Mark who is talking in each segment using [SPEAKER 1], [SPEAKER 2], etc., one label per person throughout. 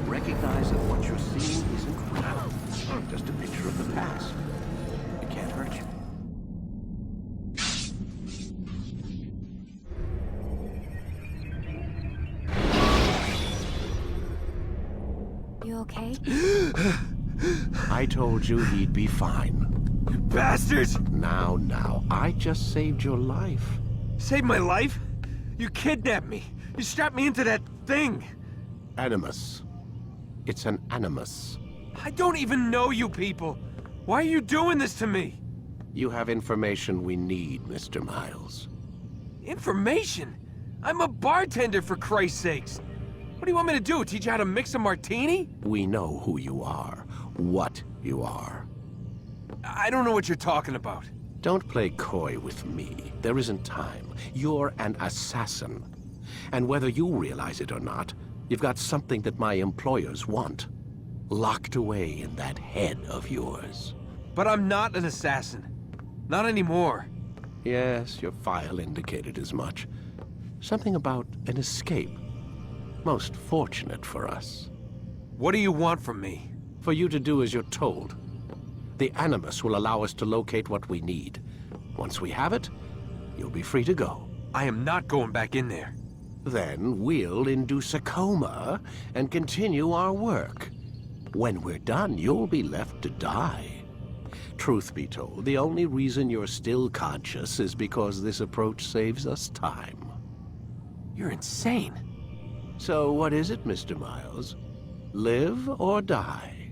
[SPEAKER 1] Recognize that what you're seeing isn't real. Just a picture of the past. It can't hurt you.
[SPEAKER 2] You okay?
[SPEAKER 1] I told you he'd be fine.
[SPEAKER 3] You bastards!
[SPEAKER 1] Now, I just saved your life.
[SPEAKER 3] Saved my life? You kidnapped me. You strapped me into that thing.
[SPEAKER 1] Animus. It's an animus.
[SPEAKER 3] I don't even know you people. Why are you doing this to me?
[SPEAKER 1] You have information we need, Mr. Miles.
[SPEAKER 3] Information? I'm a bartender, for Christ's sakes. What do you want me to do? Teach you how to mix a martini?
[SPEAKER 1] We know who you are, what you are.
[SPEAKER 3] I don't know what you're talking about.
[SPEAKER 1] Don't play coy with me. There isn't time. You're an assassin. And whether you realize it or not, you've got something that my employers want. Locked away in that head of yours.
[SPEAKER 3] But I'm not an assassin. Not anymore.
[SPEAKER 1] Yes, your file indicated as much. Something about an escape. Most fortunate for us.
[SPEAKER 3] What do you want from me?
[SPEAKER 1] For you to do as you're told. The Animus will allow us to locate what we need. Once we have it, you'll be free to go.
[SPEAKER 3] I am not going back in there.
[SPEAKER 1] Then we'll induce a coma and continue our work. When we're done, you'll be left to die. Truth be told, the only reason you're still conscious is because this approach saves us time.
[SPEAKER 3] You're insane.
[SPEAKER 1] So what is it, Mr. Miles? Live or die?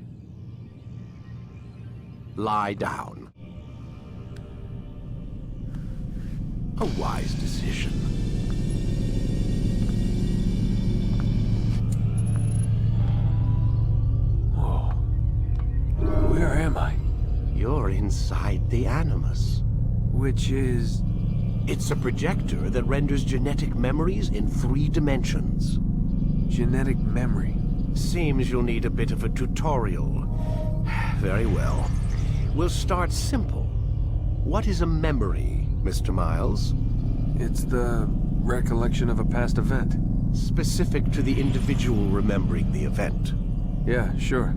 [SPEAKER 1] Lie down. A wise decision.
[SPEAKER 3] Whoa. Where am I?
[SPEAKER 1] You're inside the Animus.
[SPEAKER 3] Which is...
[SPEAKER 1] It's a projector that renders genetic memories in 3 dimensions.
[SPEAKER 3] Genetic memory.
[SPEAKER 1] Seems you'll need a bit of a tutorial. Very well. We'll start simple. What is a memory, Mr. Miles?
[SPEAKER 3] It's the recollection of a past event.
[SPEAKER 1] Specific to the individual remembering the event.
[SPEAKER 3] Yeah, sure.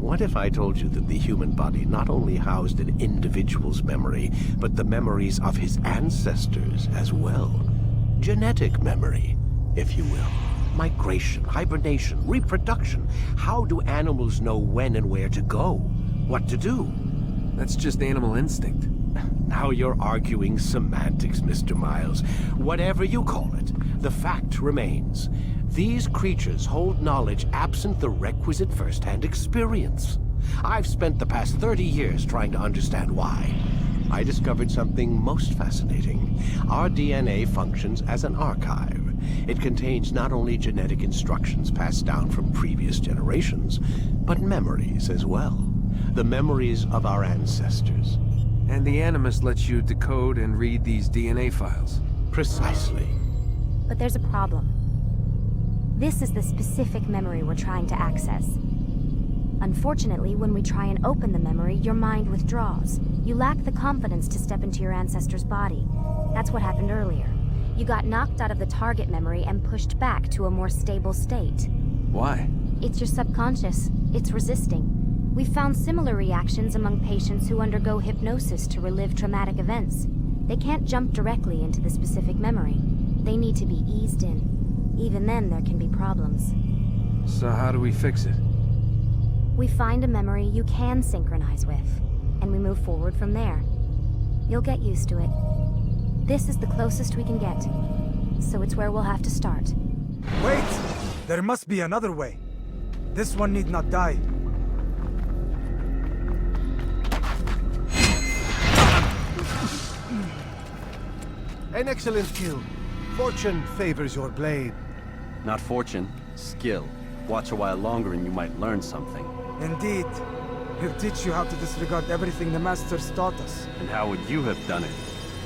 [SPEAKER 1] What if I told you that the human body not only housed an individual's memory, but the memories of his ancestors as well? Genetic memory, if you will. Migration, hibernation, reproduction. How do animals know when and where to go? What to do?
[SPEAKER 3] That's just animal instinct.
[SPEAKER 1] Now you're arguing semantics, Mr. Miles. Whatever you call it, the fact remains. These creatures hold knowledge absent the requisite first-hand experience. I've spent the past 30 years trying to understand why. I discovered something most fascinating. Our DNA functions as an archive. It contains not only genetic instructions passed down from previous generations, but memories as well. The memories of our ancestors.
[SPEAKER 3] And the Animus lets you decode and read these DNA files.
[SPEAKER 1] Precisely.
[SPEAKER 2] But there's a problem. This is the specific memory we're trying to access. Unfortunately, when we try and open the memory, your mind withdraws. You lack the confidence to step into your ancestor's body. That's what happened earlier. You got knocked out of the target memory and pushed back to a more stable state.
[SPEAKER 3] Why?
[SPEAKER 2] It's your subconscious. It's resisting. We found similar reactions among patients who undergo hypnosis to relive traumatic events. They can't jump directly into the specific memory. They need to be eased in. Even then, there can be problems.
[SPEAKER 3] So how do we fix it?
[SPEAKER 2] We find a memory you can synchronize with, and we move forward from there. You'll get used to it. This is the closest we can get, so it's where we'll have to start.
[SPEAKER 4] Wait! There must be another way. This one need not die.
[SPEAKER 1] An excellent kill. Fortune favors your blade.
[SPEAKER 5] Not fortune, skill. Watch a while longer and you might learn something.
[SPEAKER 4] Indeed. He'll teach you how to disregard everything the Masters taught us.
[SPEAKER 5] And how would you have done it?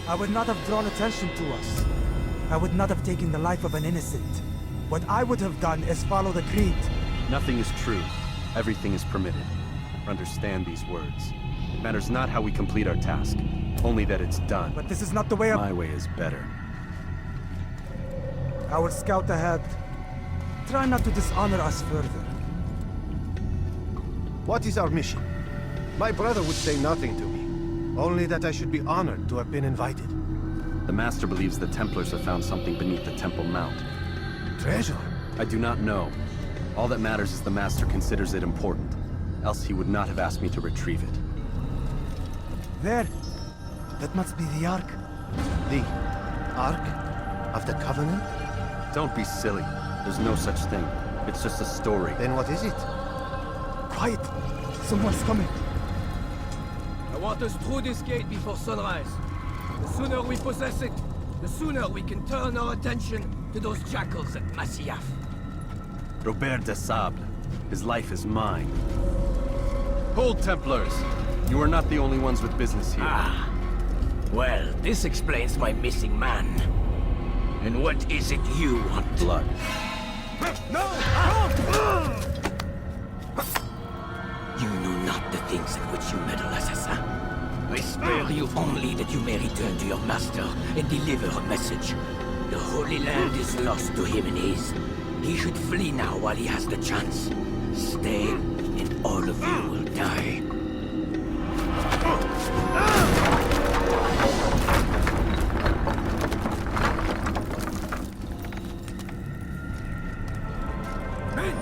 [SPEAKER 4] I would not have drawn attention to us. I would not have taken the life of an innocent. What I would have done is follow the creed.
[SPEAKER 5] Nothing is true. Everything is permitted. Understand these words. It matters not how we complete our task, only that it's done.
[SPEAKER 4] But this is not the way
[SPEAKER 5] My way is better.
[SPEAKER 4] I will scout ahead. Try not to dishonor us further.
[SPEAKER 1] What is our mission? My brother would say nothing to me. Only that I should be honored to have been invited.
[SPEAKER 5] The Master believes the Templars have found something beneath the Temple Mount.
[SPEAKER 1] Treasure?
[SPEAKER 5] I do not know. All that matters is the Master considers it important. Else he would not have asked me to retrieve it.
[SPEAKER 4] There. That must be the Ark.
[SPEAKER 1] The Ark of the Covenant?
[SPEAKER 5] Don't be silly. There's no such thing. It's just a story.
[SPEAKER 1] Then what is it?
[SPEAKER 4] Quiet! Someone's coming.
[SPEAKER 6] I want us through this gate before sunrise. The sooner we possess it, the sooner we can turn our attention to those jackals at Masyaf.
[SPEAKER 5] Robert de Sable. His life is mine. Hold, Templars! You are not the only ones with business here.
[SPEAKER 6] Ah. Well, this explains my missing man. And what is it you want?
[SPEAKER 5] Blood.
[SPEAKER 4] No!
[SPEAKER 6] You know not the things in which you meddle, assassin. I spare you only that you may return to your master and deliver a message. The Holy Land is lost to him and his. He should flee now while he has the chance. Stay, and all of you will die. Men,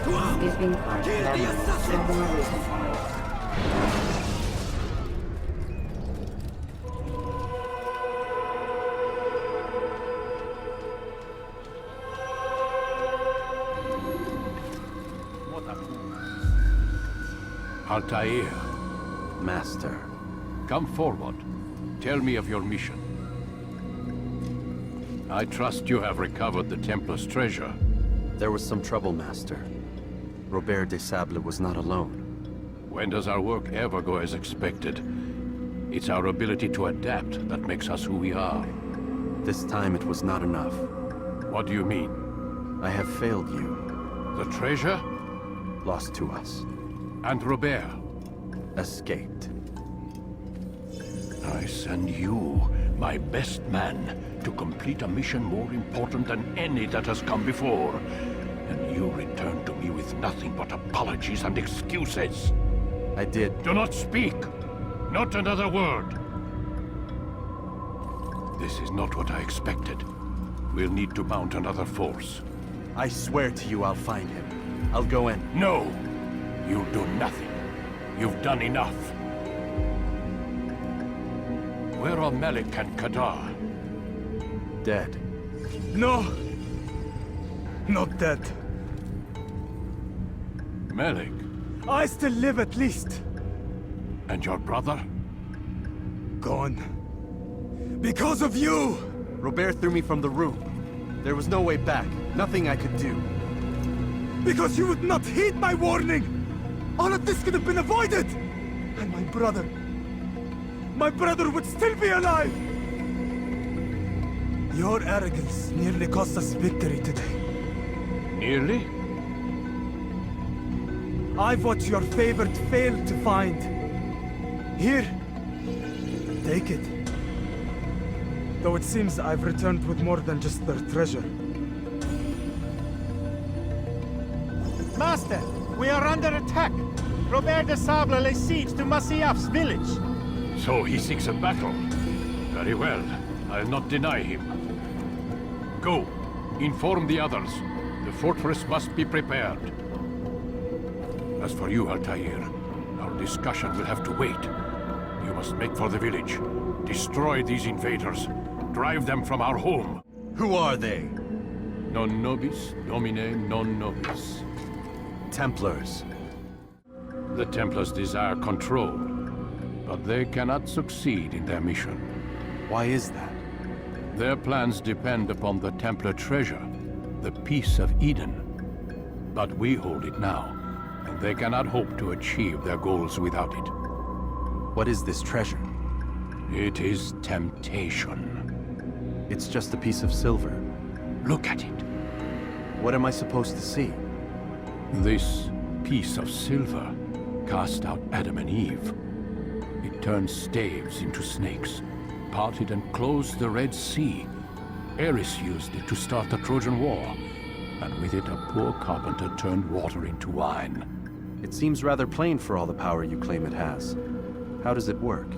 [SPEAKER 6] to arms! Kill the assassins!
[SPEAKER 1] Altaïr,
[SPEAKER 5] Master.
[SPEAKER 1] come forward. Tell me of your mission. I trust you have recovered the Templar's treasure.
[SPEAKER 5] There was some trouble, Master. Robert de Sable was not alone.
[SPEAKER 1] When does our work ever go as expected? It's our ability to adapt that makes us who we are.
[SPEAKER 5] This time it was not enough.
[SPEAKER 1] What do you mean?
[SPEAKER 5] I have failed you.
[SPEAKER 1] The treasure?
[SPEAKER 5] Lost to us.
[SPEAKER 1] And Robert?
[SPEAKER 5] Escaped.
[SPEAKER 1] I send you, my best man, to complete a mission more important than any that has come before. And you return to me with nothing but apologies and excuses.
[SPEAKER 5] I did.
[SPEAKER 1] Do not speak! Not another word! This is not what I expected. We'll need to mount another force.
[SPEAKER 5] I swear to you I'll find him. I'll go in.
[SPEAKER 1] No! You'll do nothing. You've done enough. Where are Melik and Kadar?
[SPEAKER 5] Dead.
[SPEAKER 4] No! Not dead.
[SPEAKER 1] Melik?
[SPEAKER 4] I still live at least.
[SPEAKER 1] And your brother?
[SPEAKER 4] Gone. Because of you!
[SPEAKER 5] Robert threw me from the room. There was no way back. Nothing I could do.
[SPEAKER 4] Because you would not heed my warning! All of this could have been avoided! And my brother would still be alive! Your arrogance nearly cost us victory today.
[SPEAKER 1] Nearly?
[SPEAKER 4] I've what your favored failed to find. Here, take it. Though it seems I've returned with more than just their treasure.
[SPEAKER 7] Master, we are under attack. Robert de Sable lays siege to Masyaf's village.
[SPEAKER 8] So he seeks a battle. Very well. I'll not deny him. Go. Inform the others. The fortress must be prepared. As for you, Altaïr, our discussion will have to wait. You must make for the village. Destroy these invaders. Drive them from our home.
[SPEAKER 5] Who are they?
[SPEAKER 8] Non nobis, domine non nobis.
[SPEAKER 5] Templars.
[SPEAKER 8] The Templars desire control, but they cannot succeed in their mission.
[SPEAKER 5] Why is that?
[SPEAKER 8] Their plans depend upon the Templar treasure, the Peace of Eden. But we hold it now, and they cannot hope to achieve their goals without it.
[SPEAKER 5] What is this treasure?
[SPEAKER 8] It is temptation.
[SPEAKER 5] It's just a piece of silver.
[SPEAKER 8] Look at it.
[SPEAKER 5] What am I supposed to see?
[SPEAKER 8] This piece of silver cast out Adam and Eve. It turned staves into snakes, parted and closed the Red Sea. Eris used it to start the Trojan War, and with it a poor carpenter turned water into wine.
[SPEAKER 5] It seems rather plain for all the power you claim it has. How does it work?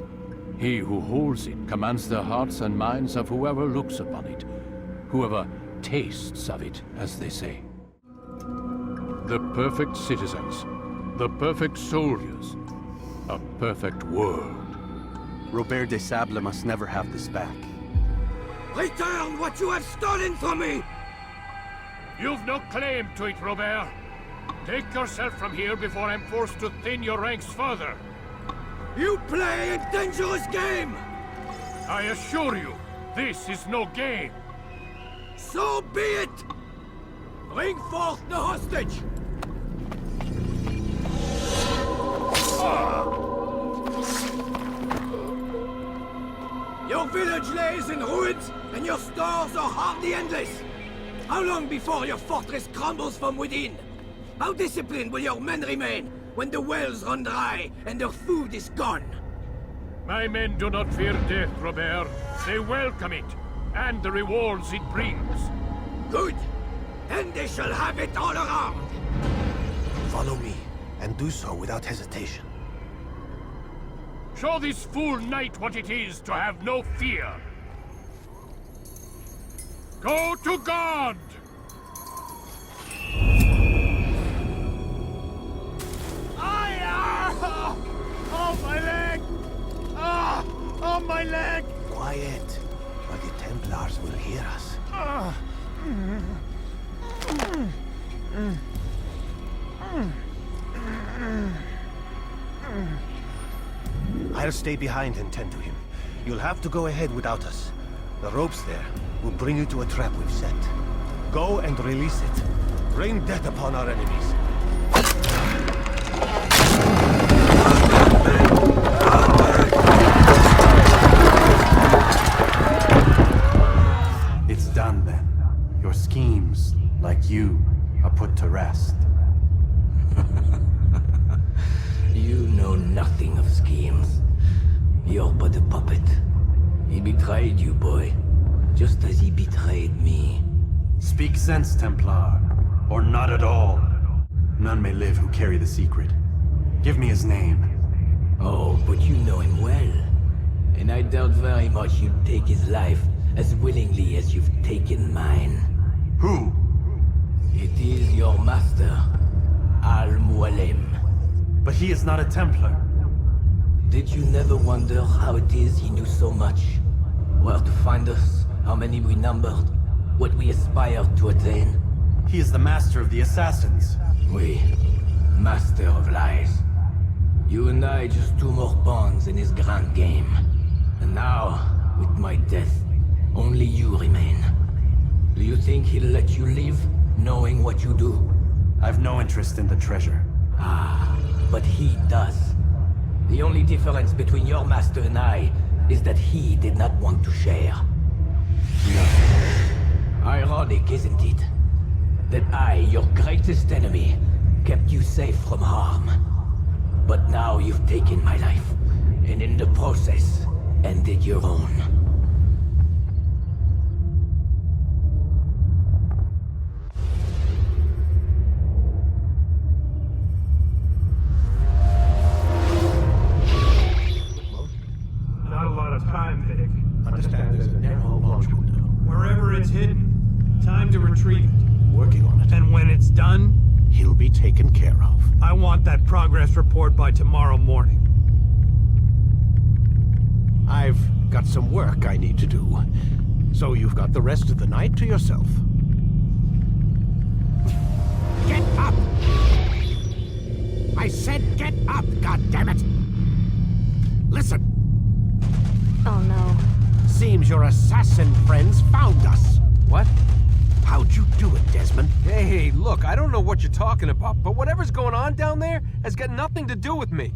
[SPEAKER 8] He who holds it commands the hearts and minds of whoever looks upon it, whoever tastes of it, as they say. The perfect citizens, the perfect soldiers, a perfect world.
[SPEAKER 5] Robert de Sable must never have this back.
[SPEAKER 6] Return what you have stolen from me!
[SPEAKER 8] You've no claim to it, Robert. Take yourself from here before I'm forced to thin your ranks further.
[SPEAKER 6] You play a dangerous game!
[SPEAKER 8] I assure you, this is no game.
[SPEAKER 6] So be it! Bring forth the hostage! Your village lays in ruins, and your stores are hardly endless. How long before your fortress crumbles from within? How disciplined will your men remain when the wells run dry and their food is gone?
[SPEAKER 8] My men do not fear death, Robert. They welcome it, and the rewards it brings.
[SPEAKER 6] Good. Then they shall have it all around.
[SPEAKER 1] Follow me, and do so without hesitation.
[SPEAKER 8] Show this fool knight what it is to have no fear. Go to God!
[SPEAKER 7] Oh, my leg! Ah! Oh, my leg!
[SPEAKER 1] Quiet, or the Templars will hear us. I'll stay behind and tend to him. You'll have to go ahead without us. The ropes there will bring you to a trap we've set. Go and release it. Rain death upon our enemies.
[SPEAKER 5] It's done then. Your schemes, like you, are put to rest.
[SPEAKER 6] You know nothing of schemes. You're but a puppet. He betrayed you, boy. Just as he betrayed me.
[SPEAKER 5] Speak sense, Templar. Or not at all. None may live who carry the secret. Give me his name.
[SPEAKER 6] Oh, but you know him well. And I doubt very much you'd take his life as willingly as you've taken mine.
[SPEAKER 5] Who?
[SPEAKER 6] It is your master, Al-Mualim.
[SPEAKER 5] But he is not a Templar.
[SPEAKER 6] Did you never wonder how it is he knew so much? Where to find us, how many we numbered, what we aspired to attain?
[SPEAKER 5] He is the master of the assassins.
[SPEAKER 6] We, master of lies. You and I just two more pawns in his grand game. And now, with my death, only you remain. Do you think he'll let you live, knowing what you do?
[SPEAKER 5] I've no interest in the treasure.
[SPEAKER 6] Ah, but he does. The only difference between your master and I is that he did not want to share.
[SPEAKER 5] No.
[SPEAKER 6] Ironic, isn't it? That I, your greatest enemy, kept you safe from harm. But now you've taken my life, and in the process, ended your own.
[SPEAKER 1] understand there's a narrow launch window.
[SPEAKER 3] Wherever it's hidden, time to retrieve it.
[SPEAKER 1] Working on it.
[SPEAKER 3] And when it's done,
[SPEAKER 1] He'll be taken care of.
[SPEAKER 3] I want that progress report by tomorrow morning.
[SPEAKER 1] I've got some work I need to do. So you've got the rest of the night to yourself. Get up! I said get up, goddammit! Listen!
[SPEAKER 2] Oh no.
[SPEAKER 1] Seems your assassin friends found us.
[SPEAKER 3] What?
[SPEAKER 1] How'd you do it, Desmond?
[SPEAKER 3] Hey, look, I don't know what you're talking about, but whatever's going on down there has got nothing to do with me.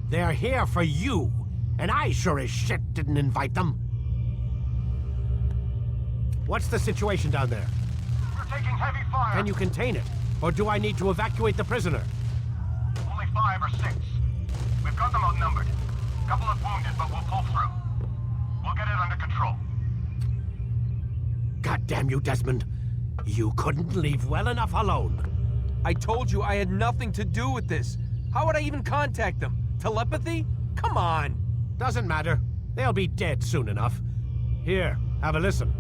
[SPEAKER 1] They're here for you, and I sure as shit didn't invite them. What's the situation down there?
[SPEAKER 7] We're taking heavy fire.
[SPEAKER 1] Can you contain it? Or do I need to evacuate the prisoner?
[SPEAKER 7] Only 5 or 6. We've got them outnumbered. Couple of wounded, but we'll pull through. We'll get it under control.
[SPEAKER 1] God damn you, Desmond. You couldn't leave well enough alone.
[SPEAKER 3] I told you I had nothing to do with this. How would I even contact them? Telepathy? Come on.
[SPEAKER 1] Doesn't matter. They'll be dead soon enough. Here, have a listen.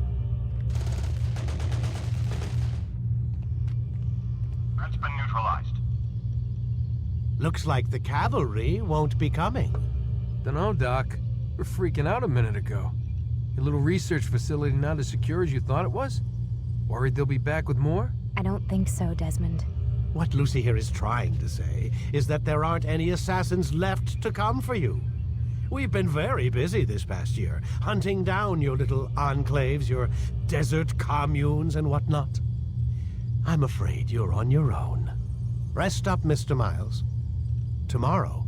[SPEAKER 7] Threat's been neutralized.
[SPEAKER 1] Looks like the cavalry won't be coming.
[SPEAKER 3] Dunno, Doc. We're freaking out a minute ago. Your little research facility not as secure as you thought it was? Worried they'll be back with more?
[SPEAKER 2] I don't think so, Desmond.
[SPEAKER 1] What Lucy here is trying to say is that there aren't any assassins left to come for you. We've been very busy this past year, hunting down your little enclaves, your desert communes and whatnot. I'm afraid you're on your own. Rest up, Mr. Miles. Tomorrow,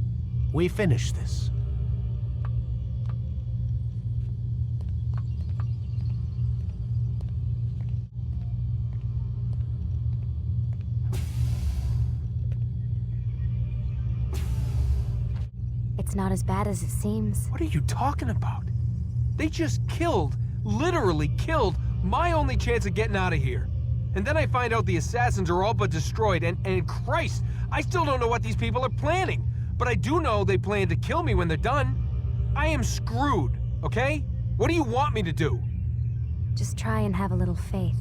[SPEAKER 1] we finish this.
[SPEAKER 2] It's not as bad as it seems.
[SPEAKER 3] What are you talking about? They just killed, literally killed, my only chance of getting out of here. And then I find out the assassins are all but destroyed, and Christ, I still don't know what these people are planning. But I do know they plan to kill me when they're done. I am screwed, okay? What do you want me to do?
[SPEAKER 2] Just try and have a little faith.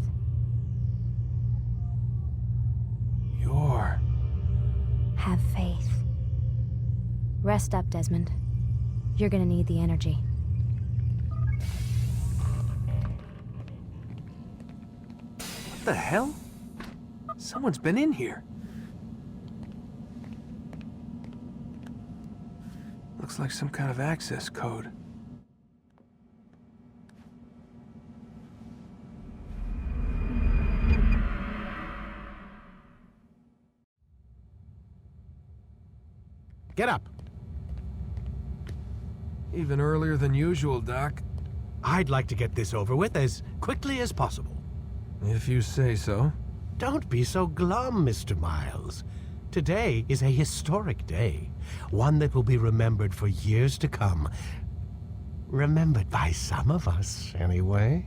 [SPEAKER 2] Have faith. Rest up, Desmond. You're gonna need the energy.
[SPEAKER 3] What the hell? Someone's been in here. Looks like some kind of access code.
[SPEAKER 1] Get up.
[SPEAKER 3] Even earlier than usual, Doc.
[SPEAKER 1] I'd like to get this over with as quickly as possible.
[SPEAKER 3] If you say so.
[SPEAKER 1] Don't be so glum, Mr. Miles. Today is a historic day. One that will be remembered for years to come. Remembered by some of us, anyway.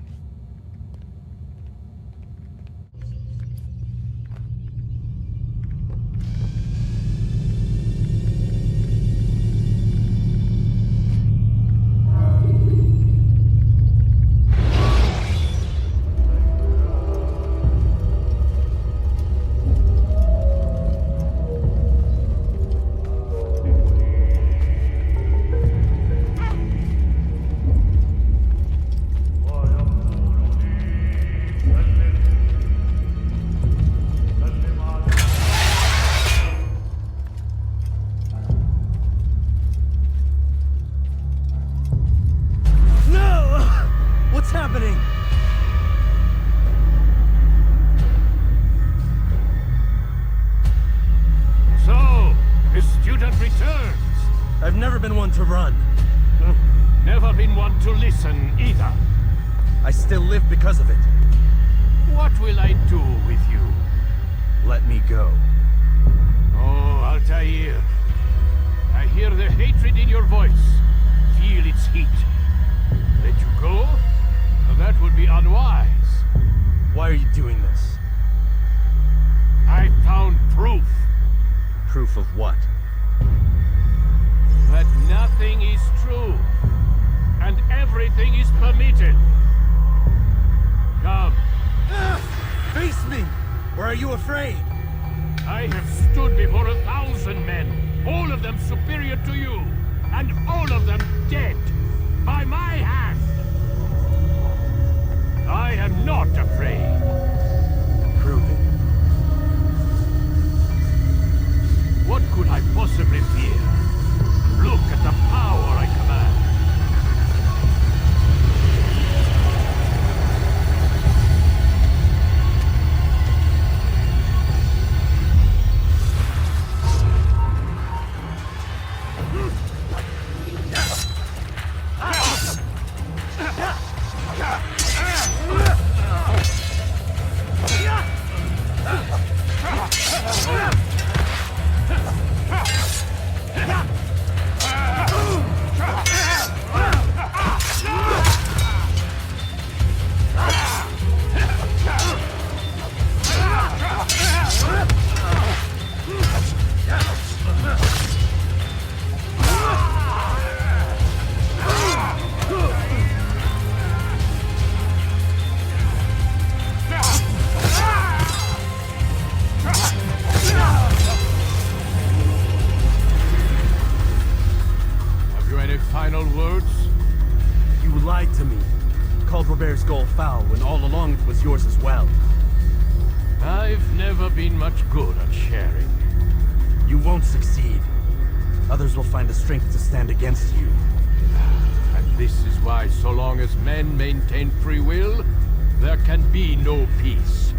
[SPEAKER 5] To run.
[SPEAKER 8] Never been one to listen, either.
[SPEAKER 5] I still live because of it.
[SPEAKER 8] What will I do with you?
[SPEAKER 5] Let me go.
[SPEAKER 8] Oh, Altaïr. I hear the hatred in your voice. Feel its heat. Let you go? Well, that would be unwise.
[SPEAKER 5] Why are you doing this?
[SPEAKER 8] I found proof.
[SPEAKER 5] Proof of what?
[SPEAKER 8] That nothing is true, and everything is permitted.
[SPEAKER 4] afraid?
[SPEAKER 8] I have stood before 1,000 men, all of them superior to you, and all of them dead, by my hand. I am not afraid.
[SPEAKER 4] Prove it.
[SPEAKER 8] What could I possibly fear? Look at the power I command.
[SPEAKER 5] When all along it was yours as well.
[SPEAKER 8] I've never been much good at sharing.
[SPEAKER 5] You won't succeed. Others will find the strength to stand against you.
[SPEAKER 8] And this is why, so long as men maintain free will, there can be no peace.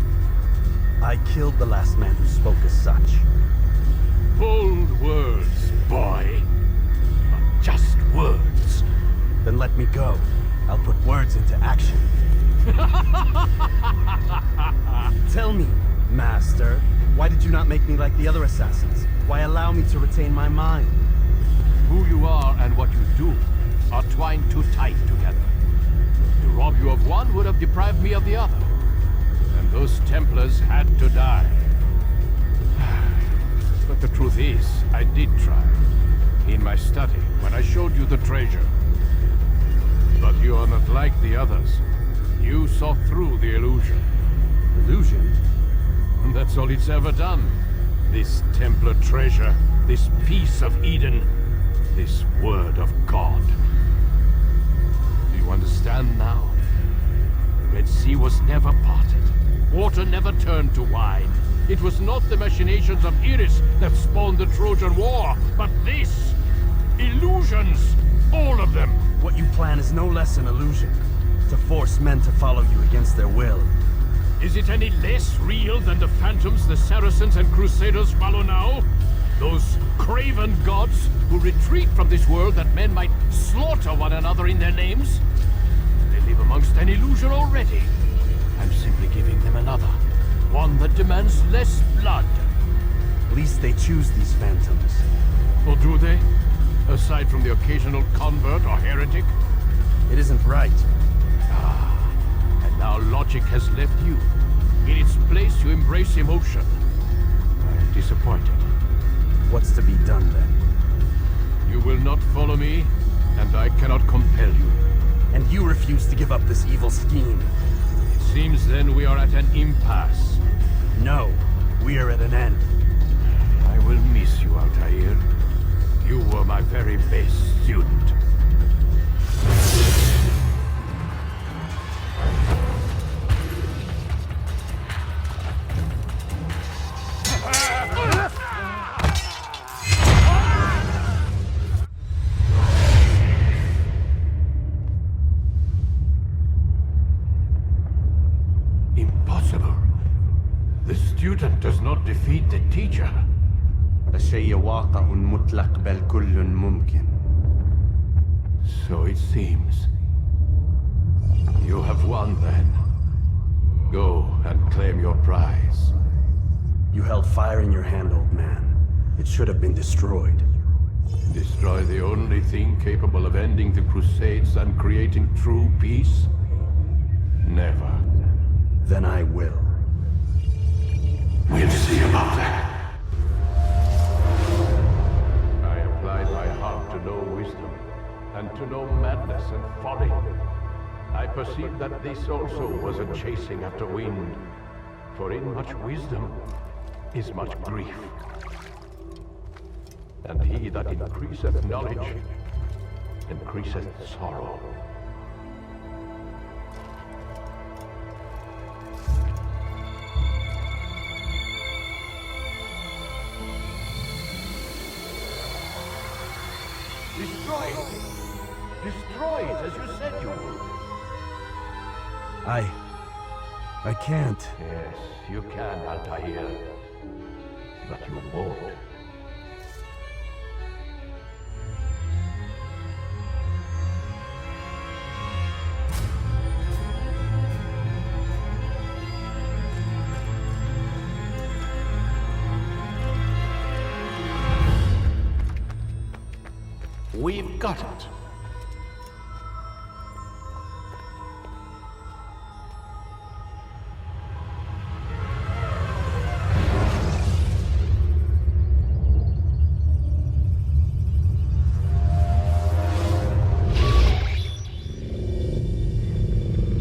[SPEAKER 5] I killed the last man who spoke as such.
[SPEAKER 8] Bold words, boy. But just words.
[SPEAKER 5] Then let me go. I'll put words into action. Tell me, Master, why did you not make me like the other assassins? Why allow me to retain my mind?
[SPEAKER 8] Who you are and what you do are twined too tight together. To rob you of one would have deprived me of the other. And those Templars had to die. But the truth is, I did try. In my study, when I showed you the treasure. But you are not like the others. You saw through the illusion.
[SPEAKER 5] Illusion?
[SPEAKER 8] That's all it's ever done. This Templar treasure, this piece of Eden, this word of God. Do you understand now? The Red Sea was never parted. Water never turned to wine. It was not the machinations of Iris that spawned the Trojan War, but this! Illusions! All of them!
[SPEAKER 5] What you plan is no less an illusion. To force men to follow you against their will.
[SPEAKER 8] Is it any less real than the phantoms the Saracens and Crusaders follow now? Those craven gods who retreat from this world that men might slaughter one another in their names? They live amongst an illusion already. I'm simply giving them another. One that demands less blood.
[SPEAKER 5] At least they choose these phantoms.
[SPEAKER 8] Or do they? Aside from the occasional convert or heretic?
[SPEAKER 5] It isn't right.
[SPEAKER 8] And now logic has left you. In its place, you embrace emotion. I am disappointed.
[SPEAKER 5] What's to be done then?
[SPEAKER 8] You will not follow me, and I cannot compel you.
[SPEAKER 5] And you refuse to give up this evil scheme.
[SPEAKER 8] It seems then we are at an impasse.
[SPEAKER 5] No, we are at an end.
[SPEAKER 8] I will miss you, Altair. You were my very best student. Impossible. The student does not defeat the teacher.
[SPEAKER 5] الشيء واقع مطلق بل كل ممكن.
[SPEAKER 8] So it seems. You have won then. Go and claim your prize.
[SPEAKER 5] You held fire in your hand, old man. It should have been destroyed.
[SPEAKER 8] Destroy the only thing capable of ending the Crusades and creating true peace? Never.
[SPEAKER 5] Then I will.
[SPEAKER 8] We'll see about that. I applied my heart to know wisdom, and to know madness and folly. I perceived that this also was a chasing after wind, For in much wisdom is much grief. And he that increaseth knowledge increaseth sorrow. Destroy it! Destroy it as you said you would!
[SPEAKER 4] I can't.
[SPEAKER 8] Yes, you can, Altaïr. But you won't.
[SPEAKER 1] We've got it.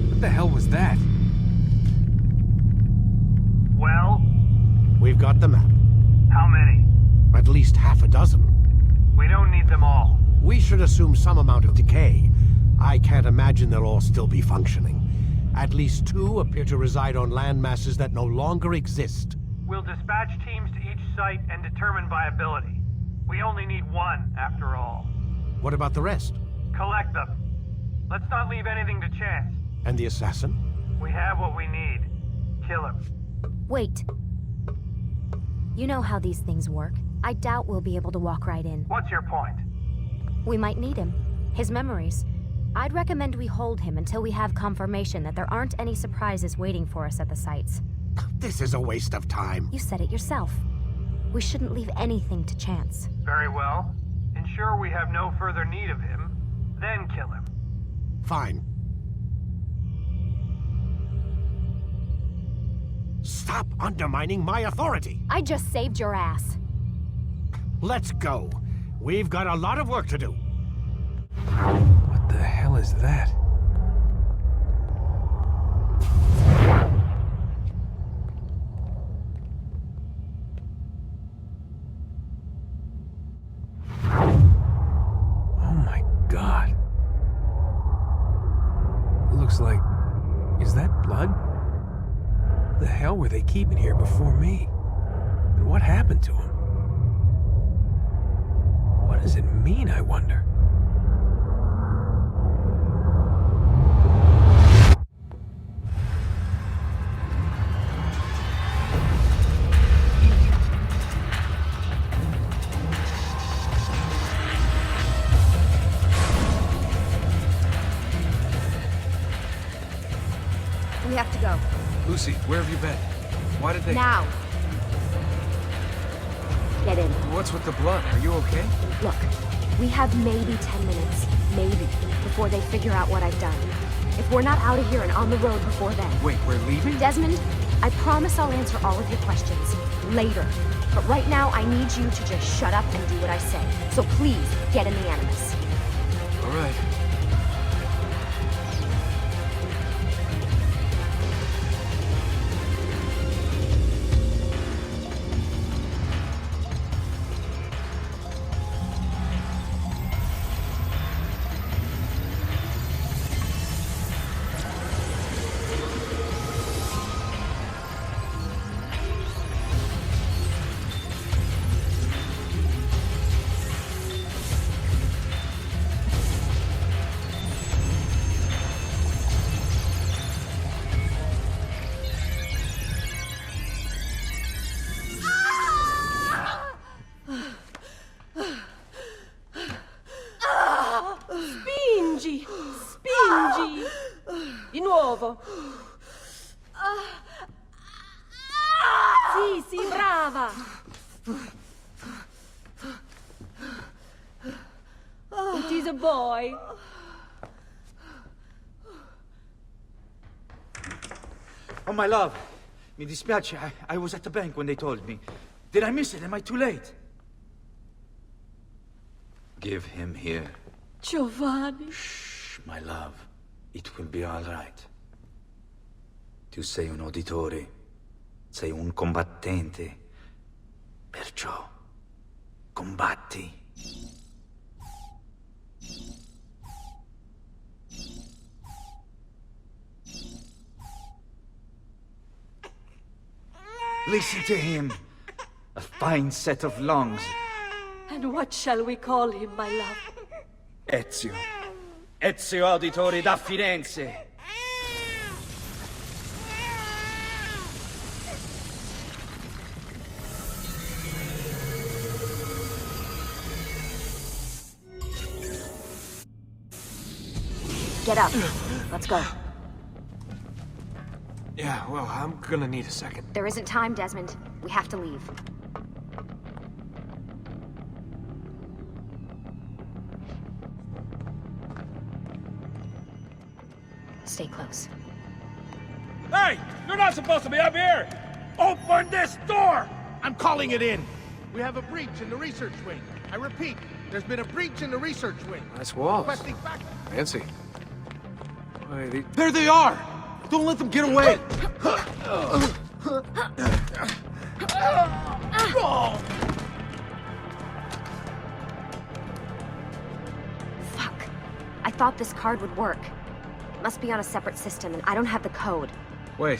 [SPEAKER 3] What the hell was that?
[SPEAKER 7] Well,
[SPEAKER 1] We've got the map.
[SPEAKER 7] how many?
[SPEAKER 1] At least half a dozen.
[SPEAKER 7] We don't need them all.
[SPEAKER 1] We should assume some amount of decay. I can't imagine they'll all still be functioning. At least 2 appear to reside on land masses that no longer exist.
[SPEAKER 7] We'll dispatch teams to each site and determine viability. We only need 1, after all.
[SPEAKER 1] What about the rest?
[SPEAKER 7] Collect them. Let's not leave anything to chance.
[SPEAKER 1] And the assassin?
[SPEAKER 7] We have what we need. Kill him.
[SPEAKER 2] Wait. You know how these things work. I doubt we'll be able to walk right in.
[SPEAKER 7] What's your point?
[SPEAKER 2] We might need him. His memories. I'd recommend we hold him until we have confirmation that there aren't any surprises waiting for us at the sites.
[SPEAKER 1] This is a waste of time.
[SPEAKER 2] You said it yourself. We shouldn't leave anything to chance.
[SPEAKER 7] Very well. Ensure we have no further need of him, then kill him.
[SPEAKER 1] Fine. Stop undermining my authority!
[SPEAKER 2] I just saved your ass.
[SPEAKER 1] Let's go. We've got a lot of work to do.
[SPEAKER 3] What the hell is that? Oh my God. Looks like... Is that blood? What the hell were they keeping here before me? And what happened to him? What does it mean, I wonder?
[SPEAKER 2] We have to go.
[SPEAKER 3] Lucy, where have you been? Why did they...
[SPEAKER 2] Now. Get in.
[SPEAKER 3] What's with the blood? Are you okay?
[SPEAKER 2] Look, we have maybe 10 minutes, maybe, before they figure out what I've done. If we're not out of here and on the road before then...
[SPEAKER 3] Wait, we're leaving?
[SPEAKER 2] Desmond, I promise I'll answer all of your questions later. But right now, I need you to just shut up and do what I say. So please, get in the Animus.
[SPEAKER 3] All right.
[SPEAKER 9] Spingi! Di nuovo! Sì, brava! It is a boy.
[SPEAKER 10] Oh, my love. Mi dispiace. I was at the bank when they told me. Did I miss it? Am I too late? Give him here.
[SPEAKER 9] Giovanni.
[SPEAKER 10] Shh, my love. It will be all right. Tu sei un auditore. Sei un combattente. Perciò, combatti. Listen to him. A fine set of lungs.
[SPEAKER 9] And what shall we call him, my love?
[SPEAKER 10] Ezio. Ezio Auditore da Firenze.
[SPEAKER 2] Get up. Let's go.
[SPEAKER 3] Yeah, well, I'm gonna need a second.
[SPEAKER 2] There isn't time, Desmond. We have to leave. Stay close.
[SPEAKER 11] Hey! You're not supposed to be up here! Open this door!
[SPEAKER 1] I'm calling it in. We have a breach in the research wing. I repeat, there's been a breach in the research wing.
[SPEAKER 3] Nice walls.
[SPEAKER 1] Requesting backup.
[SPEAKER 3] Fancy. Wait,
[SPEAKER 1] There they are! Don't let them get away!
[SPEAKER 2] Fuck. I thought this card would work. It must be on a separate system, and I don't have the code.
[SPEAKER 3] Wait.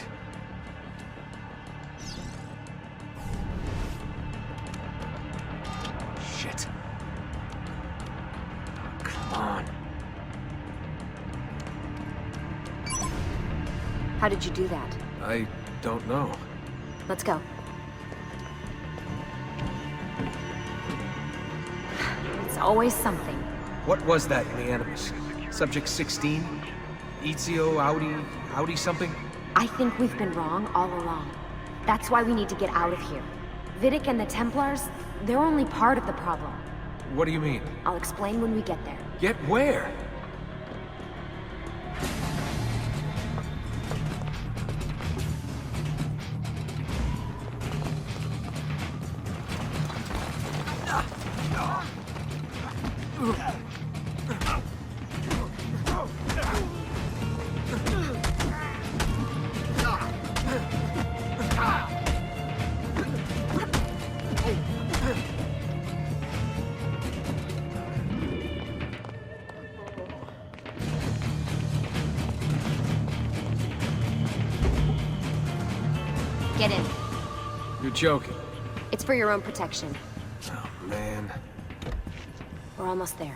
[SPEAKER 3] Shit. Come on.
[SPEAKER 2] How did you do that?
[SPEAKER 3] I don't know.
[SPEAKER 2] Let's go. It's always something.
[SPEAKER 3] What was that in the Animus? Subject 16? Ezio Audi something?
[SPEAKER 2] I think we've been wrong all along. That's why we need to get out of here. Vidic and the Templars, they're only part of the problem.
[SPEAKER 3] What do you mean?
[SPEAKER 2] I'll explain when we get there.
[SPEAKER 3] Get where?
[SPEAKER 2] Get in.
[SPEAKER 3] You're joking.
[SPEAKER 2] It's for your own protection.
[SPEAKER 3] Oh, man.
[SPEAKER 2] We're almost there.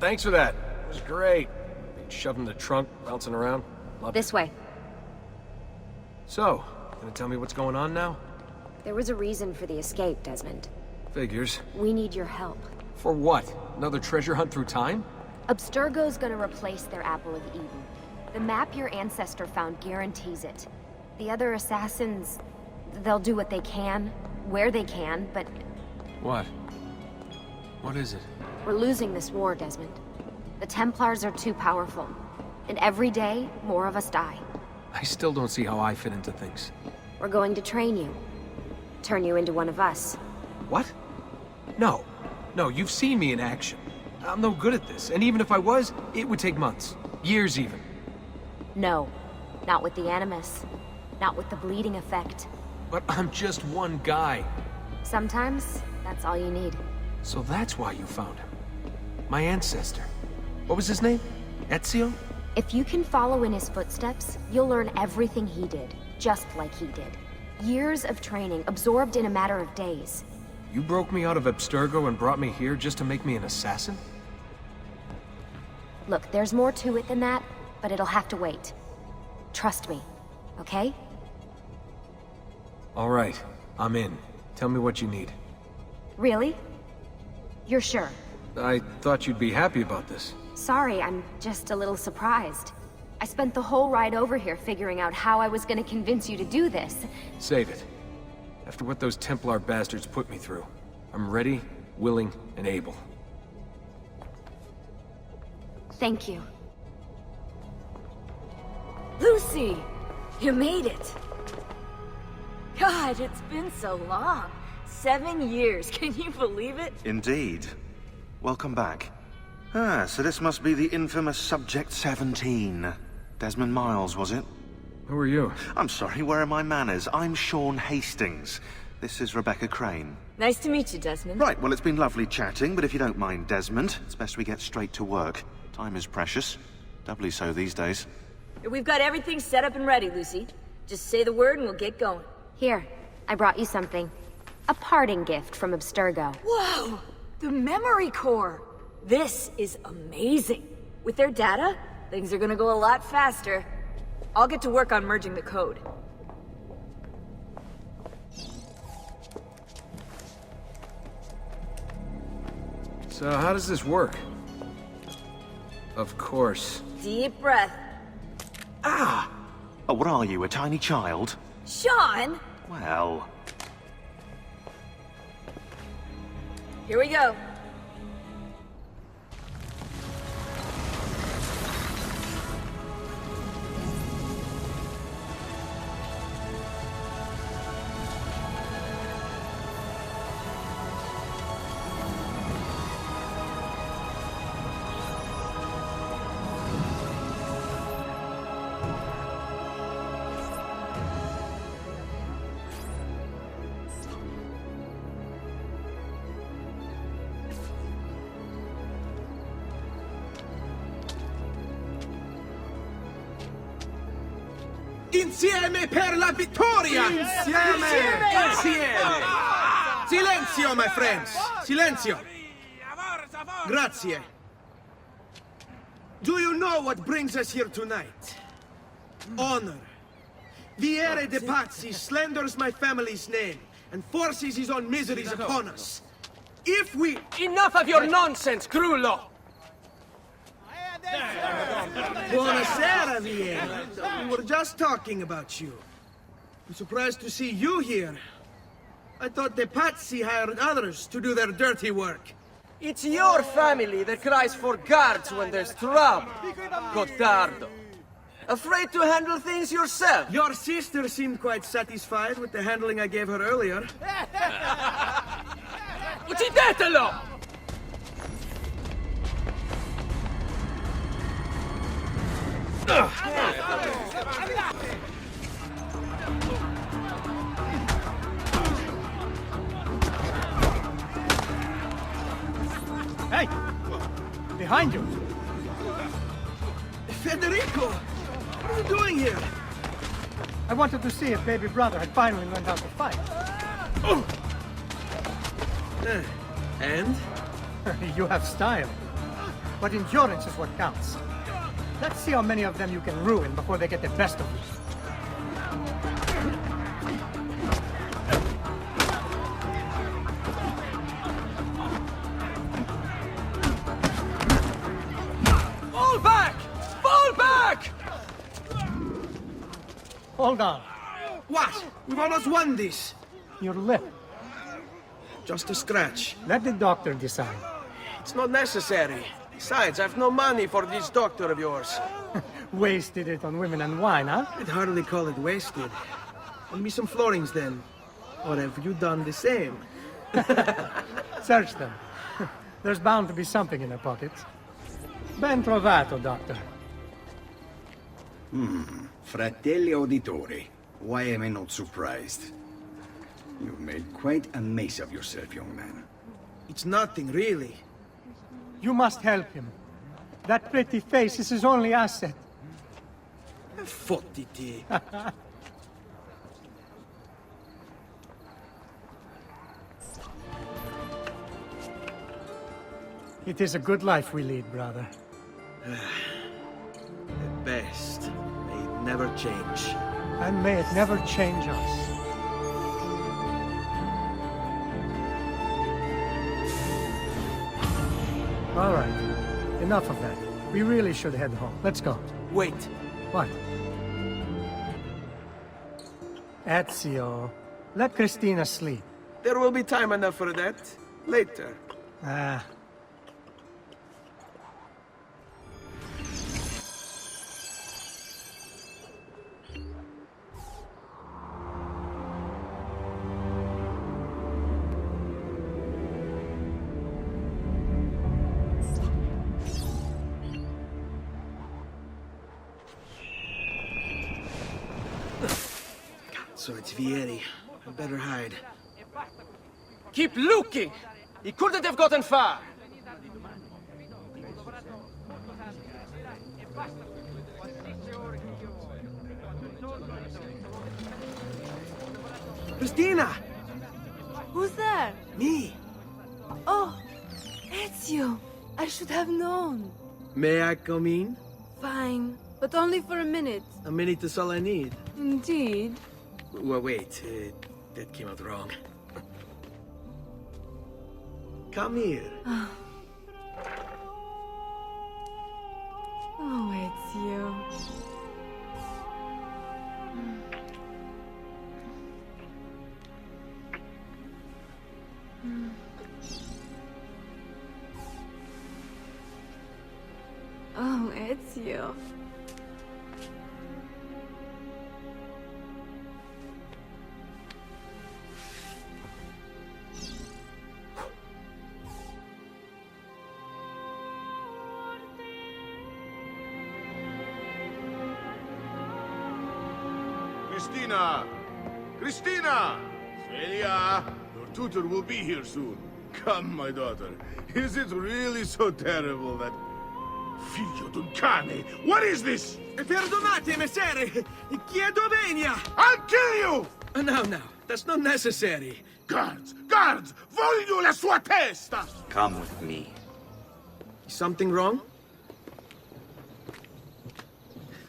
[SPEAKER 3] Thanks for that. It was great. Shoved in the trunk, bouncing around. Loved
[SPEAKER 2] This way.
[SPEAKER 3] So, gonna tell me what's going on now?
[SPEAKER 2] There was a reason for the escape, Desmond.
[SPEAKER 3] Figures.
[SPEAKER 2] We need your help.
[SPEAKER 3] For what? Another treasure hunt through time?
[SPEAKER 2] Abstergo's gonna replace their Apple of Eden. The map your ancestor found guarantees it. The other assassins, they'll do what they can, where they can, but
[SPEAKER 3] What? What is it?
[SPEAKER 2] we're losing this war, Desmond. The Templars are too powerful. And every day, more of us die.
[SPEAKER 3] I still don't see how I fit into things.
[SPEAKER 2] We're going to train you. Turn you into one of us.
[SPEAKER 3] What? No. No, you've seen me in action. I'm no good at this, and even if I was, it would take months. Years even.
[SPEAKER 2] No. Not with the Animus. Not with the bleeding effect.
[SPEAKER 3] But I'm just one guy.
[SPEAKER 2] Sometimes, that's all you need.
[SPEAKER 3] So that's why you found him. My ancestor. What was his name? Ezio?
[SPEAKER 2] If you can follow in his footsteps, you'll learn everything he did, just like he did. Years of training, absorbed in a matter of days.
[SPEAKER 3] You broke me out of Abstergo and brought me here just to make me an assassin?
[SPEAKER 2] Look, there's more to it than that, but it'll have to wait. Trust me, okay?
[SPEAKER 3] All right, I'm in. Tell me what you need.
[SPEAKER 2] Really? You're sure?
[SPEAKER 3] I thought you'd be happy about this.
[SPEAKER 2] Sorry, I'm just a little surprised. I spent the whole ride over here figuring out how I was gonna convince you to do this.
[SPEAKER 3] Save it. After what those Templar bastards put me through, I'm ready, willing, and able.
[SPEAKER 2] Thank you.
[SPEAKER 9] Lucy! You made it! God, it's been so long. 7 years, can you believe it?
[SPEAKER 12] Indeed. Welcome back. Ah, so this must be the infamous Subject 17. Desmond Miles, was it?
[SPEAKER 3] Who are you?
[SPEAKER 12] I'm sorry, where are my manners? I'm Sean Hastings. This is Rebecca Crane.
[SPEAKER 9] Nice to meet you, Desmond.
[SPEAKER 12] Right, well, it's been lovely chatting, but if you don't mind, Desmond, it's best we get straight to work. Time is precious. Doubly so these days.
[SPEAKER 9] We've got everything set up and ready, Lucy. Just say the word and we'll get going.
[SPEAKER 2] Here, I brought you something. A parting gift from Abstergo.
[SPEAKER 9] Whoa! The memory core! This is amazing. With their data, things are gonna go a lot faster. I'll get to work on merging the code.
[SPEAKER 3] So how does this work? Of course.
[SPEAKER 9] Deep breath.
[SPEAKER 12] Ah! Oh, what are you, a tiny child?
[SPEAKER 9] Sean!
[SPEAKER 12] Well...
[SPEAKER 9] Here we go.
[SPEAKER 1] Insieme per la vittoria! Insieme! Silenzio, my friends! Silenzio! Grazie. Do you know what brings us here tonight? Honor. Vieri de Pazzi slanders my family's name and forces his own miseries upon us. If we...
[SPEAKER 3] Enough of your nonsense, Grullo!
[SPEAKER 1] Buonasera, Vieri. We were just talking about you. I'm surprised to see you here. I thought the Pazzi hired others to do their dirty work.
[SPEAKER 13] It's your family that cries for guards when there's trouble, Gotardo. Afraid to handle things yourself?
[SPEAKER 1] Your sister seemed quite satisfied with the handling I gave her earlier.
[SPEAKER 3] Uccidetelo!
[SPEAKER 4] Hey! Behind you!
[SPEAKER 1] Federico! What are you doing here?
[SPEAKER 4] I wanted to see if baby brother had finally learned how to fight.
[SPEAKER 1] And?
[SPEAKER 4] You have style. But endurance is what counts. Let's see how many of them you can ruin before they get the best of you.
[SPEAKER 13] Fall back! Fall back!
[SPEAKER 4] Hold on.
[SPEAKER 1] What? We've almost won this.
[SPEAKER 4] Your lip.
[SPEAKER 1] Just a scratch.
[SPEAKER 4] Let the doctor decide.
[SPEAKER 1] It's not necessary. Besides, I've no money for this doctor of yours.
[SPEAKER 4] Wasted it on women and wine, huh?
[SPEAKER 1] I'd hardly call it wasted. Lend me some florins then. Or have you done the same?
[SPEAKER 4] Search them. There's bound to be something in their pockets. Ben trovato, doctor.
[SPEAKER 14] Fratelli Auditore, why am I not surprised? You've made quite a mess of yourself, young man.
[SPEAKER 1] It's nothing, really.
[SPEAKER 4] You must help him. That pretty face is his only asset.
[SPEAKER 1] Fottiti.
[SPEAKER 4] It is a good life we lead, brother.
[SPEAKER 1] At best, may it never change.
[SPEAKER 4] And may it never change us. All right. Enough of that. We really should head home. Let's go.
[SPEAKER 13] Wait.
[SPEAKER 4] What? Ezio, let Christina sleep.
[SPEAKER 1] There will be time enough for that.
[SPEAKER 13] Later.
[SPEAKER 3] Ah.
[SPEAKER 13] So it's Vieri. I better hide. Keep looking! He couldn't have gotten far! Christina!
[SPEAKER 15] Who's there?
[SPEAKER 13] Me!
[SPEAKER 15] Oh, Ezio! I should have known.
[SPEAKER 13] May I come in?
[SPEAKER 15] Fine, but only for a minute.
[SPEAKER 13] A minute is all I need.
[SPEAKER 15] Indeed.
[SPEAKER 13] Well, wait. That came out wrong. Come here.
[SPEAKER 15] Oh, Ezio. Oh, Ezio.
[SPEAKER 16] Christina! Christina! Celia! Your tutor will be here soon. Come, my daughter. Is it really so terrible that... Figlio d'un cane! What is this?
[SPEAKER 13] Perdonate, messere! Chiedo venia!
[SPEAKER 16] I'll kill you!
[SPEAKER 13] No, that's not necessary.
[SPEAKER 16] Guards! Guards! Voglio la sua testa!
[SPEAKER 14] Come with me.
[SPEAKER 13] Something wrong?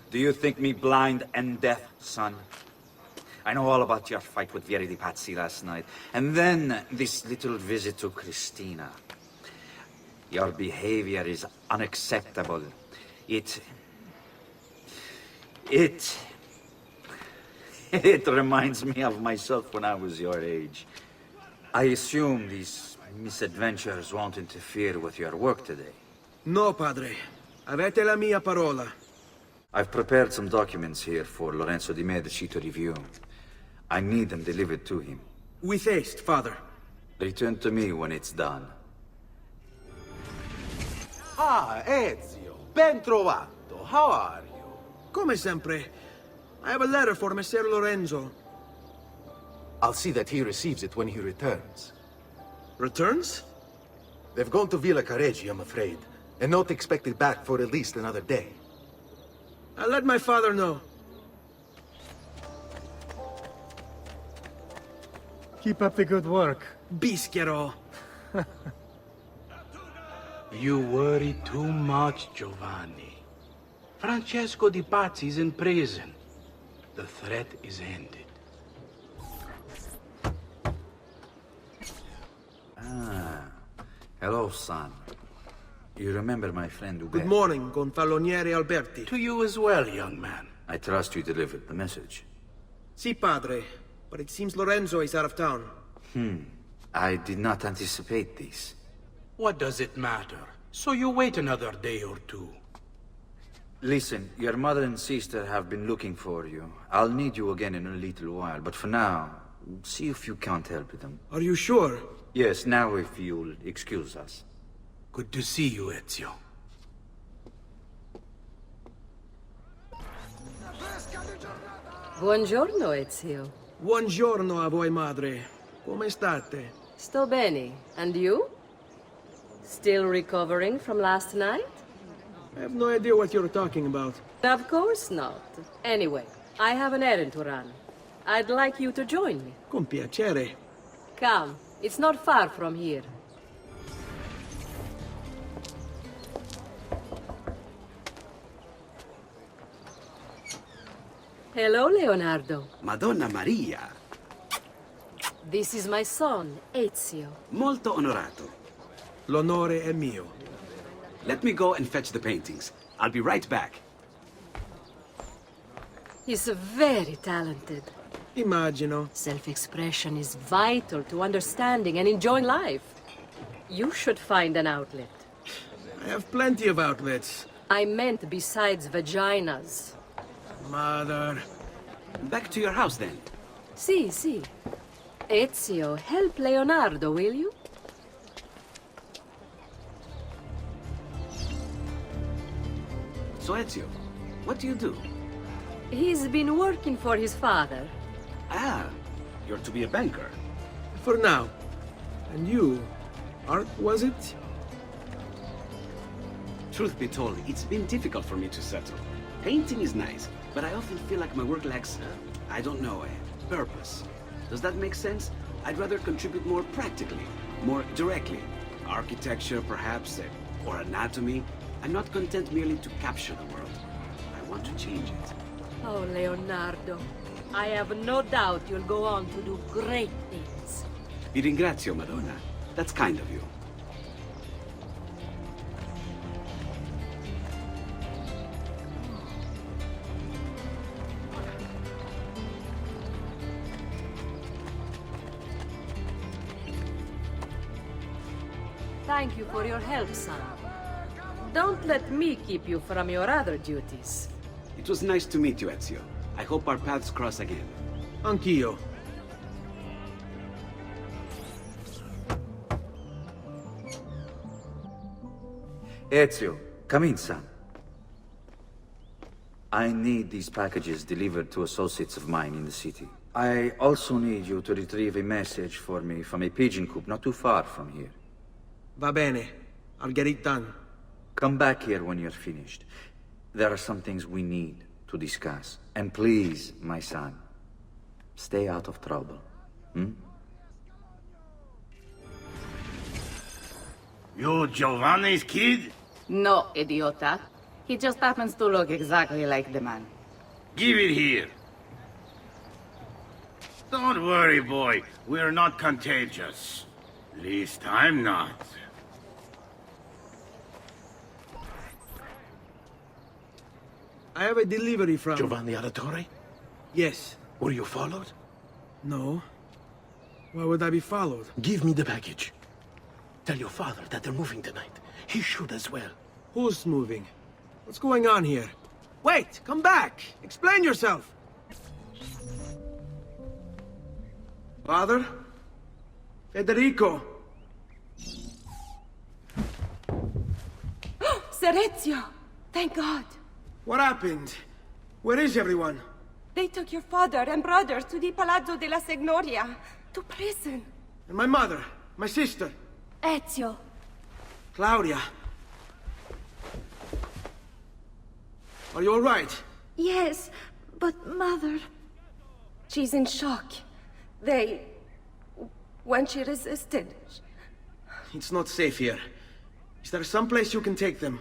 [SPEAKER 14] Do you think me blind and deaf, son? I know all about your fight with Vieri de Pazzi last night, and then this little visit to Christina. Your behavior is unacceptable. It reminds me of myself when I was your age. I assume these misadventures won't interfere with your work today.
[SPEAKER 13] No, padre. Avete la mia parola.
[SPEAKER 14] I've prepared some documents here for Lorenzo de Medici to review. I need them delivered to him.
[SPEAKER 13] With haste, father.
[SPEAKER 14] Return to me when it's done.
[SPEAKER 17] Ah, Ezio. Ben trovato. How are you?
[SPEAKER 13] Come sempre. I have a letter for Messer Lorenzo.
[SPEAKER 17] I'll see that he receives it when he returns.
[SPEAKER 13] Returns?
[SPEAKER 17] They've gone to Villa Careggi, I'm afraid, and not expected back for at least another day.
[SPEAKER 13] I'll let my father know.
[SPEAKER 4] Keep up the good work.
[SPEAKER 13] Bischiero.
[SPEAKER 18] You worry too much, Giovanni. Francesco de Pazzi is in prison. The threat is ended.
[SPEAKER 14] Ah. Hello, son. You remember my friend Ube?
[SPEAKER 13] Good morning, Gonfaloniere Alberti.
[SPEAKER 18] To you as well, young man.
[SPEAKER 14] I trust you delivered the message.
[SPEAKER 13] Si, padre. But it seems Lorenzo is out of town.
[SPEAKER 14] I did not anticipate this.
[SPEAKER 18] What does it matter? So you wait another day or two.
[SPEAKER 14] Listen, your mother and sister have been looking for you. I'll need you again in a little while, but for now, see if you can't help them.
[SPEAKER 13] Are you sure?
[SPEAKER 14] Yes, now if you'll excuse us.
[SPEAKER 18] Good to see you, Ezio.
[SPEAKER 19] Buongiorno, Ezio.
[SPEAKER 13] Buongiorno a voi, madre. Come state?
[SPEAKER 19] Sto bene. And you? Still recovering from last night?
[SPEAKER 13] I have no idea what you're talking about.
[SPEAKER 19] Of course not. Anyway, I have an errand to run. I'd like you to join me.
[SPEAKER 13] Con piacere.
[SPEAKER 19] Come, it's not far from here. Hello, Leonardo.
[SPEAKER 14] Madonna Maria.
[SPEAKER 19] This is my son, Ezio.
[SPEAKER 14] Molto onorato.
[SPEAKER 13] L'onore è mio.
[SPEAKER 14] Let me go and fetch the paintings. I'll be right back.
[SPEAKER 19] He's very talented.
[SPEAKER 13] Immagino.
[SPEAKER 19] Self-expression is vital to understanding and enjoying life. You should find an outlet.
[SPEAKER 20] I have plenty of outlets.
[SPEAKER 19] I meant besides vaginas.
[SPEAKER 20] Mother.
[SPEAKER 21] Back to your house, then.
[SPEAKER 19] Si. Ezio, help Leonardo, will you?
[SPEAKER 21] So, Ezio, what do you do?
[SPEAKER 19] He's been working for his father.
[SPEAKER 21] Ah, you're to be a banker.
[SPEAKER 20] For now. And you? Art, was it?
[SPEAKER 21] Truth be told, it's been difficult for me to settle. Painting is nice, but I often feel like my work lacks, I don't know, a purpose. Does that make sense? I'd rather contribute more practically, more directly. Architecture, perhaps, or anatomy. I'm not content merely to capture the world. I want to change it.
[SPEAKER 19] Oh, Leonardo. I have no doubt you'll go on to do great things.
[SPEAKER 21] Vi ringrazio, Madonna. That's kind of you.
[SPEAKER 19] Thank you for your help, son. Don't let me keep you from your other duties.
[SPEAKER 21] It was nice to meet you, Ezio. I hope our paths cross again.
[SPEAKER 20] Anch'io.
[SPEAKER 14] Ezio, come in, son. I need these packages delivered to associates of mine in the city. I also need you to retrieve a message for me from a pigeon coop not too far from here.
[SPEAKER 20] Va bene. I'll get it done.
[SPEAKER 14] Come back here when you're finished. There are some things we need to discuss. And please, my son, stay out of trouble.
[SPEAKER 11] You Giovanni's kid?
[SPEAKER 22] No, idiota. He just happens to look exactly like the man.
[SPEAKER 11] Give it here. Don't worry, boy. We're not contagious. Least I'm not.
[SPEAKER 20] I have a delivery from...
[SPEAKER 18] Giovanni Auditore?
[SPEAKER 20] Yes.
[SPEAKER 18] Were you followed?
[SPEAKER 20] No. Why would I be followed?
[SPEAKER 18] Give me the package. Tell your father that they're moving tonight. He should as well.
[SPEAKER 20] Who's moving? What's going on here? Wait! Come back! Explain yourself! Father? Federico!
[SPEAKER 15] Ser Ezio! Thank God!
[SPEAKER 20] What happened? Where is everyone?
[SPEAKER 15] They took your father and brothers to the Palazzo della Signoria, to prison.
[SPEAKER 20] And my mother? My sister?
[SPEAKER 15] Ezio.
[SPEAKER 20] Claudia? Are you all right?
[SPEAKER 15] Yes, but Mother... She's in shock. When she resisted...
[SPEAKER 20] It's not safe here. Is there some place you can take them?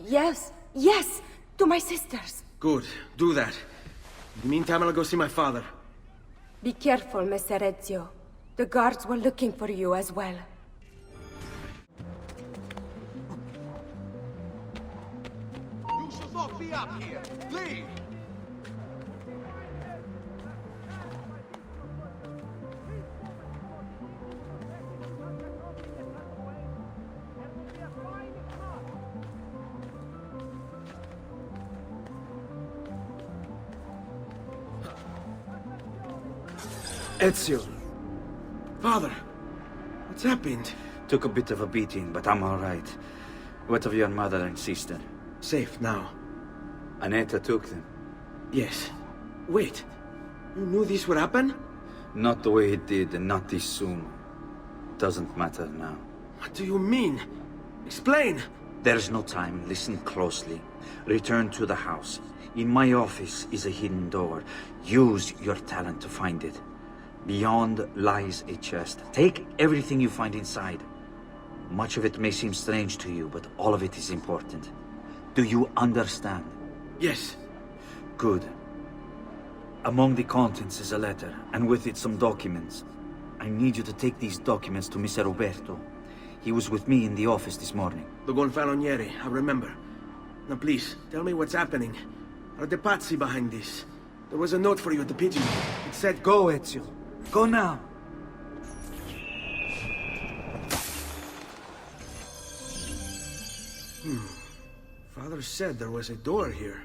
[SPEAKER 15] Yes, to my sisters.
[SPEAKER 20] Good, do that. In the meantime, I'll go see my father.
[SPEAKER 15] Be careful, Messer Ezio. The guards were looking for you as well.
[SPEAKER 23] You should not be up here. Leave!
[SPEAKER 20] Ezio. Father. What's happened?
[SPEAKER 14] Took a bit of a beating, but I'm all right. What of your mother and sister?
[SPEAKER 20] Safe now.
[SPEAKER 14] Annetta took them.
[SPEAKER 20] Yes. Wait. You knew this would happen?
[SPEAKER 14] Not the way it did, and not this soon. Doesn't matter now.
[SPEAKER 20] What do you mean? Explain!
[SPEAKER 14] There's no time. Listen closely. Return to the house. In my office is a hidden door. Use your talent to find it. Beyond lies a chest. Take everything you find inside. Much of it may seem strange to you, but all of it is important. Do you understand?
[SPEAKER 20] Yes.
[SPEAKER 14] Good. Among the contents is a letter, and with it some documents. I need you to take these documents to Mr. Roberto. He was with me in the office this morning.
[SPEAKER 20] The Gonfaloniere, I remember. Now please, tell me what's happening. Are the Pazzi behind this? There was a note for you at the pigeon. It said, go, Ezio. Go now. Father said there was a door here.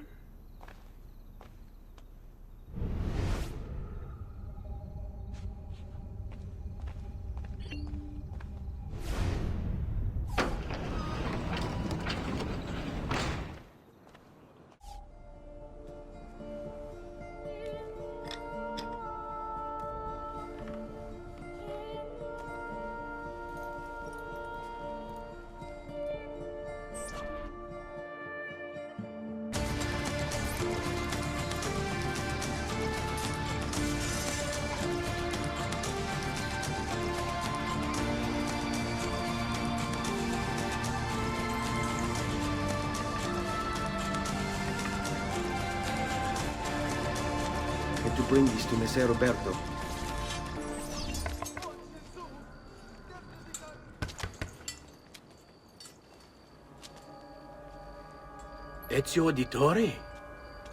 [SPEAKER 20] To bring this to Messer Roberto.
[SPEAKER 18] Ezio Auditore?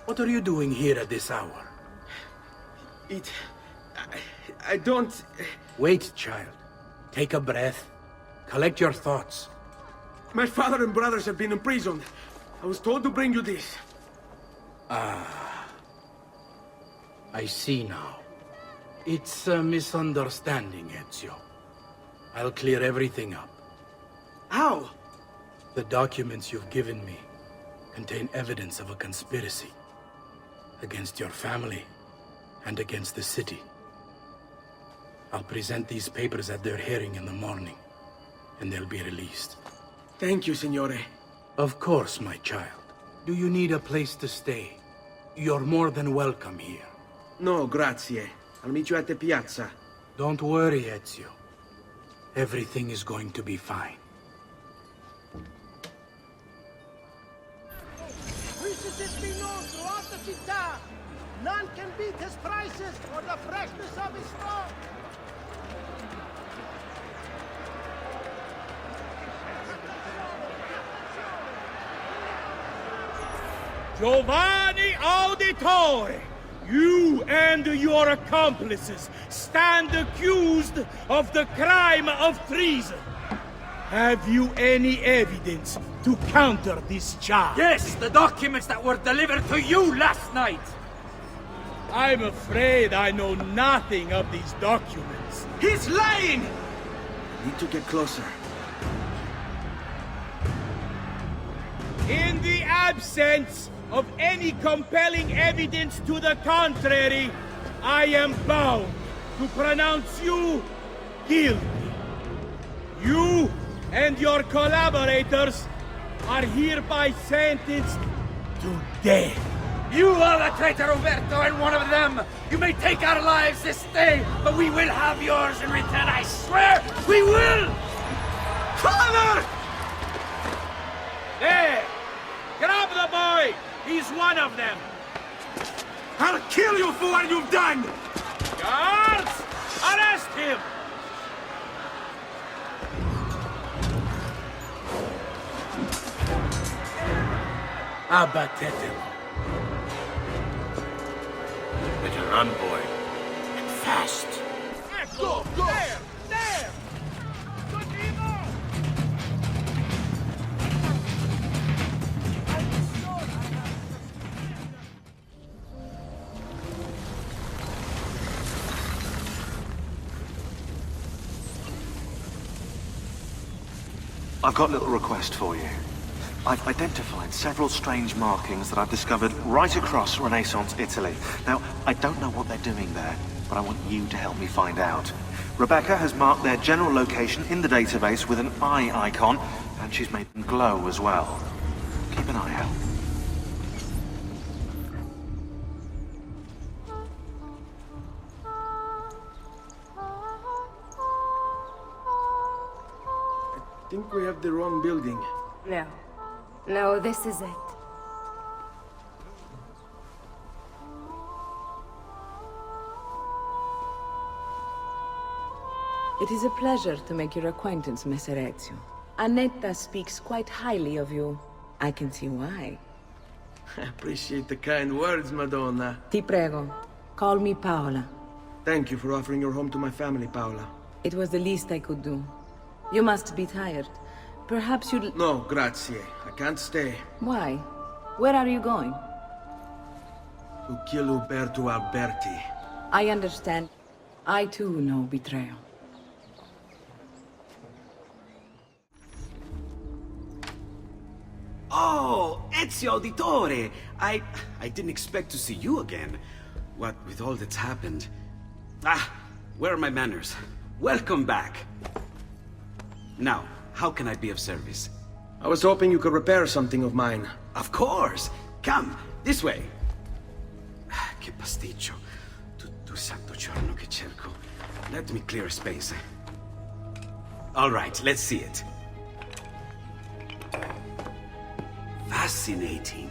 [SPEAKER 18] What are you doing here at this hour?
[SPEAKER 20] I don't...
[SPEAKER 18] Wait, child. Take a breath. Collect your thoughts.
[SPEAKER 20] My father and brothers have been imprisoned. I was told to bring you this.
[SPEAKER 18] I see now. It's a misunderstanding, Ezio. I'll clear everything up.
[SPEAKER 20] How?
[SPEAKER 18] The documents you've given me contain evidence of a conspiracy against your family and against the city. I'll present these papers at their hearing in the morning, and they'll be released.
[SPEAKER 20] Thank you, Signore.
[SPEAKER 18] Of course, my child. Do you need a place to stay? You're more than welcome here.
[SPEAKER 20] No, grazie. I'll meet you at the piazza.
[SPEAKER 18] Don't worry, Ezio. Everything is going to be fine.
[SPEAKER 23] Wishes it be known throughout the città. None can beat his prices or the freshness of his stock.
[SPEAKER 11] Giovanni Auditore! You and your accomplices stand accused of the crime of treason. Have you any evidence to counter this charge?
[SPEAKER 3] Yes, the documents that were delivered to you last night.
[SPEAKER 11] I'm afraid I know nothing of these documents.
[SPEAKER 20] He's lying! Need to get closer.
[SPEAKER 11] In the absence of any compelling evidence to the contrary, I am bound to pronounce you guilty. You and your collaborators are hereby sentenced to death.
[SPEAKER 3] You are the traitor, Roberto, and one of them. You may take our lives this day, but we will have yours in return, I swear! We will!
[SPEAKER 11] Father! There! Grab the boy! He's one of them!
[SPEAKER 20] I'll kill you for what you've done!
[SPEAKER 11] Guards! Arrest him!
[SPEAKER 18] Abattetelo.
[SPEAKER 1] Better run, boy. And fast.
[SPEAKER 23] Go! There! There!
[SPEAKER 12] I've got a little request for you. I've identified several strange markings that I've discovered right across Renaissance Italy. Now, I don't know what they're doing there, but I want you to help me find out. Rebecca has marked their general location in the database with an eye icon, and she's made them glow as well. Keep an eye out.
[SPEAKER 20] I think we have the wrong building.
[SPEAKER 2] No. No, this is it.
[SPEAKER 5] It is a pleasure to make your acquaintance, Messer Ezio. Annetta speaks quite highly of you. I can see why.
[SPEAKER 20] I appreciate the kind words, Madonna.
[SPEAKER 5] Ti prego, call me Paola.
[SPEAKER 20] Thank you for offering your home to my family, Paola.
[SPEAKER 5] It was the least I could do. You must be tired. Perhaps you'd...
[SPEAKER 20] No, grazie. I can't stay.
[SPEAKER 5] Why? Where are you going?
[SPEAKER 20] To kill Uberto Alberti.
[SPEAKER 5] I understand. I too know betrayal.
[SPEAKER 21] Oh, Ezio Auditore! I didn't expect to see you again. What with all that's happened. Ah, where are my manners? Welcome back. Now, how can I be of service?
[SPEAKER 20] I was hoping you could repair something of mine.
[SPEAKER 21] Of course! Come, this way! Che pasticcio. Tutto santo giorno che cerco. Let me clear a space. All right, let's see it. Fascinating.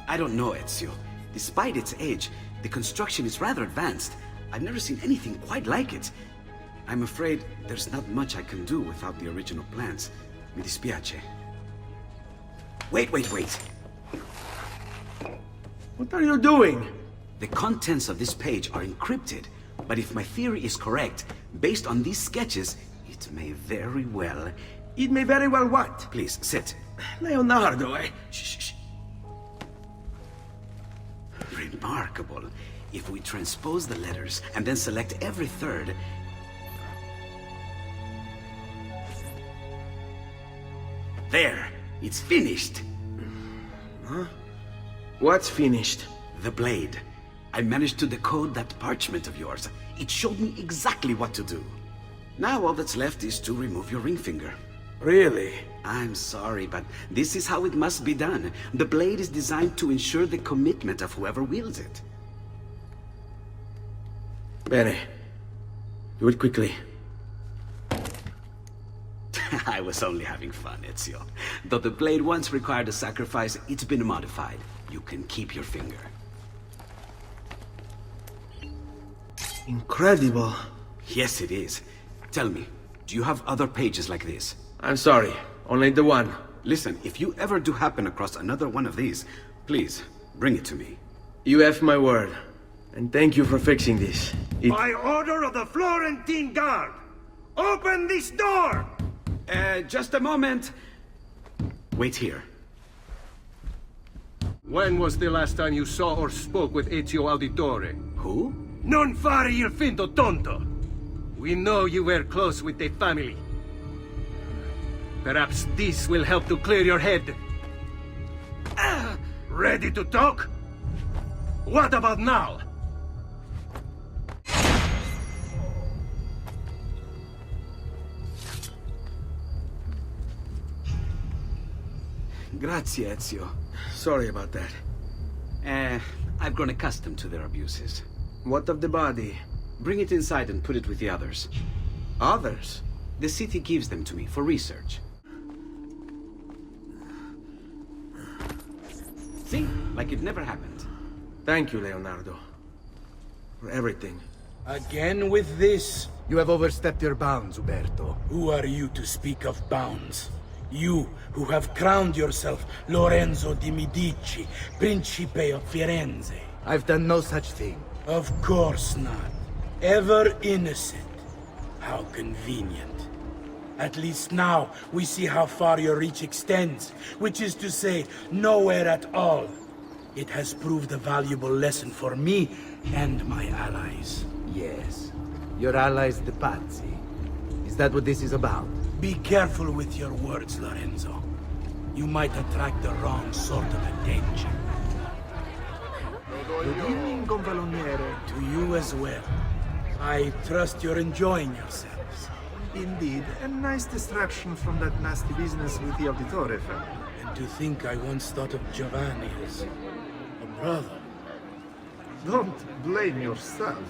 [SPEAKER 21] I don't know, Ezio. Despite its age, the construction is rather advanced. I've never seen anything quite like it. I'm afraid there's not much I can do without the original plans. Mi dispiace. Wait.
[SPEAKER 20] What are you doing?
[SPEAKER 21] The contents of this page are encrypted, but if my theory is correct, based on these sketches, it may very well...
[SPEAKER 20] It may very well what?
[SPEAKER 21] Please, sit.
[SPEAKER 20] Leonardo,
[SPEAKER 21] Shh. Remarkable. If we transpose the letters and then select every third... There! It's finished!
[SPEAKER 20] Huh? What's finished?
[SPEAKER 21] The blade. I managed to decode that parchment of yours. It showed me exactly what to do. Now all that's left is to remove your ring finger.
[SPEAKER 20] Really?
[SPEAKER 21] I'm sorry, but this is how it must be done. The blade is designed to ensure the commitment of whoever wields it.
[SPEAKER 20] Bene. Do it quickly.
[SPEAKER 21] I was only having fun, Ezio. Though the blade once required a sacrifice, it's been modified. You can keep your finger.
[SPEAKER 20] Incredible.
[SPEAKER 21] Yes, it is. Tell me, do you have other pages like this?
[SPEAKER 20] I'm sorry, only the one.
[SPEAKER 21] Listen, if you ever do happen across another one of these, please, bring it to me.
[SPEAKER 20] You have my word. And thank you for fixing this.
[SPEAKER 11] By order of the Florentine Guard, open this door!
[SPEAKER 21] Just a moment. Wait here.
[SPEAKER 6] When was the last time you saw or spoke with Ezio Auditore?
[SPEAKER 21] Who?
[SPEAKER 6] Non fare il finto tonto! We know you were close with the family. Perhaps this will help to clear your head. Ready to talk? What about now?
[SPEAKER 21] Grazie, Ezio.
[SPEAKER 20] Sorry about that.
[SPEAKER 21] I've grown accustomed to their abuses.
[SPEAKER 20] What of the body?
[SPEAKER 21] Bring it inside and put it with the others.
[SPEAKER 20] Others?
[SPEAKER 21] The city gives them to me for research. See? Like it never happened.
[SPEAKER 20] Thank you, Leonardo. For everything.
[SPEAKER 18] Again with this?
[SPEAKER 17] You have overstepped your bounds, Uberto.
[SPEAKER 18] Who are you to speak of bounds? You, who have crowned yourself Lorenzo di Medici, Principe of Firenze.
[SPEAKER 17] I've done no such thing.
[SPEAKER 18] Of course not. Ever innocent. How convenient. At least now, we see how far your reach extends, which is to say, nowhere at all. It has proved a valuable lesson for me and my allies.
[SPEAKER 17] Yes. Your allies, the Pazzi. Is that what this is about?
[SPEAKER 18] Be careful with your words, Lorenzo. You might attract the wrong sort of attention.
[SPEAKER 17] Good evening, Gonfaloniere.
[SPEAKER 18] To you as well. I trust you're enjoying yourselves.
[SPEAKER 7] Indeed, a nice distraction from that nasty business with the Auditore family.
[SPEAKER 18] And to think I once thought of Giovanni as a brother.
[SPEAKER 7] Don't blame yourself.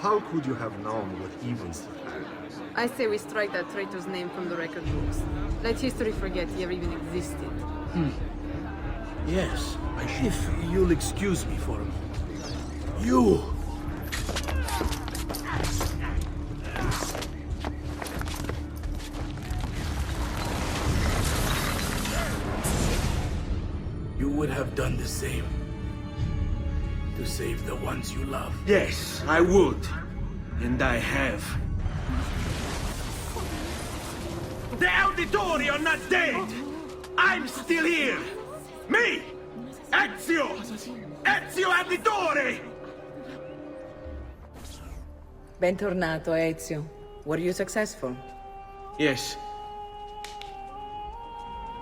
[SPEAKER 7] How could you have known what evils he had?
[SPEAKER 8] I say we strike that traitor's name from the record books. Let history forget he ever even existed.
[SPEAKER 18] Yes, if you'll excuse me for a moment. You! You would have done the same. To save the ones you love.
[SPEAKER 20] Yes, I would. And I have.
[SPEAKER 11] The Auditori are not dead! I'm still here! Me! Ezio! Ezio Auditore!
[SPEAKER 5] Bentornato, Ezio. Were you successful?
[SPEAKER 20] Yes.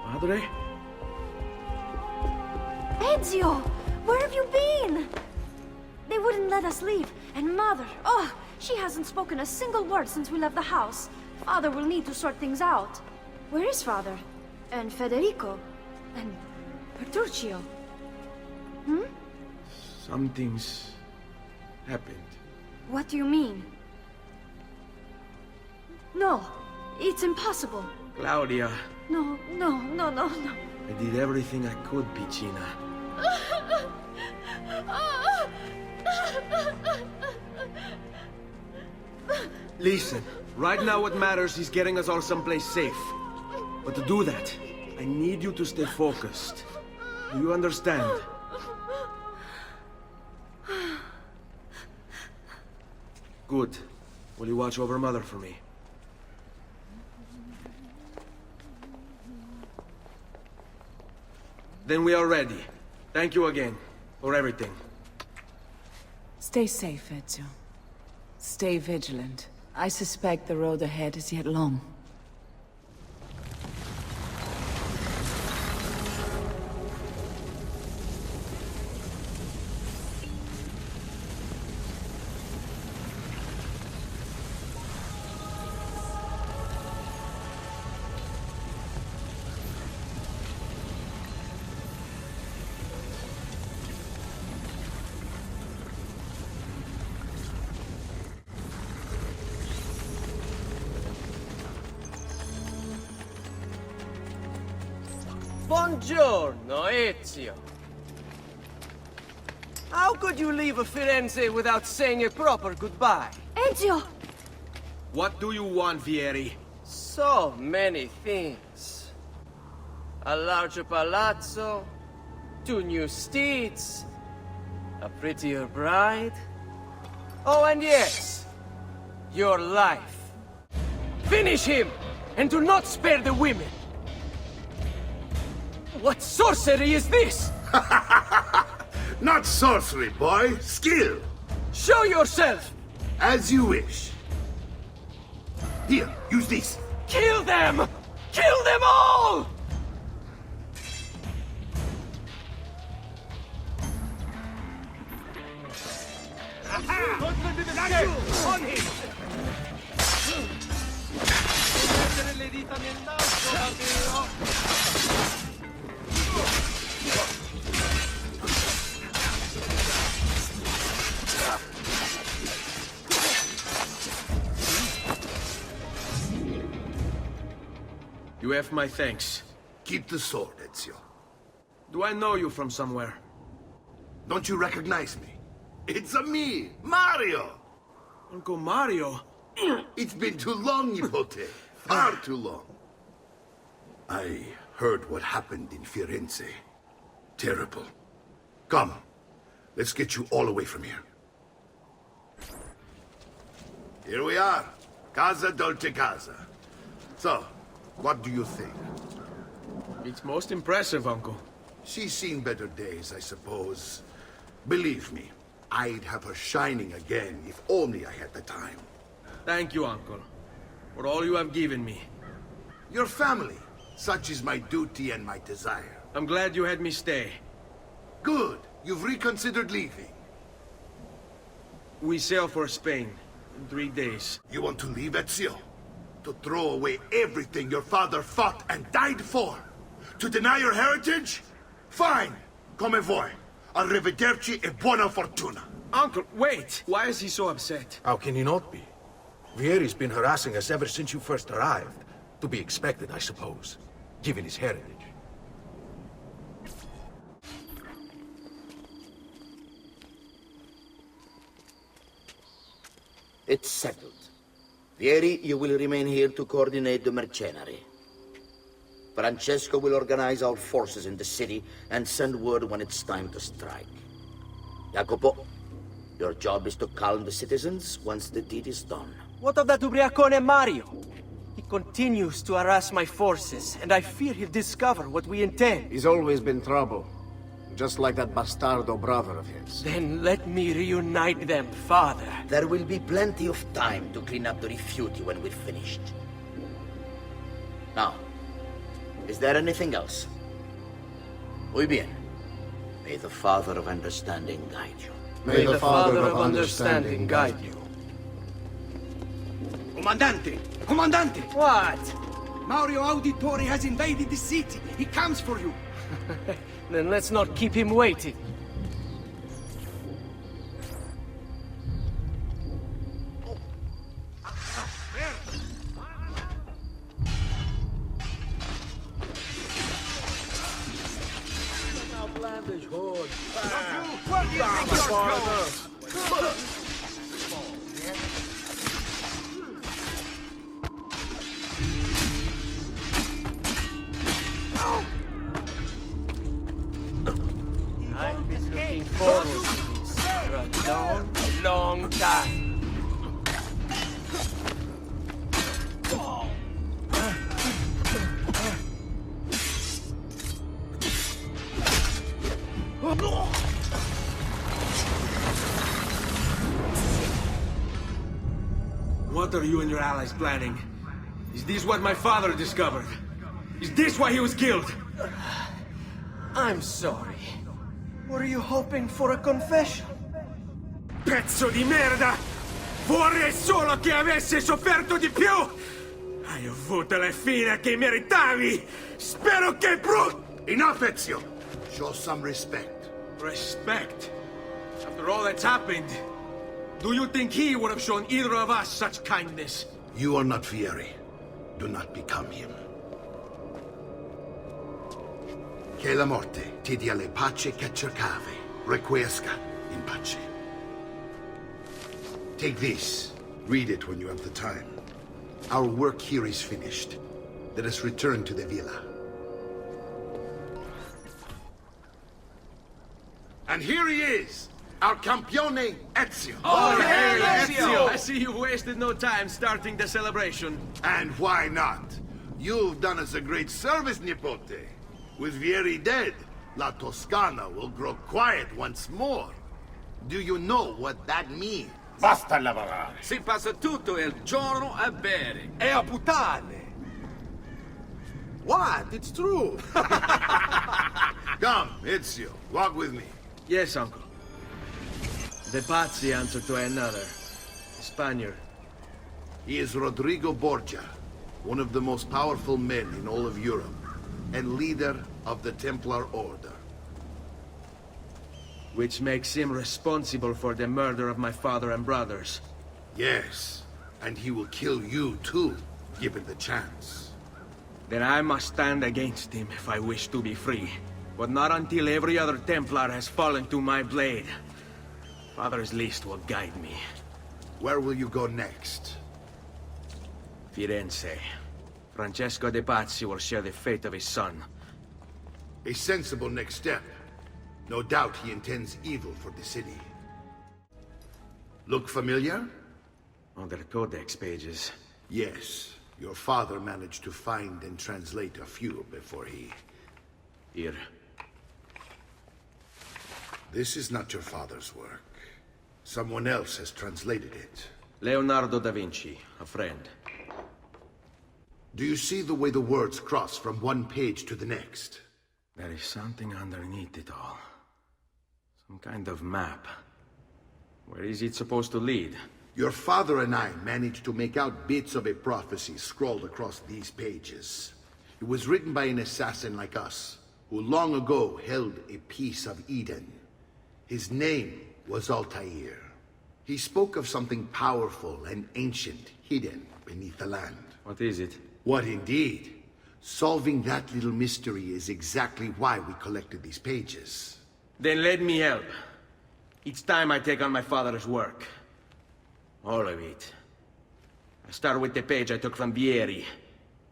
[SPEAKER 20] Padre?
[SPEAKER 2] Ezio! Where have you been? They wouldn't let us leave. And Mother, oh, she hasn't spoken a single word since we left the house. Father will need to sort things out. Where is Father? And Federico? And Petruccio? Hmm?
[SPEAKER 20] Something's happened.
[SPEAKER 2] What do you mean? No, it's impossible.
[SPEAKER 20] Claudia,
[SPEAKER 2] No.
[SPEAKER 20] I did everything I could, Piccina. Listen, right now what matters is getting us all someplace safe. But to do that, I need you to stay focused. Do you understand? Good. Will you watch over Mother for me? Then we are ready. Thank you again for everything.
[SPEAKER 5] Stay safe, Ezio. Stay vigilant. I suspect the road ahead is yet long.
[SPEAKER 13] Buongiorno, Ezio. How could you leave Firenze without saying a proper goodbye?
[SPEAKER 2] Ezio!
[SPEAKER 20] What do you want, Vieri?
[SPEAKER 13] So many things. A larger palazzo, 2 new steeds, a prettier bride. Oh, and yes, your life. Finish him, and do not spare the women. What sorcery is this?
[SPEAKER 7] Not sorcery, boy. Skill.
[SPEAKER 13] Show yourself!
[SPEAKER 7] As you wish. Here, use this.
[SPEAKER 13] Kill them! Kill them all!
[SPEAKER 11] On him! Le dita nel naso,
[SPEAKER 20] You have my thanks.
[SPEAKER 7] Keep the sword, Ezio.
[SPEAKER 20] Do I know you from somewhere?
[SPEAKER 7] Don't you recognize me? It's a me, Mario!
[SPEAKER 20] Uncle Mario?
[SPEAKER 7] It's been too long, Nipote. Far too long. I heard what happened in Firenze. Terrible. Come, let's get you all away from here. Here we are. Casa Dolce Casa. So, what do you think?
[SPEAKER 20] It's most impressive, Uncle.
[SPEAKER 7] She's seen better days, I suppose. Believe me, I'd have her shining again if only I had the time.
[SPEAKER 20] Thank you, Uncle, for all you have given me.
[SPEAKER 7] Your family. Such is my duty and my desire.
[SPEAKER 20] I'm glad you had me stay.
[SPEAKER 7] Good. You've reconsidered leaving.
[SPEAKER 20] We sail for Spain in 3 days.
[SPEAKER 7] You want to leave, Ezio? To throw away everything your father fought and died for? To deny your heritage? Fine. Come vuoi. Arrivederci e buona fortuna.
[SPEAKER 20] Uncle, wait! Why is he so upset?
[SPEAKER 17] How can he not be? Vieri's been harassing us ever since you first arrived. To be expected, I suppose, given his heritage.
[SPEAKER 9] It's settled. Vieri, you will remain here to coordinate the mercenary. Francesco will organize our forces in the city and send word when it's time to strike. Jacopo, your job is to calm the citizens once the deed is done.
[SPEAKER 13] What of that ubriacone Mario? He continues to harass my forces, and I fear he'll discover what we intend.
[SPEAKER 6] He's always been trouble. Just like that bastardo brother of his.
[SPEAKER 13] Then let me reunite them, Father.
[SPEAKER 9] There will be plenty of time to clean up the rifiuti when we're finished. Now, is there anything else? Muy bien. May the Father of Understanding guide you.
[SPEAKER 6] May the Father of Understanding guide you.
[SPEAKER 20] Comandante! Comandante!
[SPEAKER 13] What?
[SPEAKER 20] Mario Auditore has invaded the city. He comes for you.
[SPEAKER 13] Then let's not keep him waiting.
[SPEAKER 23] Outlandish horde.
[SPEAKER 20] Where do you think you're going?
[SPEAKER 13] I've been looking forward to this for a long, long time.
[SPEAKER 20] What are you and your allies planning? Is this what my father discovered? Is this why he was killed?
[SPEAKER 13] I'm sorry. Were you hoping for a confession?
[SPEAKER 20] Pezzo di merda! Vorrei solo che avesse sofferto di più! Hai avuto la fine che meritavi! Spero che
[SPEAKER 7] Enough, Ezio! Show some respect.
[SPEAKER 20] Respect? After all that's happened, do you think he would have shown either of us such kindness?
[SPEAKER 7] You are not Vieri. Do not become him. Che la morte ti dia le pace che cercavi. Requiesca in pace. Take this. Read it when you have the time. Our work here is finished. Let us return to the villa. And here he is, our campione Ezio.
[SPEAKER 20] Oh, hey, Ezio! I see you wasted no time starting the celebration.
[SPEAKER 7] And why not? You've done us a great service, Nipote. With Vieri dead, La Toscana will grow quiet once more. Do you know what that means?
[SPEAKER 6] Basta lavorare.
[SPEAKER 21] Si passa tutto il giorno a bere.
[SPEAKER 20] E a puttane!
[SPEAKER 6] What? It's true.
[SPEAKER 7] Come, Ezio, walk with me.
[SPEAKER 20] Yes, uncle. De Pazzi answered to another. A Spaniard.
[SPEAKER 7] He is Rodrigo Borgia, one of the most powerful men in all of Europe, and leader of the Templar Order.
[SPEAKER 20] Which makes him responsible for the murder of my father and brothers.
[SPEAKER 7] Yes, and he will kill you too, given the chance.
[SPEAKER 20] Then I must stand against him if I wish to be free. But not until every other Templar has fallen to my blade. Father's list will guide me.
[SPEAKER 7] Where will you go next?
[SPEAKER 20] Firenze. Francesco de Pazzi will share the fate of his son.
[SPEAKER 7] A sensible next step. No doubt he intends evil for the city. Look familiar?
[SPEAKER 20] On their codex pages.
[SPEAKER 7] Yes. Your father managed to find and translate a few before he...
[SPEAKER 20] Here.
[SPEAKER 7] This is not your father's work. Someone else has translated it.
[SPEAKER 20] Leonardo da Vinci, a friend.
[SPEAKER 7] Do you see the way the words cross from one page to the next?
[SPEAKER 20] There is something underneath it all. Some kind of map. Where is it supposed to lead?
[SPEAKER 7] Your father and I managed to make out bits of a prophecy scrawled across these pages. It was written by an assassin like us, who long ago held a piece of Eden. His name was Altaïr. He spoke of something powerful and ancient hidden beneath the land.
[SPEAKER 20] What is it?
[SPEAKER 7] What indeed? Solving that little mystery is exactly why we collected these pages.
[SPEAKER 20] Then let me help. Each time I take on my father's work. All of it. I start with the page I took from Vieri.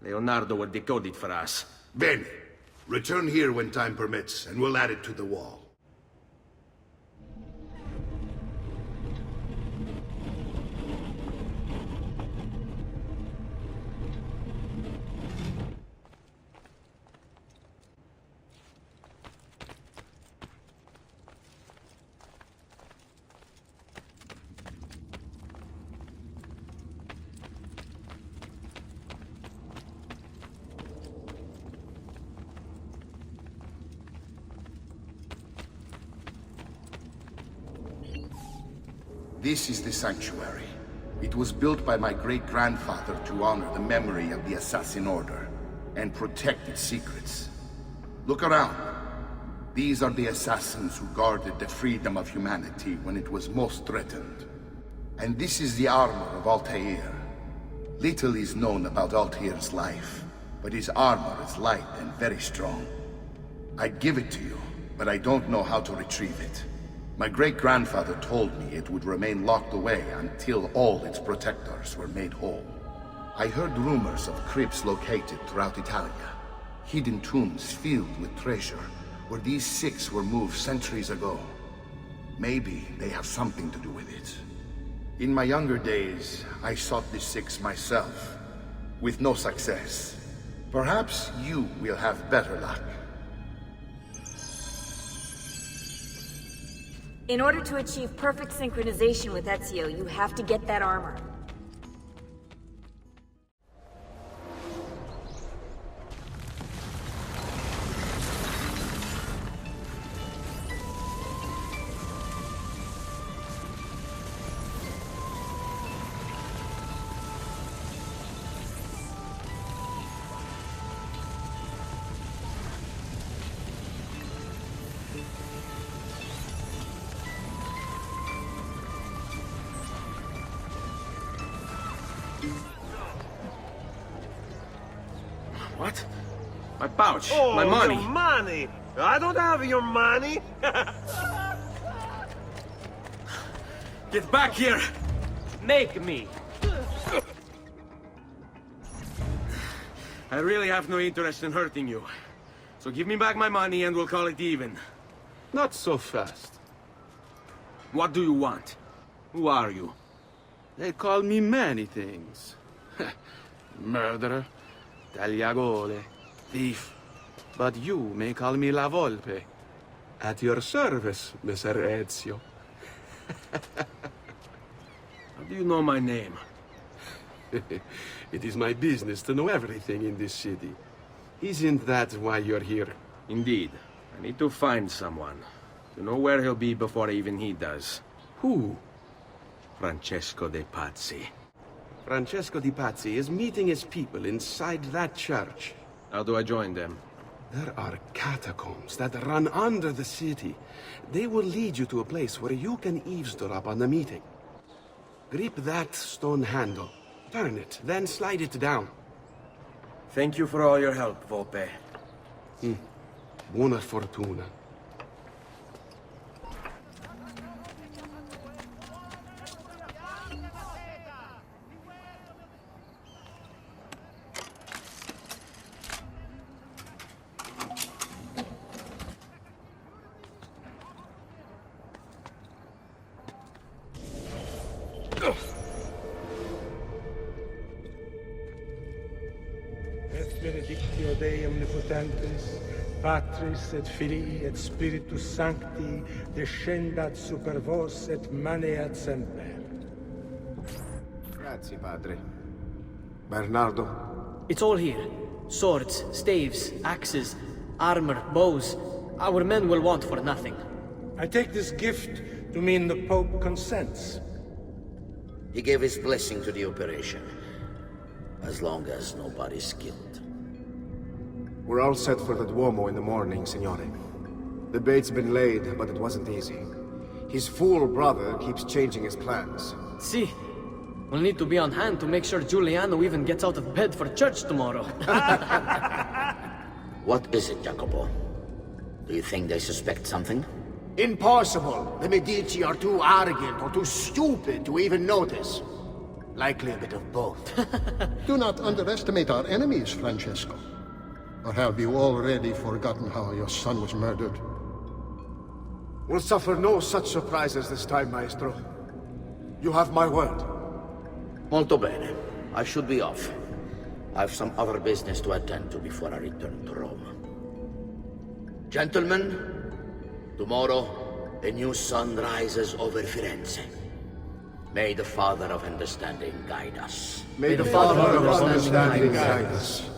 [SPEAKER 20] Leonardo will decode it for us.
[SPEAKER 7] Bene. Return here when time permits, and we'll add it to the wall. This is the sanctuary. It was built by my great-grandfather to honor the memory of the Assassin Order and protect its secrets. Look around. These are the assassins who guarded the freedom of humanity when it was most threatened. And this is the armor of Altair. Little is known about Altair's life, but his armor is light and very strong. I'd give it to you, but I don't know how to retrieve it. My great-grandfather told me it would remain locked away until all its protectors were made whole. I heard rumors of crypts located throughout Italia, hidden tombs filled with treasure, where these six were moved centuries ago. Maybe they have something to do with it. In my younger days, I sought the six myself, with no success. Perhaps you will have better luck.
[SPEAKER 4] In order to achieve perfect synchronization with Ezio, you have to get that armor.
[SPEAKER 20] What? My pouch.
[SPEAKER 23] Oh,
[SPEAKER 20] my money.
[SPEAKER 23] Your money! I don't have your money!
[SPEAKER 20] Get back here!
[SPEAKER 23] Make me!
[SPEAKER 20] I really have no interest in hurting you. So give me back my money and we'll call it even.
[SPEAKER 21] Not so fast.
[SPEAKER 20] What do you want? Who are you?
[SPEAKER 21] They call me many things. Murderer, tagliagole, thief. But you may call me La Volpe. At your service, Messer Ezio.
[SPEAKER 20] How do you know my name?
[SPEAKER 21] It is my business to know everything in this city. Isn't that why you're here?
[SPEAKER 20] Indeed. I need to find someone. To know where he'll be before even he does.
[SPEAKER 21] Who?
[SPEAKER 20] Francesco de Pazzi.
[SPEAKER 21] Francesco de Pazzi is meeting his people inside that church.
[SPEAKER 20] How do I join them?
[SPEAKER 21] There are catacombs that run under the city. They will lead you to a place where you can eavesdrop on the meeting. Grip that stone handle. Turn it, then slide it down.
[SPEAKER 20] Thank you for all your help, Volpe.
[SPEAKER 21] Buona fortuna.
[SPEAKER 10] Et benedictio Dei omnipotentis, Patris et Filii et Spiritus Sancti, descendat super vos et maneat semper.
[SPEAKER 17] Grazie, Padre. Bernardo?
[SPEAKER 13] It's all here. Swords, staves, axes, armor, bows. Our men will want for nothing.
[SPEAKER 10] I take this gift to mean the Pope consents.
[SPEAKER 9] He gave his blessing to the operation. As long as nobody's killed.
[SPEAKER 17] We're all set for the Duomo in the morning, Signore. The bait's been laid, but it wasn't easy. His fool brother keeps changing his plans.
[SPEAKER 13] See, we'll need to be on hand to make sure Giuliano even gets out of bed for church tomorrow.
[SPEAKER 9] What is it, Jacopo? Do you think they suspect something?
[SPEAKER 16] Impossible! The Medici are too arrogant or too stupid to even notice. Likely a bit of both.
[SPEAKER 24] Do not underestimate our enemies, Francesco. Or have you already forgotten how your son was murdered?
[SPEAKER 17] We'll suffer no such surprises this time, Maestro. You have my word.
[SPEAKER 9] Molto bene. I should be off. I've some other business to attend to before I return to Rome. Gentlemen, tomorrow, a new sun rises over Firenze. May the Father of Understanding guide us.
[SPEAKER 17] May the Father of Understanding guide us.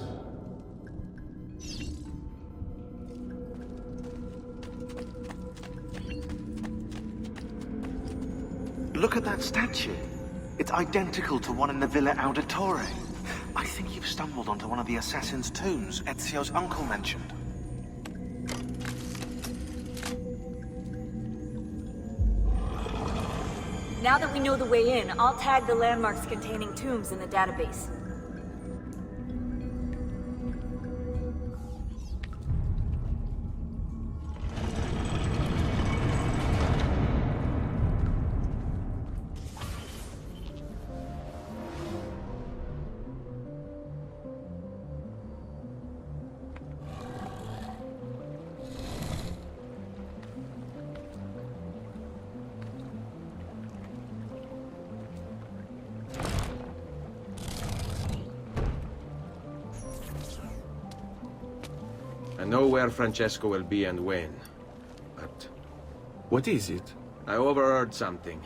[SPEAKER 12] Look at that statue. It's identical to one in the Villa Auditore. I think you've stumbled onto one of the assassin's tombs Ezio's uncle mentioned.
[SPEAKER 4] Now that we know the way in, I'll tag the landmarks containing tombs in the database.
[SPEAKER 20] I know where Francesco will be and when, but...
[SPEAKER 21] What is it?
[SPEAKER 20] I overheard something.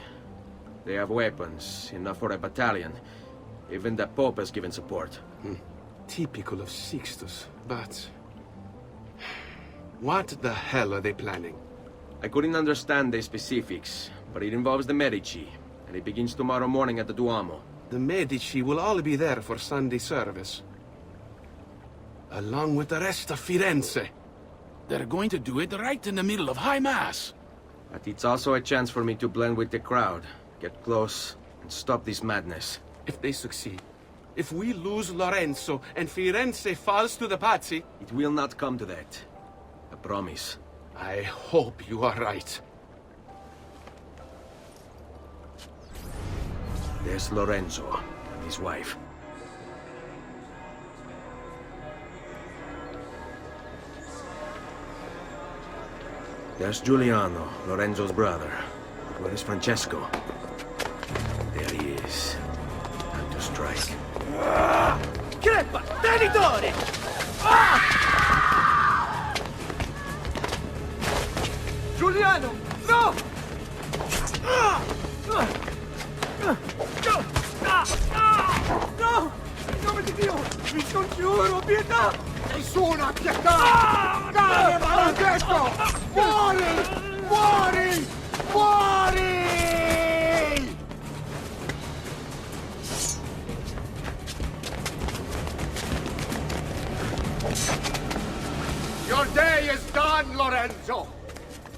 [SPEAKER 20] They have weapons, enough for a battalion. Even the Pope has given support.
[SPEAKER 21] Typical of Sixtus, but... What the hell are they planning?
[SPEAKER 20] I couldn't understand the specifics, but it involves the Medici, and it begins tomorrow morning at the Duomo.
[SPEAKER 21] The Medici will all be there for Sunday service. Along with the rest of Firenze.
[SPEAKER 14] They're going to do it right in the middle of High Mass.
[SPEAKER 20] But it's also a chance for me to blend with the crowd, get close, and stop this madness.
[SPEAKER 21] If they succeed, if we lose Lorenzo and Firenze falls to the Pazzi...
[SPEAKER 20] It will not come to that. I promise.
[SPEAKER 21] I hope you are right.
[SPEAKER 20] There's Lorenzo and his wife. There's Giuliano, Lorenzo's brother. But where is Francesco? There he is. Time to strike.
[SPEAKER 11] Crepa! Traditore! Giuliano! No! No! In nome di Dio! Vi congiuro, pietà!
[SPEAKER 16] Nessuna pietà! Cane maledetto! Muori! Muori! Muori! Your day is done, Lorenzo!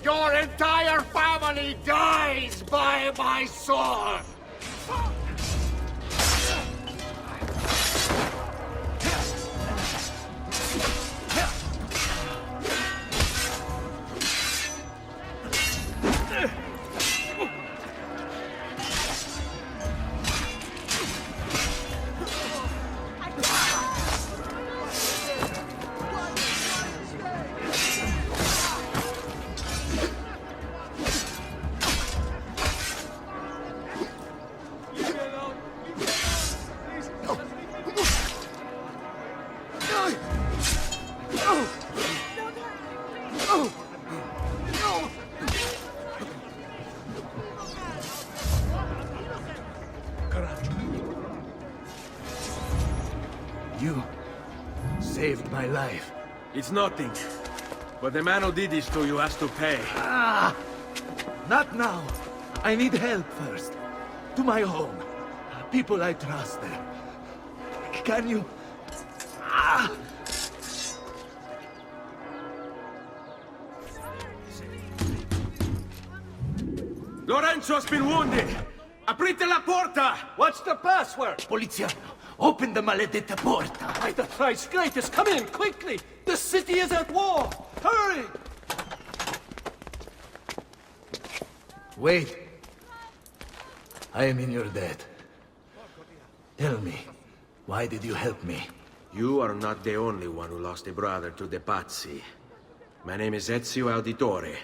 [SPEAKER 16] Your entire family dies by my sword!
[SPEAKER 11] You saved my life.
[SPEAKER 20] It's nothing. But the man who did this to you has to pay.
[SPEAKER 11] Not now. I need help first. To my home. People I trust there. Can you...
[SPEAKER 20] Lorenzo has been wounded! Aprite la porta!
[SPEAKER 11] What's the password? Poliziano, open the maledetta porta. By the thrice greatest, come in, quickly! The city is at war! Hurry! Wait. I am in your debt. Tell me, why did you help me?
[SPEAKER 20] You are not the only one who lost a brother to De Pazzi. My name is Ezio Auditore.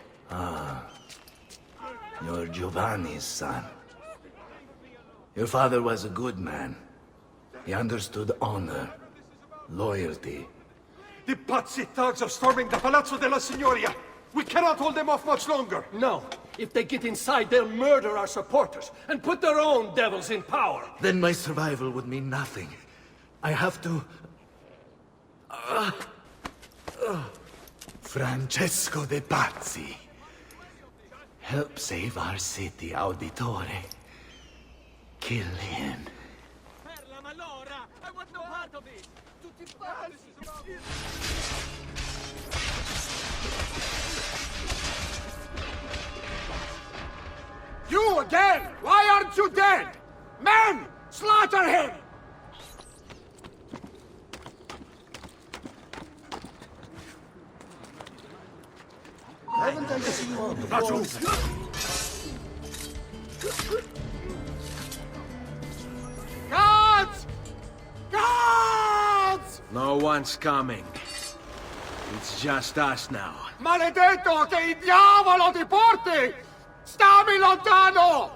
[SPEAKER 11] You're Giovanni's son. Your father was a good man. He understood honor, loyalty.
[SPEAKER 10] The Pazzi thugs are storming the Palazzo della Signoria. We cannot hold them off much longer.
[SPEAKER 23] No. If they get inside, they'll murder our supporters and put their own devils in power.
[SPEAKER 11] Then my survival would mean nothing. I have to... Francesco de Pazzi. Help save our city, Auditore.
[SPEAKER 3] Kill him.
[SPEAKER 11] I want no part of it!
[SPEAKER 16] You again! Why aren't you dead? Men! Slaughter him!
[SPEAKER 24] Haven't I seen you before?
[SPEAKER 16] Guards! Guards!
[SPEAKER 20] No one's coming. It's just us now.
[SPEAKER 16] Maledetto che il diavolo ti porti! Stammi lontano!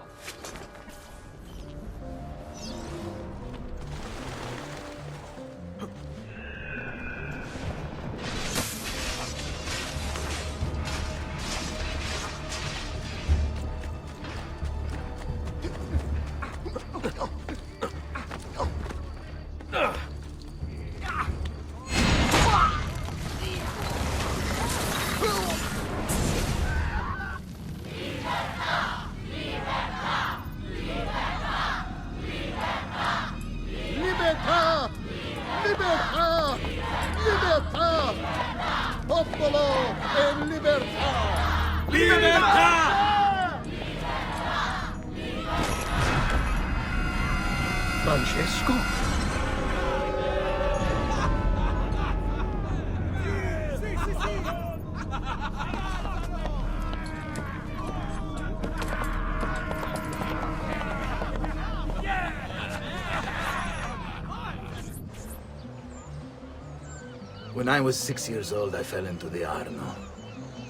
[SPEAKER 1] Francesco?
[SPEAKER 3] When I was 6 years old, I fell into the Arno.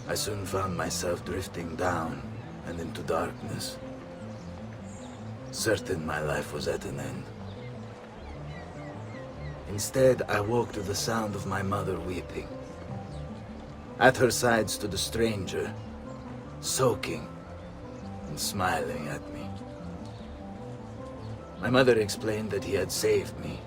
[SPEAKER 3] I soon found myself drifting down and into darkness. Certain my life was at an end. Instead, I woke to the sound of my mother weeping. At her side stood a stranger, soaking and smiling at me. My mother explained that he had saved me.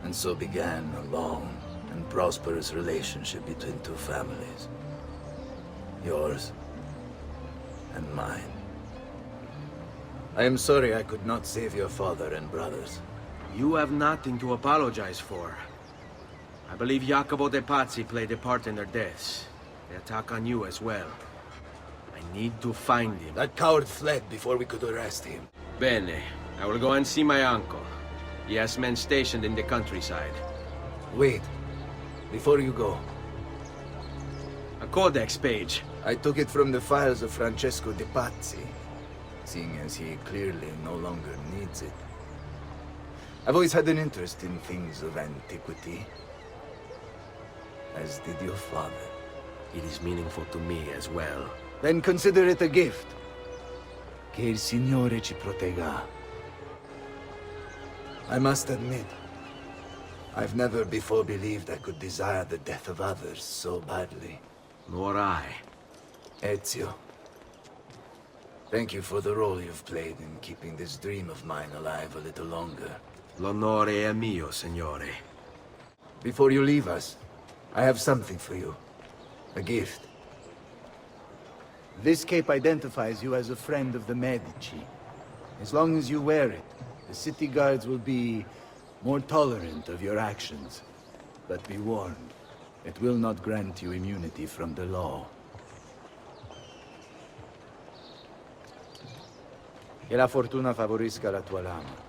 [SPEAKER 3] And so began a long and prosperous relationship between two families. Yours and mine. I am sorry I could not save your father and brothers.
[SPEAKER 20] You have nothing to apologize for. I believe Jacopo de Pazzi played a part in their deaths. They attack on you as well. I need to find him.
[SPEAKER 3] That coward fled before we could arrest him.
[SPEAKER 20] Bene. I will go and see my uncle. He has men stationed in the countryside.
[SPEAKER 3] Wait. Before you go.
[SPEAKER 20] A codex page.
[SPEAKER 3] I took it from the files of Francesco de Pazzi, seeing as he clearly no longer needs it. I've always had an interest in things of antiquity, as did your father.
[SPEAKER 20] It is meaningful to me as well.
[SPEAKER 3] Then consider it a gift. Che il Signore ci protegga. I must admit, I've never before believed I could desire the death of others so badly.
[SPEAKER 20] Nor I.
[SPEAKER 3] Ezio, thank you for the role you've played in keeping this dream of mine alive a little longer.
[SPEAKER 20] L'onore è mio, signore.
[SPEAKER 3] Before you leave us, I have something for you. A gift. This cape identifies you as a friend of the Medici. As long as you wear it, the city guards will be more tolerant of your actions. But be warned, it will not grant you immunity from the law. Che la fortuna favorisca la tua lama.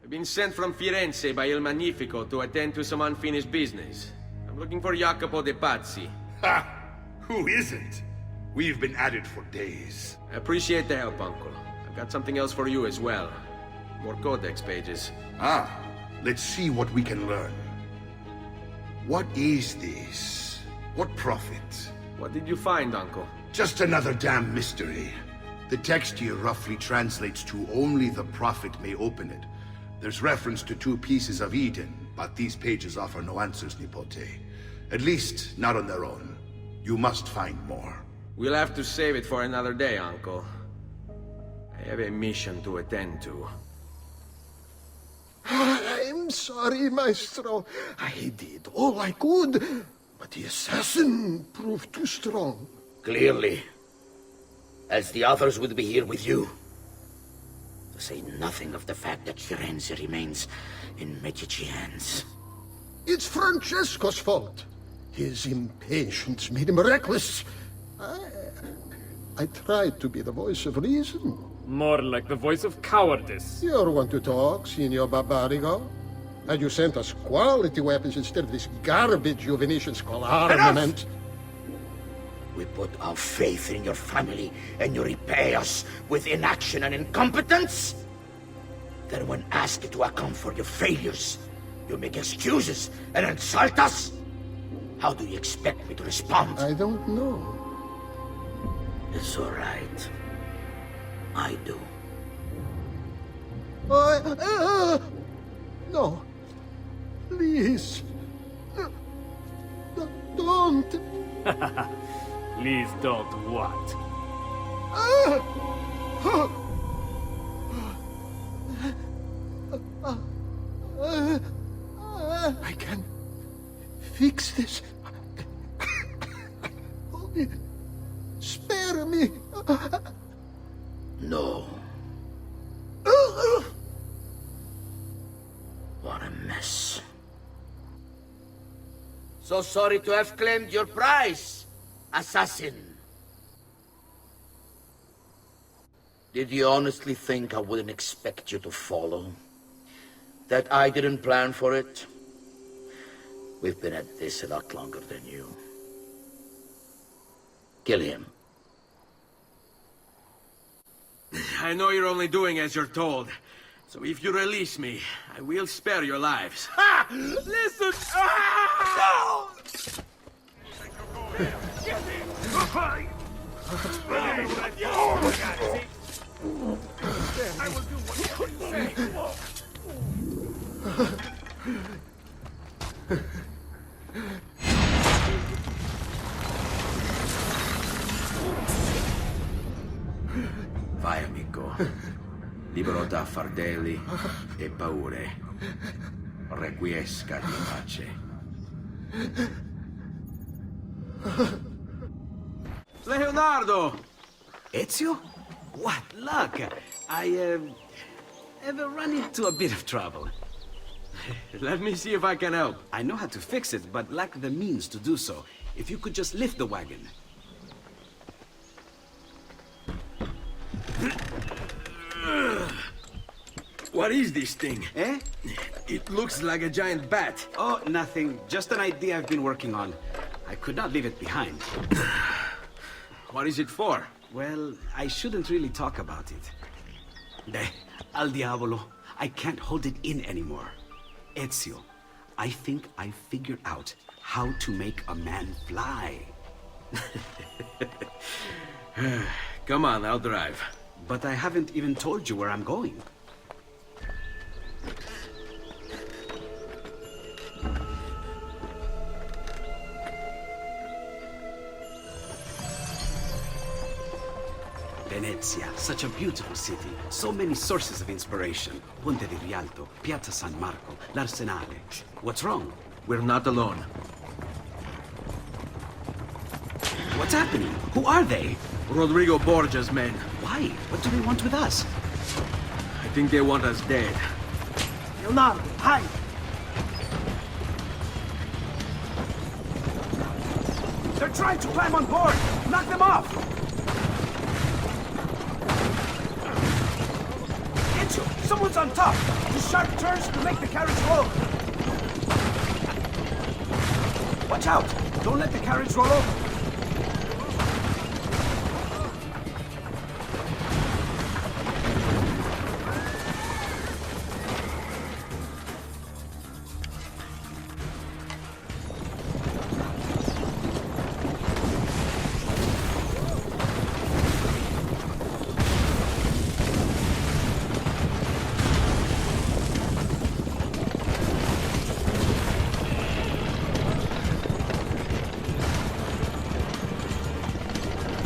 [SPEAKER 20] I've been sent from Firenze by Il Magnifico to attend to some unfinished business. I'm looking for Jacopo de Pazzi.
[SPEAKER 7] Ha! Who isn't? We've been at it for days.
[SPEAKER 20] I appreciate the help, Uncle. I've got something else for you as well. More codex pages.
[SPEAKER 7] Ah, let's see what we can learn. What is this? What prophet?
[SPEAKER 20] What did you find, Uncle?
[SPEAKER 7] Just another damn mystery. The text here roughly translates to only the prophet may open it. There's reference to 2 pieces of Eden, but these pages offer no answers, Nipote. At least, not on their own. You must find more.
[SPEAKER 20] We'll have to save it for another day, Uncle. I have a mission to attend to.
[SPEAKER 24] I'm sorry, Maestro. I did all I could, but the assassin proved too strong.
[SPEAKER 9] Clearly. As the others will be here with you. To say nothing of the fact that Firenze remains in Medici hands.
[SPEAKER 24] It's Francesco's fault. His impatience made him reckless. I tried to be the voice of reason.
[SPEAKER 8] More like the voice of cowardice.
[SPEAKER 24] You're one to talk, Signor Barbarigo. And you sent us quality weapons instead of this garbage you Venetians call armament.
[SPEAKER 9] We put our faith in your family, and you repay us with inaction and incompetence? Then when asked to account for your failures, you make excuses and insult us? How do you expect me to respond?
[SPEAKER 24] I don't know.
[SPEAKER 9] It's all right. I do.
[SPEAKER 24] No. Please. Don't.
[SPEAKER 8] Please don't what?
[SPEAKER 24] I can fix this. Only spare me.
[SPEAKER 9] No. What a mess. So sorry to have claimed your prize, assassin. Did you honestly think I wouldn't expect you to follow? That I didn't plan for it? We've been at this a lot longer than you. Kill him.
[SPEAKER 20] I know you're only doing as you're told. So if you release me, I will spare your lives. Ha! Listen! Ah! I will do whatever you say. Vai, amico. Libero da fardelli e paure. Requiesca di pace. Leonardo!
[SPEAKER 21] Ezio? What luck! I have run into a bit of trouble.
[SPEAKER 20] Let me see if I can help.
[SPEAKER 21] I know how to fix it, but lack the means to do so. If you could just lift the wagon.
[SPEAKER 20] What is this thing?
[SPEAKER 21] Eh?
[SPEAKER 20] It looks like a giant bat.
[SPEAKER 21] Oh, nothing. Just an idea I've been working on. I could not leave it behind.
[SPEAKER 20] What is it for?
[SPEAKER 21] Well, I shouldn't really talk about it. Al diavolo. I can't hold it in anymore. Ezio, I think I figured out how to make a man fly.
[SPEAKER 20] Come on, I'll drive.
[SPEAKER 21] But I haven't even told you where I'm going. Venezia, such a beautiful city. So many sources of inspiration. Ponte di Rialto, Piazza San Marco, l'Arsenale. What's wrong?
[SPEAKER 20] We're not alone.
[SPEAKER 21] What's happening? Who are they?
[SPEAKER 20] Rodrigo Borgia's men.
[SPEAKER 21] Why? What do they want with us?
[SPEAKER 20] I think they want us dead.
[SPEAKER 13] Leonardo, hide!
[SPEAKER 11] They're trying to climb on board! Knock them off! Someone's on top! Do sharp turns to make the carriage roll! Watch out! Don't let the carriage roll over!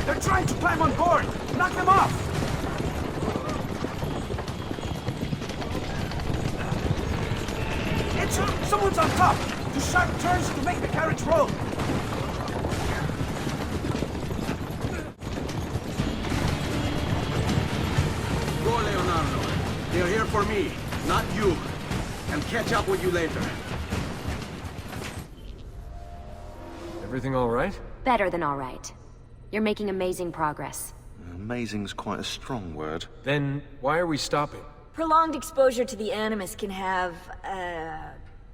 [SPEAKER 11] They're trying to climb on board! Knock them off! Someone's on top! Do sharp turns to make the carriage roll!
[SPEAKER 6] They're here for me, not you. I'll catch up with you later.
[SPEAKER 15] Everything all right?
[SPEAKER 2] Better than all right. You're making amazing progress.
[SPEAKER 12] Amazing's quite a strong word.
[SPEAKER 15] Then why are we stopping?
[SPEAKER 4] Prolonged exposure to the Animus can have,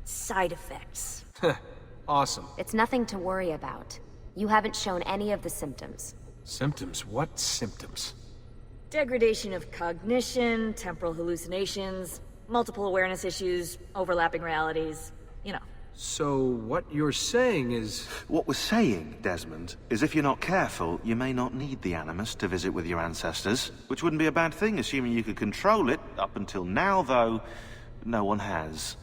[SPEAKER 4] side effects.
[SPEAKER 15] Awesome.
[SPEAKER 2] It's nothing to worry about. You haven't shown any of the symptoms.
[SPEAKER 15] Symptoms? What symptoms?
[SPEAKER 4] Degradation of cognition, temporal hallucinations, multiple awareness issues, overlapping realities, you know.
[SPEAKER 15] So what you're saying is...
[SPEAKER 12] What we're saying, Desmond, is if you're not careful, you may not need the Animus to visit with your ancestors, which wouldn't be a bad thing, assuming you could control it. Up until now, though, no one has.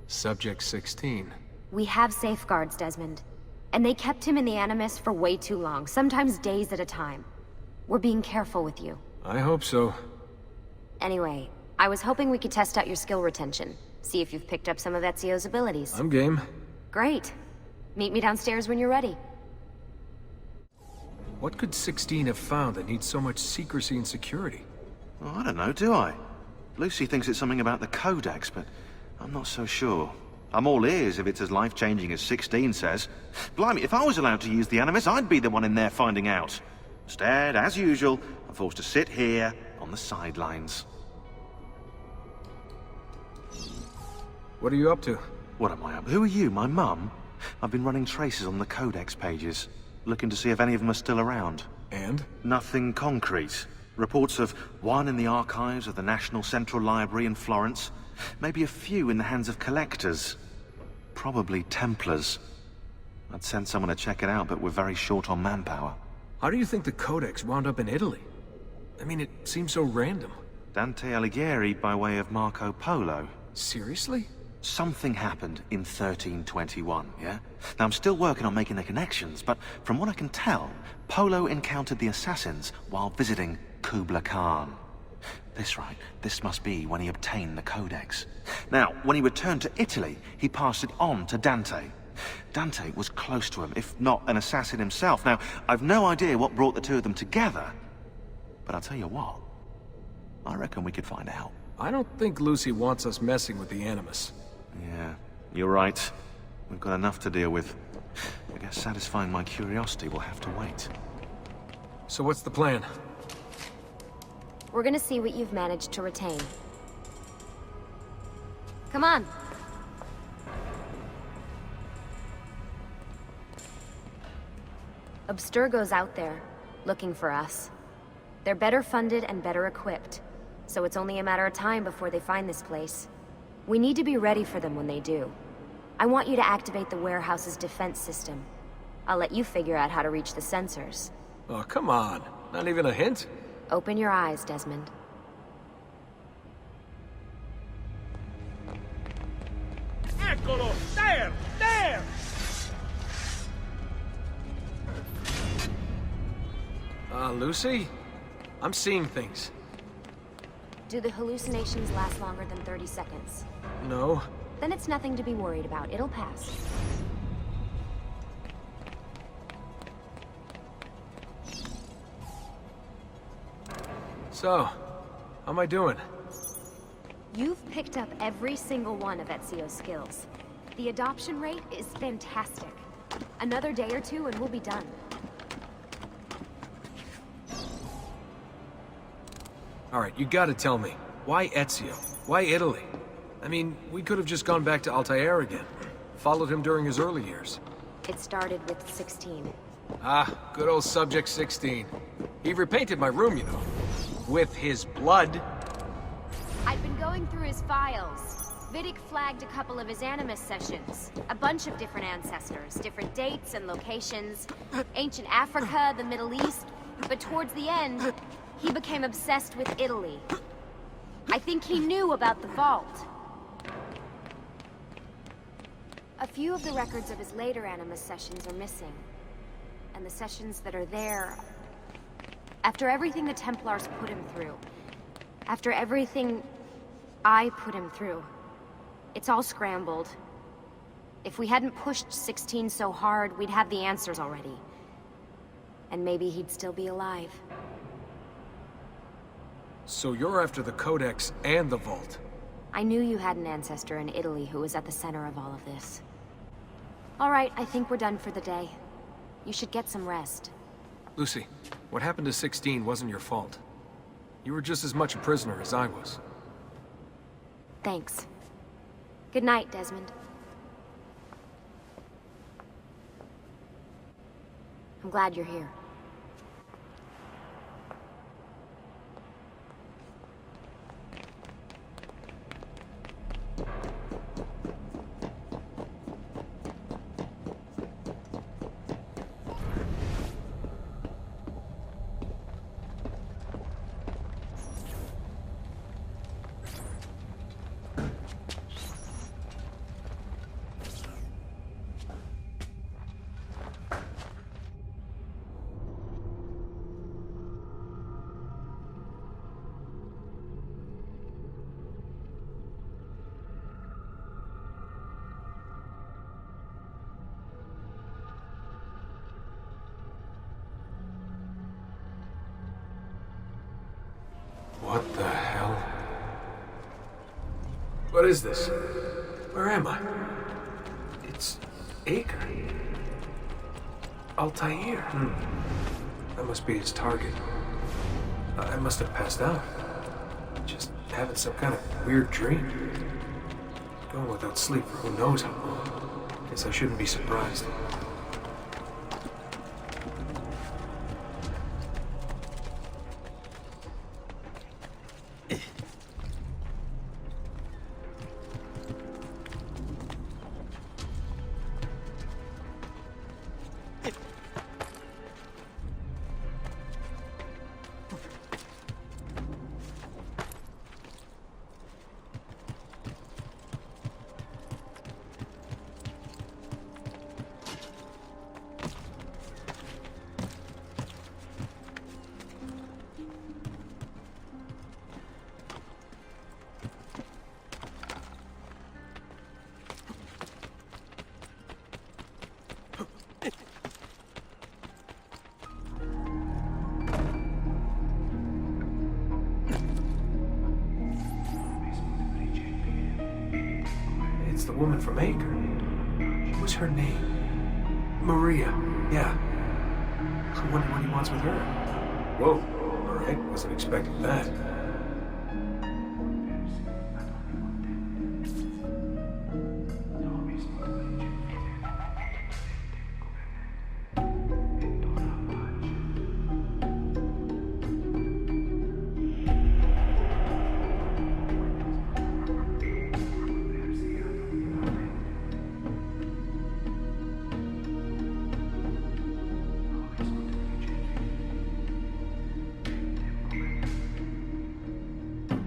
[SPEAKER 15] Subject 16.
[SPEAKER 2] We have safeguards, Desmond. And they kept him in the Animus for way too long, sometimes days at a time. We're being careful with you.
[SPEAKER 15] I hope so.
[SPEAKER 2] Anyway, I was hoping we could test out your skill retention. See if you've picked up some of Ezio's abilities.
[SPEAKER 15] I'm game.
[SPEAKER 2] Great. Meet me downstairs when you're ready.
[SPEAKER 15] What could 16 have found that needs so much secrecy and security?
[SPEAKER 12] Well, I don't know, do I? Lucy thinks it's something about the codex, but I'm not so sure. I'm all ears if it's as life-changing as 16 says. Blimey, if I was allowed to use the Animus, I'd be the one in there finding out. Instead, as usual, I'm forced to sit here on the sidelines.
[SPEAKER 15] What are you up to?
[SPEAKER 12] What am I up to? Who are you, my mum? I've been running traces on the codex pages, looking to see if any of them are still around.
[SPEAKER 15] And?
[SPEAKER 12] Nothing concrete. Reports of one in the archives of the National Central Library in Florence, maybe a few in the hands of collectors. Probably Templars. I'd send someone to check it out, but we're very short on manpower.
[SPEAKER 15] How do you think the codex wound up in Italy? I mean, it seems so random.
[SPEAKER 12] Dante Alighieri by way of Marco Polo.
[SPEAKER 15] Seriously?
[SPEAKER 12] Something happened in 1321, yeah? Now, I'm still working on making the connections, but from what I can tell, Polo encountered the assassins while visiting Kubla Khan. This must be when he obtained the codex. Now, when he returned to Italy, he passed it on to Dante. Dante was close to him, if not an assassin himself. Now, I've no idea what brought the two of them together, but I'll tell you what, I reckon we could find out.
[SPEAKER 15] I don't think Lucy wants us messing with the Animus.
[SPEAKER 12] Yeah, you're right. We've got enough to deal with. I guess satisfying my curiosity will have to wait.
[SPEAKER 15] So what's the plan?
[SPEAKER 2] We're gonna see what you've managed to retain. Come on. Abstergo's out there, looking for us. They're better funded and better equipped, so it's only a matter of time before they find this place. We need to be ready for them when they do. I want you to activate the warehouse's defense system. I'll let you figure out how to reach the sensors.
[SPEAKER 15] Oh, come on. Not even a hint?
[SPEAKER 2] Open your eyes, Desmond.
[SPEAKER 11] Eccolo! There! There!
[SPEAKER 15] Lucy? I'm seeing things.
[SPEAKER 2] Do the hallucinations last longer than 30 seconds?
[SPEAKER 15] No.
[SPEAKER 2] Then it's nothing to be worried about. It'll pass.
[SPEAKER 15] So, how am I doing?
[SPEAKER 2] You've picked up every single one of Ezio's skills. The adoption rate is fantastic. Another day or two and we'll be done.
[SPEAKER 15] Alright, you gotta tell me. Why Ezio? Why Italy? I mean, we could have just gone back to Altair again. Followed him during his early years.
[SPEAKER 2] It started with 16.
[SPEAKER 15] Ah, good old Subject 16. He repainted my room, you know. With his blood.
[SPEAKER 2] I've been going through his files. Vidic flagged a couple of his Animus sessions. A bunch of different ancestors, different dates and locations. Ancient Africa, the Middle East. But towards the end, he became obsessed with Italy. I think he knew about the vault. A few of the records of his later Animus sessions are missing. And the sessions that are there... After everything the Templars put him through, after everything I put him through, it's all scrambled. If we hadn't pushed 16 so hard, we'd have the answers already. And maybe he'd still be alive.
[SPEAKER 15] So you're after the codex and the vault?
[SPEAKER 2] I knew you had an ancestor in Italy who was at the center of all of this. All right, I think we're done for the day. You should get some rest.
[SPEAKER 15] Lucy, what happened to 16 wasn't your fault. You were just as much a prisoner as I was.
[SPEAKER 2] Thanks. Good night, Desmond. I'm glad you're here.
[SPEAKER 15] What the hell? What is this? Where am I? It's Acre. Altaïr. That must be his target. I must have passed out. Just having some kind of weird dream. Going without sleep for who knows how long. Guess I shouldn't be surprised. It's the woman from Acre. What's her name? Maria. Yeah. I wonder what he wants with her. Whoa. Alright, wasn't expecting that.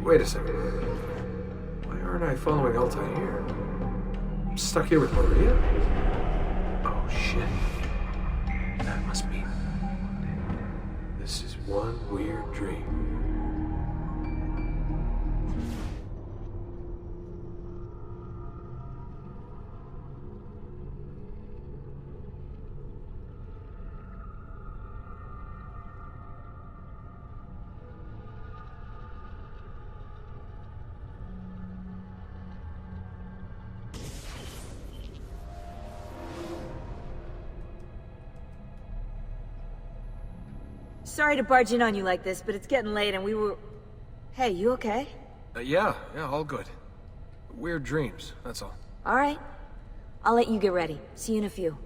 [SPEAKER 15] Wait a second. Why aren't I following Altair? I'm stuck here with Maria? Oh, shit. That must mean this is one weird dream.
[SPEAKER 4] Sorry to barge in on you like this, but it's getting late and we were... Hey, you okay?
[SPEAKER 15] Yeah, all good. Weird dreams, that's all.
[SPEAKER 4] Alright. I'll let you get ready. See you in a few.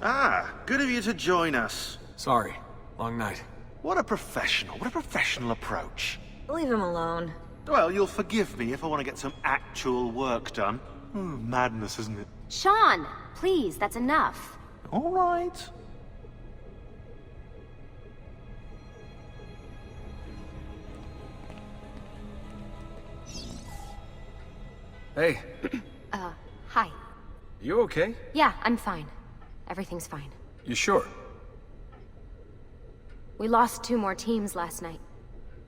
[SPEAKER 12] Ah, good of you to join us.
[SPEAKER 15] Sorry, long night.
[SPEAKER 12] What a professional approach.
[SPEAKER 4] Leave him alone.
[SPEAKER 12] Well, you'll forgive me if I want to get some actual work done. Madness, isn't it?
[SPEAKER 2] Sean, please, that's enough.
[SPEAKER 12] All right.
[SPEAKER 15] Hey.
[SPEAKER 2] Hi.
[SPEAKER 15] You okay?
[SPEAKER 2] Yeah, I'm fine. Everything's fine.
[SPEAKER 15] You sure?
[SPEAKER 2] We lost 2 more teams last night.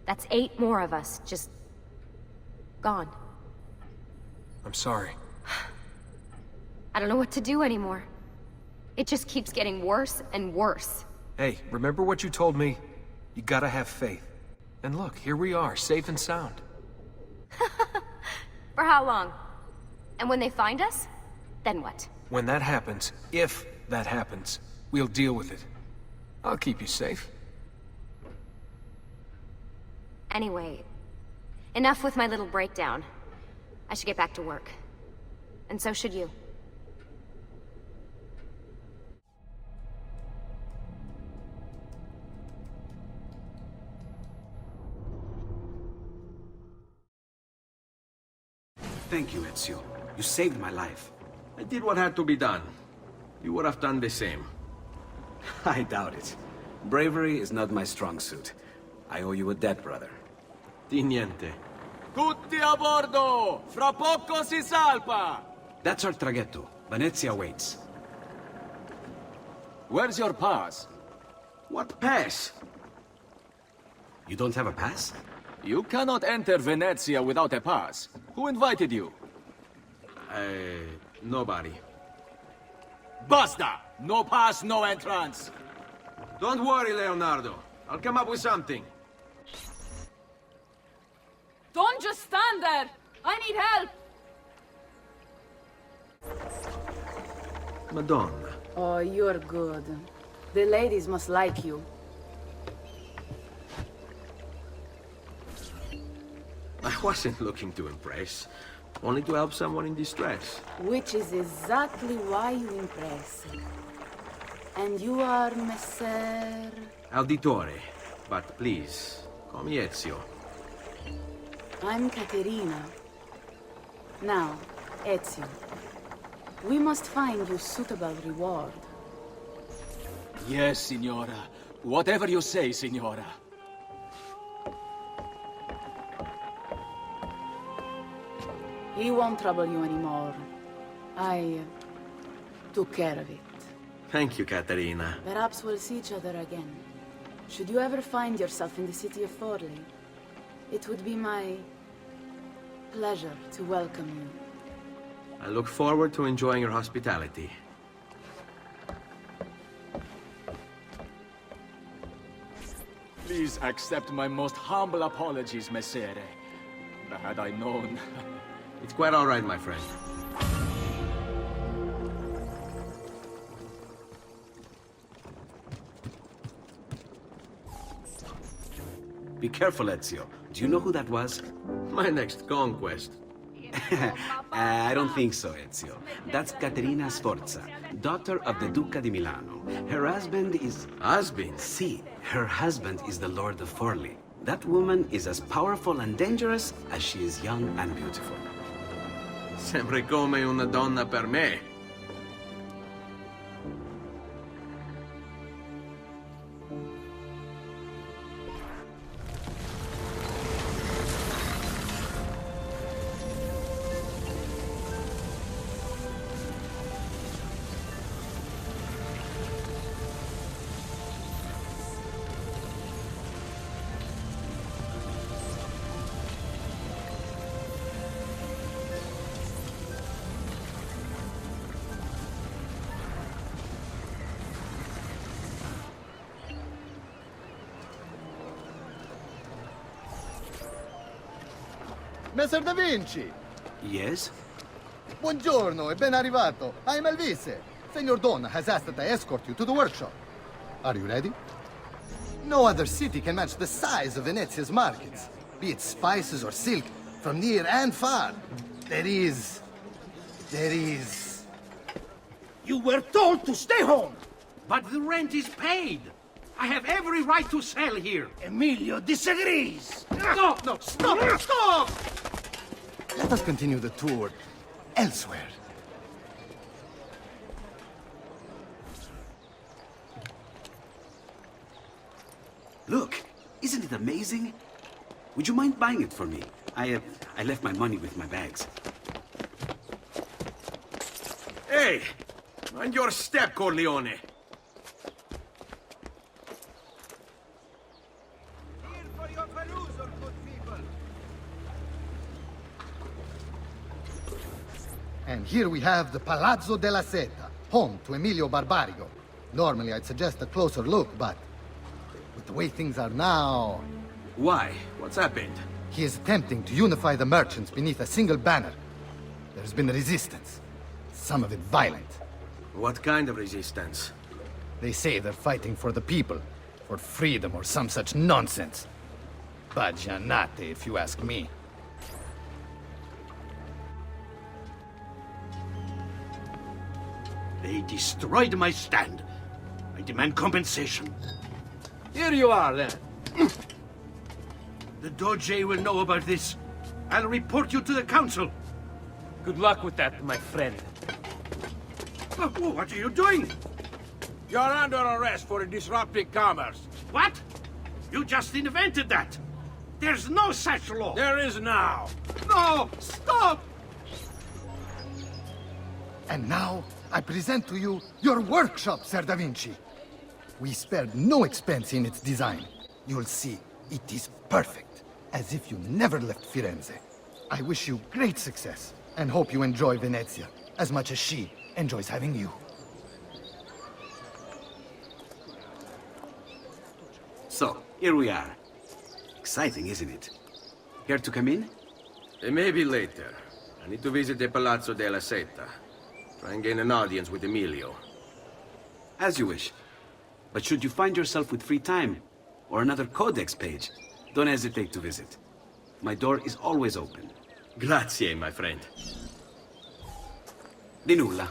[SPEAKER 2] That's 8 more of us, just... gone.
[SPEAKER 15] I'm sorry.
[SPEAKER 2] I don't know what to do anymore. It just keeps getting worse and worse.
[SPEAKER 15] Hey, remember what you told me? You gotta have faith. And look, here we are, safe and sound.
[SPEAKER 2] For how long? And when they find us, then what?
[SPEAKER 15] When that happens, if that happens, we'll deal with it. I'll keep you safe.
[SPEAKER 2] Anyway, enough with my little breakdown. I should get back to work. And so should you.
[SPEAKER 21] Thank you, Ezio. You saved my life.
[SPEAKER 20] I did what had to be done. You would have done the same.
[SPEAKER 21] I doubt it. Bravery is not my strong suit. I owe you a debt, brother.
[SPEAKER 20] Di niente.
[SPEAKER 11] Tutti a bordo! Fra poco si salpa!
[SPEAKER 21] That's our traghetto. Venezia waits.
[SPEAKER 11] Where's your pass?
[SPEAKER 20] What pass?
[SPEAKER 21] You don't have a pass?
[SPEAKER 11] You cannot enter Venezia without a pass. Who invited you?
[SPEAKER 20] Nobody.
[SPEAKER 11] Basta! No pass, no entrance!
[SPEAKER 20] Don't worry, Leonardo. I'll come up with something.
[SPEAKER 5] Don't just stand there! I need help!
[SPEAKER 20] Madonna.
[SPEAKER 5] Oh, you're good. The ladies must like you.
[SPEAKER 20] I wasn't looking to impress. Only to help someone in distress.
[SPEAKER 5] Which is exactly why you impress. And you are Messer...
[SPEAKER 20] Auditore. But please, call me Ezio.
[SPEAKER 5] I'm Caterina. Now, Ezio, we must find you suitable reward.
[SPEAKER 11] Yes, Signora. Whatever you say, Signora.
[SPEAKER 5] He won't trouble you anymore. I took care of it.
[SPEAKER 20] Thank you, Caterina.
[SPEAKER 5] Perhaps we'll see each other again. Should you ever find yourself in the city of Forli, it would be my pleasure to welcome you.
[SPEAKER 20] I look forward to enjoying your hospitality.
[SPEAKER 11] Please accept my most humble apologies, Messere. Had I known...
[SPEAKER 20] It's quite all right, my friend.
[SPEAKER 21] Be careful, Ezio. Do you know who that was?
[SPEAKER 20] My next conquest.
[SPEAKER 21] I don't think so, Ezio. That's Caterina Sforza, daughter of the Duca di Milano. Her husband is...
[SPEAKER 20] Husband?
[SPEAKER 21] Si, her husband is the Lord of Forli. That woman is as powerful and dangerous as she is young and beautiful.
[SPEAKER 20] Sempre come una donna per me.
[SPEAKER 18] Messer Da Vinci!
[SPEAKER 21] Yes?
[SPEAKER 18] Buongiorno e ben arrivato. I am Elvise. Senor Don has asked that I escort you to the workshop. Are you ready? No other city can match the size of Venezia's markets. Be it spices or silk, from near and far. There is...
[SPEAKER 6] You were told to stay home! But the rent is paid! I have every right to sell here! Emilio disagrees! No, stop!
[SPEAKER 18] Let us continue the tour elsewhere.
[SPEAKER 21] Look, isn't it amazing? Would you mind buying it for me? I left my money with my bags.
[SPEAKER 20] Hey! Mind your step, Corleone!
[SPEAKER 18] And here we have the Palazzo della Seta, home to Emilio Barbarigo. Normally, I'd suggest a closer look, but with the way things are now...
[SPEAKER 20] Why? What's happened?
[SPEAKER 18] He is attempting to unify the merchants beneath a single banner. There's been resistance, some of it violent.
[SPEAKER 20] What kind of resistance?
[SPEAKER 18] They say they're fighting for the people, for freedom or some such nonsense. Baggianate, if you ask me.
[SPEAKER 6] They destroyed my stand. I demand compensation.
[SPEAKER 13] Here you are, then.
[SPEAKER 6] The Doge will know about this. I'll report you to the council.
[SPEAKER 8] Good luck with that, my friend.
[SPEAKER 6] What are you doing?
[SPEAKER 11] You're under arrest for disrupting commerce.
[SPEAKER 6] What? You just invented that. There's no such law.
[SPEAKER 11] There is now.
[SPEAKER 6] No! Stop!
[SPEAKER 18] And now, I present to you your workshop, Ser da Vinci. We spared no expense in its design. You'll see, it is perfect, as if you never left Firenze. I wish you great success, and hope you enjoy Venezia, as much as she enjoys having you.
[SPEAKER 21] So, here we are. Exciting, isn't it? Care to come in?
[SPEAKER 20] Maybe later. I need to visit the Palazzo della Seta. Try and gain an audience with Emilio.
[SPEAKER 21] As you wish. But should you find yourself with free time, or another codex page, don't hesitate to visit. My door is always open.
[SPEAKER 20] Grazie, my friend.
[SPEAKER 21] Di nulla.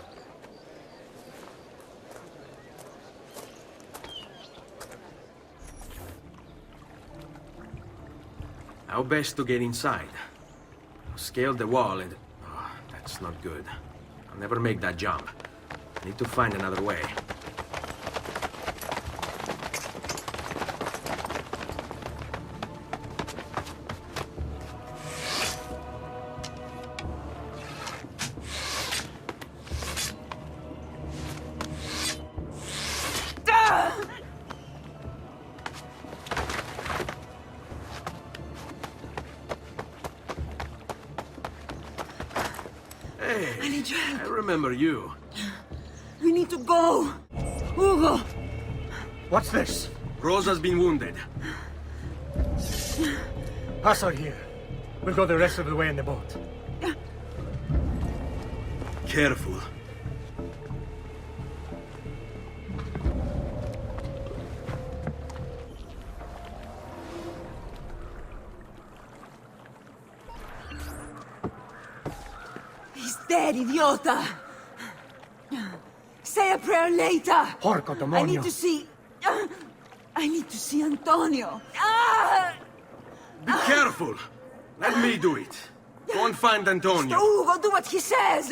[SPEAKER 20] How best to get inside? I'll scale the wall and... Oh, that's not good. I'll never make that jump. I need to find another way. I remember you.
[SPEAKER 14] We need to go! Ugo!
[SPEAKER 6] What's this?
[SPEAKER 20] Rosa's been wounded.
[SPEAKER 6] Pass her here. We'll go the rest of the way in the boat.
[SPEAKER 20] Careful.
[SPEAKER 14] He's dead, idiota! Say a prayer later!
[SPEAKER 6] Porco demonio!
[SPEAKER 14] I need to see... I need to see Antonio!
[SPEAKER 20] Be careful! Let me do it. Go and find Antonio.
[SPEAKER 14] Ugo, do what he says!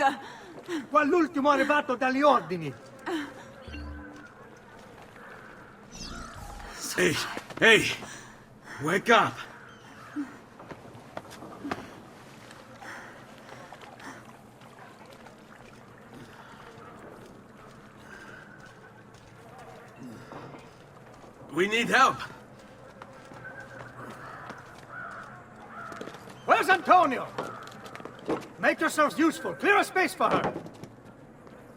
[SPEAKER 6] Qua l'ultimo arrivato dagli ordini.
[SPEAKER 20] Hey, hey! Wake up! We need help.
[SPEAKER 6] Where's Antonio? Make yourselves useful. Clear a space for her.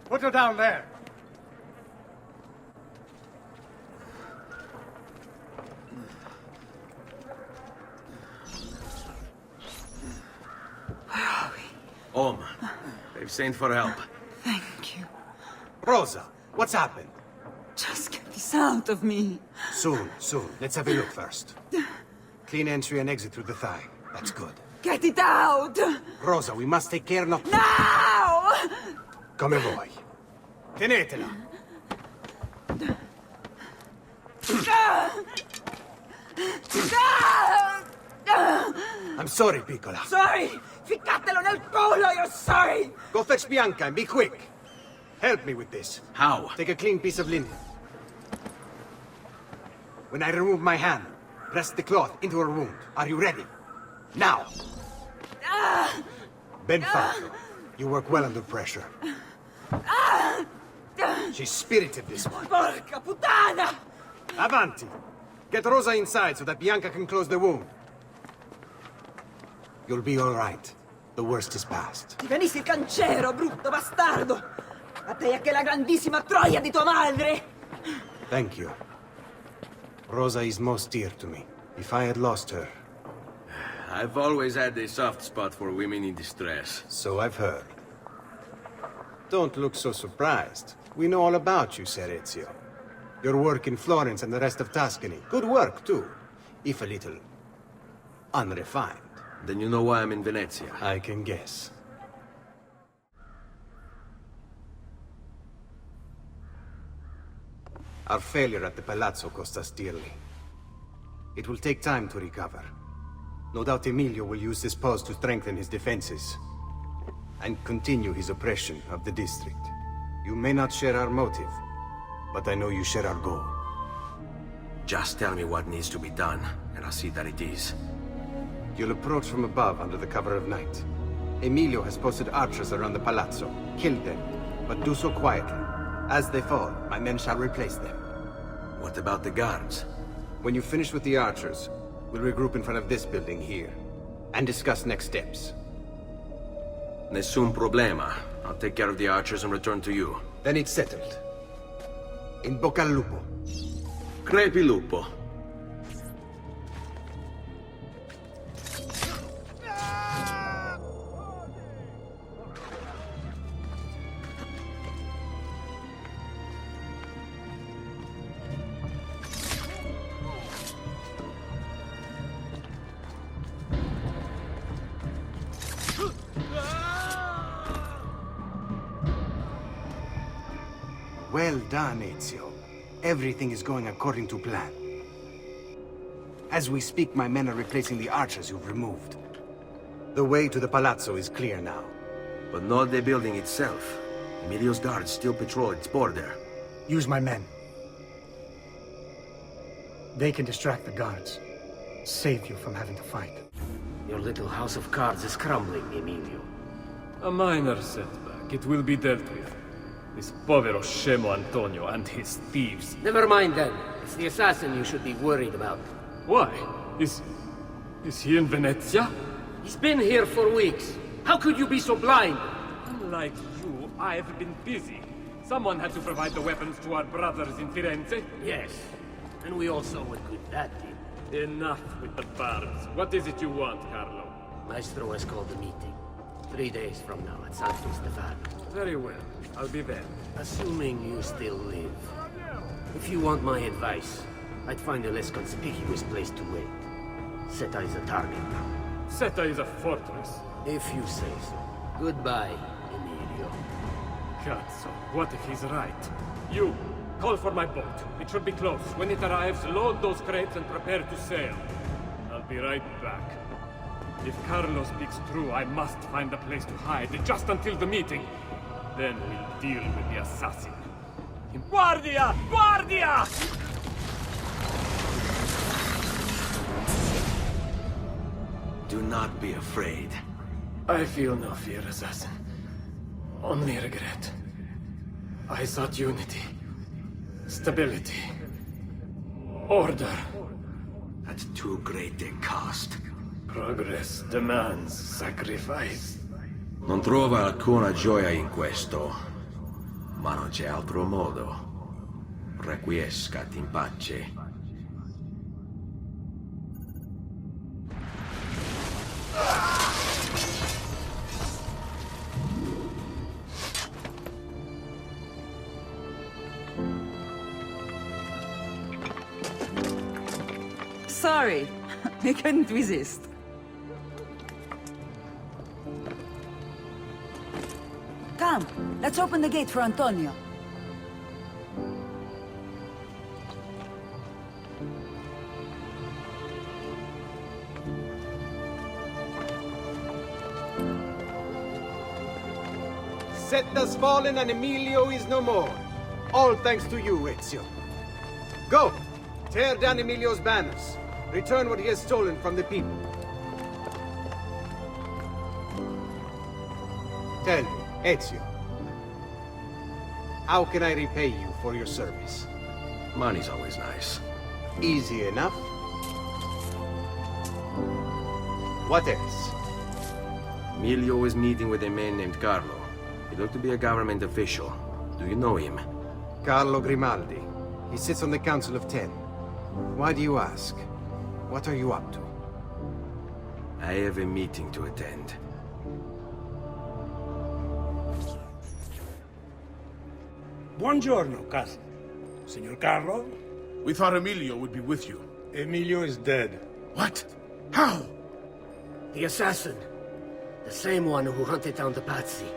[SPEAKER 6] Put her down there.
[SPEAKER 14] Where are we?
[SPEAKER 20] Home. They've sent for help.
[SPEAKER 14] Thank you.
[SPEAKER 17] Rosa, what's happened?
[SPEAKER 14] Just get this out of me.
[SPEAKER 17] Soon. Let's have a look first. Clean entry and exit through the thigh. That's good.
[SPEAKER 14] Get it out!
[SPEAKER 17] Rosa, we must take care not...
[SPEAKER 14] Now!
[SPEAKER 17] Come vuoi. Tenetela. I'm sorry, piccola.
[SPEAKER 14] Sorry! Ficcatelo nel culo, you're sorry!
[SPEAKER 17] Go fetch Bianca and be quick. Help me with this.
[SPEAKER 20] How?
[SPEAKER 17] Take a clean piece of linen. When I remove my hand, press the cloth into her wound. Are you ready? Now! Ben Falco, you work well under pressure. She's spirited, this one.
[SPEAKER 14] Porca puttana!
[SPEAKER 17] Avanti! Get Rosa inside so that Bianca can close the wound. You'll be all right. The worst is past.
[SPEAKER 14] Ti venissi il cancero, brutto bastardo! A te e che la grandissima troia di tua madre!
[SPEAKER 17] Thank you. Rosa is most dear to me. If I had lost her...
[SPEAKER 20] I've always had a soft spot for women in distress.
[SPEAKER 17] So I've heard. Don't look so surprised. We know all about you, Ser Ezio. Your work in Florence and the rest of Tuscany. Good work, too. If a little... unrefined.
[SPEAKER 20] Then you know why I'm in Venezia.
[SPEAKER 17] I can guess. Our failure at the Palazzo cost us dearly. It will take time to recover. No doubt Emilio will use this pause to strengthen his defenses and continue his oppression of the district. You may not share our motive, but I know you share our goal.
[SPEAKER 20] Just tell me what needs to be done, and I'll see that it is.
[SPEAKER 17] You'll approach from above under the cover of night. Emilio has posted archers around the palazzo. Kill them, but do so quietly. As they fall, my men shall replace them.
[SPEAKER 20] What about the guards?
[SPEAKER 17] When you finish with the archers, we'll regroup in front of this building here, and discuss next steps.
[SPEAKER 20] Nessun problema. I'll take care of the archers and return to you.
[SPEAKER 17] Then it's settled. In bocca al lupo.
[SPEAKER 20] Crepi lupo.
[SPEAKER 17] Well done, Ezio. Everything is going according to plan. As we speak, my men are replacing the archers you've removed. The way to the palazzo is clear now.
[SPEAKER 20] But not the building itself. Emilio's guards still patrol its border.
[SPEAKER 10] Use my men. They can distract the guards. Save you from having to fight.
[SPEAKER 8] Your little house of cards is crumbling, Emilio. A minor setback. It will be dealt with. This povero scemo Antonio and his thieves.
[SPEAKER 19] Never mind then. It's the assassin you should be worried about.
[SPEAKER 8] Why? Is he in Venezia?
[SPEAKER 19] He's been here for weeks. How could you be so blind?
[SPEAKER 8] Unlike you, I've been busy. Someone had to provide the weapons to our brothers in Firenze.
[SPEAKER 19] Yes. And we also were good that day.
[SPEAKER 8] Enough with the barbs. What is it you want, Carlo?
[SPEAKER 19] Maestro has called a meeting. 3 days from now at Santo Stefano.
[SPEAKER 8] Very well. I'll be there.
[SPEAKER 19] Assuming you still live. If you want my advice, I'd find a less conspicuous place to wait. Seta is a target now.
[SPEAKER 8] Seta is a fortress.
[SPEAKER 19] If you say so. Goodbye, Emilio.
[SPEAKER 8] Cazzo, what if he's right? You, call for my boat. It should be close. When it arrives, load those crates and prepare to sail. I'll be right back. If Carlo speaks true, I must find a place to hide, just until the meeting. Then we'll deal with the assassin. Guardia! Guardia!
[SPEAKER 20] Do not be afraid.
[SPEAKER 8] I feel no fear, assassin. Only regret. I sought unity, stability, order.
[SPEAKER 20] At too great a cost.
[SPEAKER 8] Progress demands sacrifice.
[SPEAKER 20] Non trova alcuna gioia in questo, ma non c'è altro modo. Requiescat in pace.
[SPEAKER 14] Sorry, we couldn't resist. Come, let's open the gate for Antonio.
[SPEAKER 17] Seta's fallen and Emilio is no more. All thanks to you, Ezio. Go! Tear down Emilio's banners. Return what he has stolen from the people. Tell me, Ezio. How can I repay you for your service?
[SPEAKER 20] Money's always nice.
[SPEAKER 17] Easy enough. What else?
[SPEAKER 20] Emilio was meeting with a man named Carlo. He looked to be a government official. Do you know him?
[SPEAKER 17] Carlo Grimaldi. He sits on the Council of 10. Why do you ask? What are you up to?
[SPEAKER 20] I have a meeting to attend.
[SPEAKER 6] Buongiorno, cousin. Signor Carlo?
[SPEAKER 1] We thought Emilio would be with you.
[SPEAKER 6] Emilio is dead.
[SPEAKER 1] What? How?
[SPEAKER 19] The assassin. The same one who hunted down the Pazzi.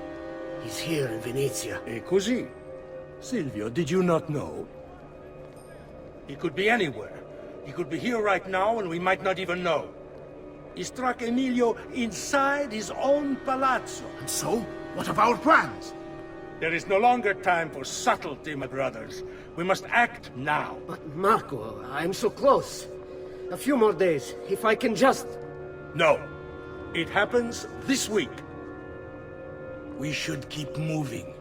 [SPEAKER 19] He's here in Venezia.
[SPEAKER 6] E così? Silvio, did you not know? He could be anywhere. He could be here right now and we might not even know. He struck Emilio inside his own palazzo.
[SPEAKER 1] And so? What of our plans?
[SPEAKER 6] There is no longer time for subtlety, my brothers. We must act now.
[SPEAKER 19] But Marco, I'm so close. A few more days, if I can just...
[SPEAKER 6] No. It happens this week. We should keep moving.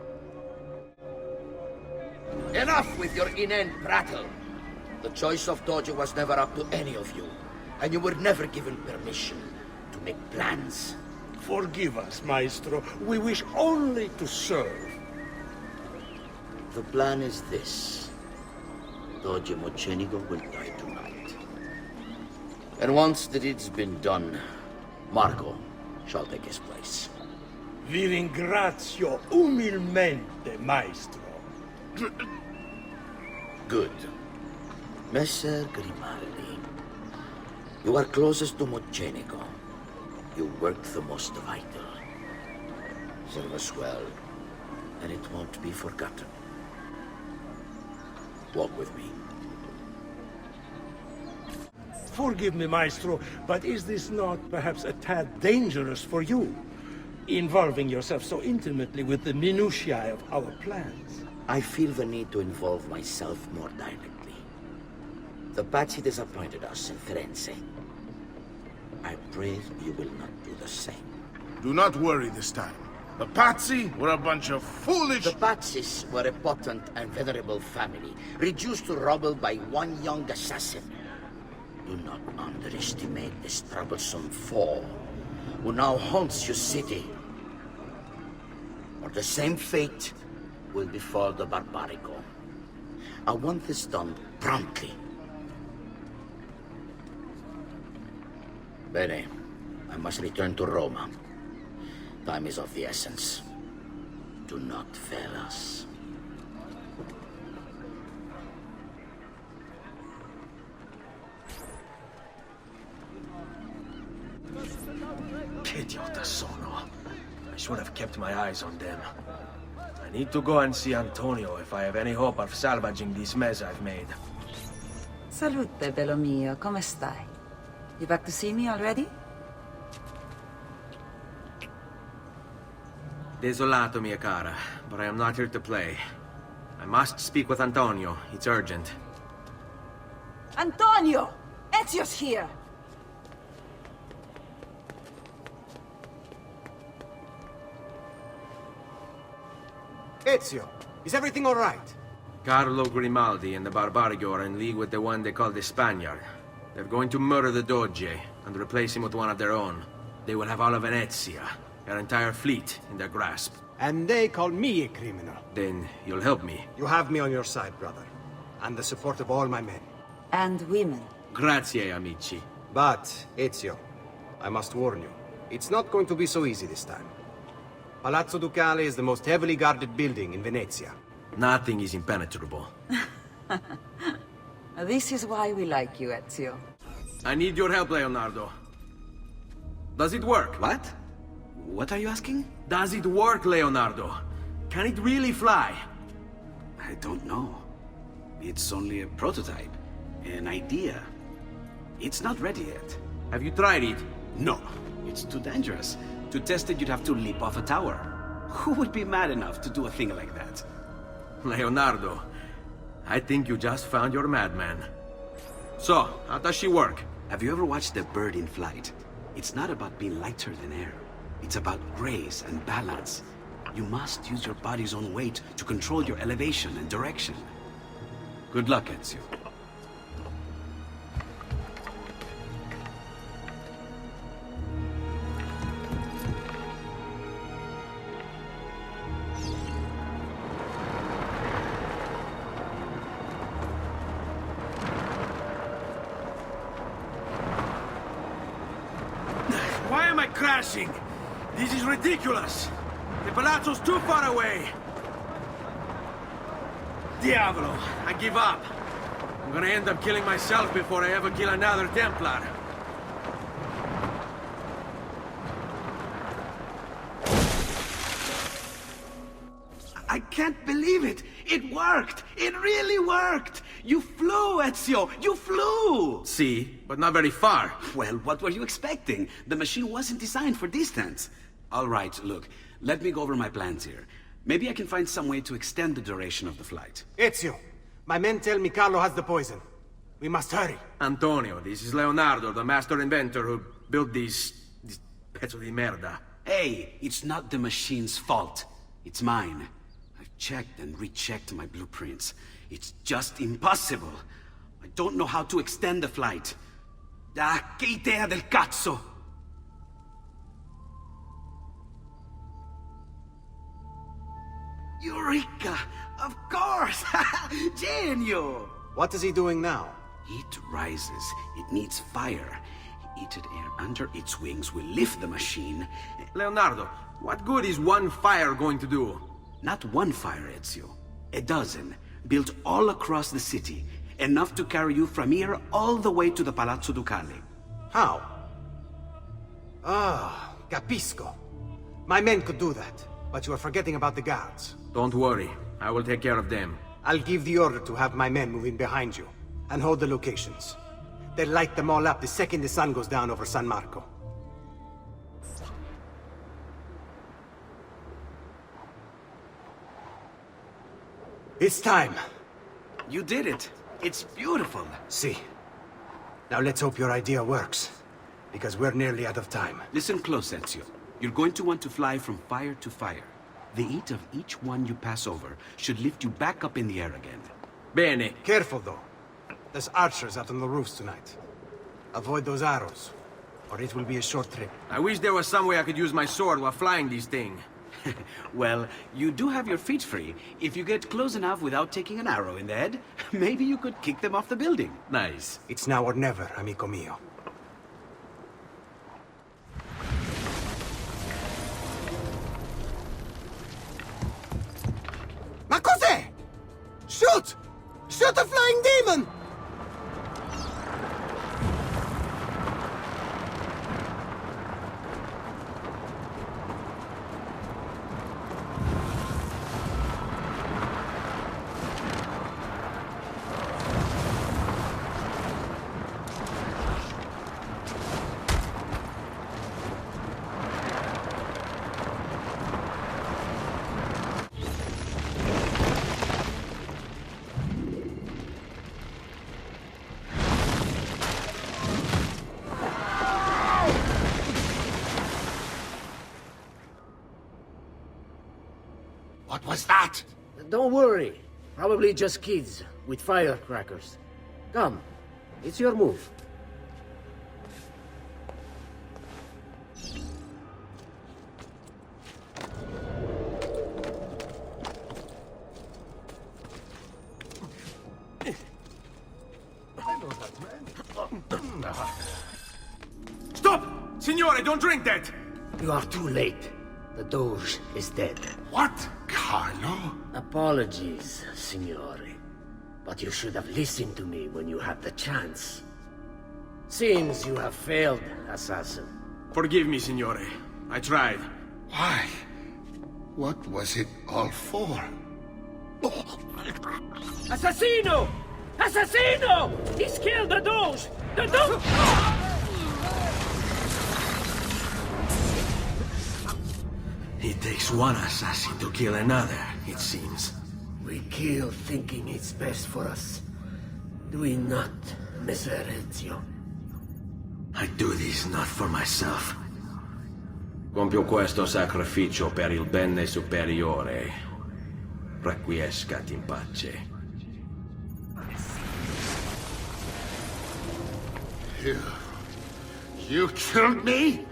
[SPEAKER 9] Enough with your inane prattle. The choice of Doge was never up to any of you, and you were never given permission to make plans.
[SPEAKER 6] Forgive us, Maestro. We wish only to serve.
[SPEAKER 9] The plan is this. Doge Mocenigo will die tonight. And once the deed's been done, Marco shall take his place.
[SPEAKER 6] Vi ringrazio umilmente, Maestro.
[SPEAKER 9] Good. Messer Grimaldi, you are closest to Mocenigo. You work the most vital. Serve us well, and it won't be forgotten. Walk with me.
[SPEAKER 6] Forgive me, Maestro, but is this not perhaps a tad dangerous for you? Involving yourself so intimately with the minutiae of our plans.
[SPEAKER 9] I feel the need to involve myself more directly. The Pazzi disappointed us in Firenze. I pray you will not do the same.
[SPEAKER 1] Do not worry this time. The Pazzi were a bunch of foolish...
[SPEAKER 9] The Pazzis were a potent and venerable family, reduced to rubble by one young assassin. Do not underestimate this troublesome foe, who now haunts your city. Or the same fate will befall the Barbarico. I want this done promptly. Bene, I must return to Roma. Time is of the essence. Do not fail us.
[SPEAKER 20] Che idiota sono. I should have kept my eyes on them. I need to go and see Antonio if I have any hope of salvaging this mess I've made.
[SPEAKER 14] Salute, bello mio. Come stai? You back to see me already?
[SPEAKER 20] Desolato, mia cara, but I am not here to play. I must speak with Antonio. It's urgent.
[SPEAKER 14] Antonio! Ezio's here!
[SPEAKER 17] Ezio, is everything all right?
[SPEAKER 20] Carlo Grimaldi and the Barbarigo are in league with the one they call the Spaniard. They're going to murder the Doge and replace him with one of their own. They will have all of Venezia, their entire fleet, in their grasp.
[SPEAKER 17] And they call me a criminal.
[SPEAKER 20] Then you'll help me.
[SPEAKER 17] You have me on your side, brother. And the support of all my men.
[SPEAKER 14] And women.
[SPEAKER 20] Grazie, amici.
[SPEAKER 17] But, Ezio, I must warn you. It's not going to be so easy this time. Palazzo Ducale is the most heavily guarded building in Venezia.
[SPEAKER 20] Nothing is impenetrable.
[SPEAKER 14] This is why we like you, Ezio.
[SPEAKER 20] I need your help, Leonardo. Does it work?
[SPEAKER 21] What? What are you asking?
[SPEAKER 20] Does it work, Leonardo? Can it really fly?
[SPEAKER 21] I don't know. It's only a prototype. An idea. It's not ready yet.
[SPEAKER 20] Have you tried it?
[SPEAKER 21] No. It's too dangerous. To test it, you'd have to leap off a tower. Who would be mad enough to do a thing like that?
[SPEAKER 20] Leonardo, I think you just found your madman. So, how does she work?
[SPEAKER 21] Have you ever watched a bird in flight? It's not about being lighter than air. It's about grace and balance. You must use your body's own weight to control your elevation and direction. Good luck, Ezio.
[SPEAKER 20] like crashing. This is ridiculous. The palazzo's too far away. Diavolo, I give up. I'm gonna end up killing myself before I ever kill another Templar.
[SPEAKER 21] I can't believe it! It worked! It really worked! You flew, Ezio! You flew!
[SPEAKER 20] See, but not very far.
[SPEAKER 21] Well, what were you expecting? The machine wasn't designed for distance. All right, look, let me go over my plans here. Maybe I can find some way to extend the duration of the flight.
[SPEAKER 17] Ezio, my men tell me Carlo has the poison. We must hurry.
[SPEAKER 20] Antonio, this is Leonardo, the master inventor who built these pezzo di merda.
[SPEAKER 21] Hey, it's not the machine's fault. It's mine. I've checked and rechecked my blueprints. It's just impossible. I don't know how to extend the flight. Ah, che idea del cazzo! Eureka! Of course! Genio!
[SPEAKER 17] What is he doing now?
[SPEAKER 21] It rises. It needs fire. Heated air under its wings will lift the machine.
[SPEAKER 20] Leonardo, what good is one fire going to do?
[SPEAKER 21] Not one fire, Ezio. A dozen, built all across the city. Enough to carry you from here all the way to the Palazzo Ducale.
[SPEAKER 17] How? Ah, capisco. My men could do that, but you are forgetting about the guards.
[SPEAKER 20] Don't worry, I will take care of them.
[SPEAKER 17] I'll give the order to have my men move in behind you, and hold the locations. They'll light them all up the second the sun goes down over San Marco. It's time.
[SPEAKER 21] You did it. It's beautiful.
[SPEAKER 17] See. Now let's hope your idea works, because we're nearly out of time.
[SPEAKER 21] Listen close, Ezio. You're going to want to fly from fire to fire. The heat of each one you pass over should lift you back up in the air again.
[SPEAKER 20] Bene.
[SPEAKER 17] Careful, though. There's archers out on the roofs tonight. Avoid those arrows, or it will be a short trip.
[SPEAKER 20] I wish there was some way I could use my sword while flying this thing.
[SPEAKER 21] Well, you do have your feet free. If you get close enough without taking an arrow in the head, maybe you could kick them off the building.
[SPEAKER 20] Nice.
[SPEAKER 17] It's now or never, amico mio.
[SPEAKER 13] Ma cos'è? Shoot! Shoot a flying demon!
[SPEAKER 7] What was that?
[SPEAKER 19] Don't worry. Probably just kids with firecrackers. Come, it's your move.
[SPEAKER 20] Stop! Signore, don't drink that!
[SPEAKER 19] You are too late. The Doge is dead.
[SPEAKER 7] What? Carlo?
[SPEAKER 19] Apologies, Signore. But you should have listened to me when you had the chance. Seems you have failed, assassin.
[SPEAKER 20] Forgive me, Signore. I tried.
[SPEAKER 7] Why? What was it all for?
[SPEAKER 11] Assassino! Assassino! He's killed the Doge! The Doge!
[SPEAKER 20] It takes one assassin to kill another, it seems.
[SPEAKER 19] We kill thinking it's best for us. Do we not, Messer Ezio?
[SPEAKER 20] I do this not for myself. Compio questo sacrificio per il bene superiore. Requiescat in pace.
[SPEAKER 7] You killed me?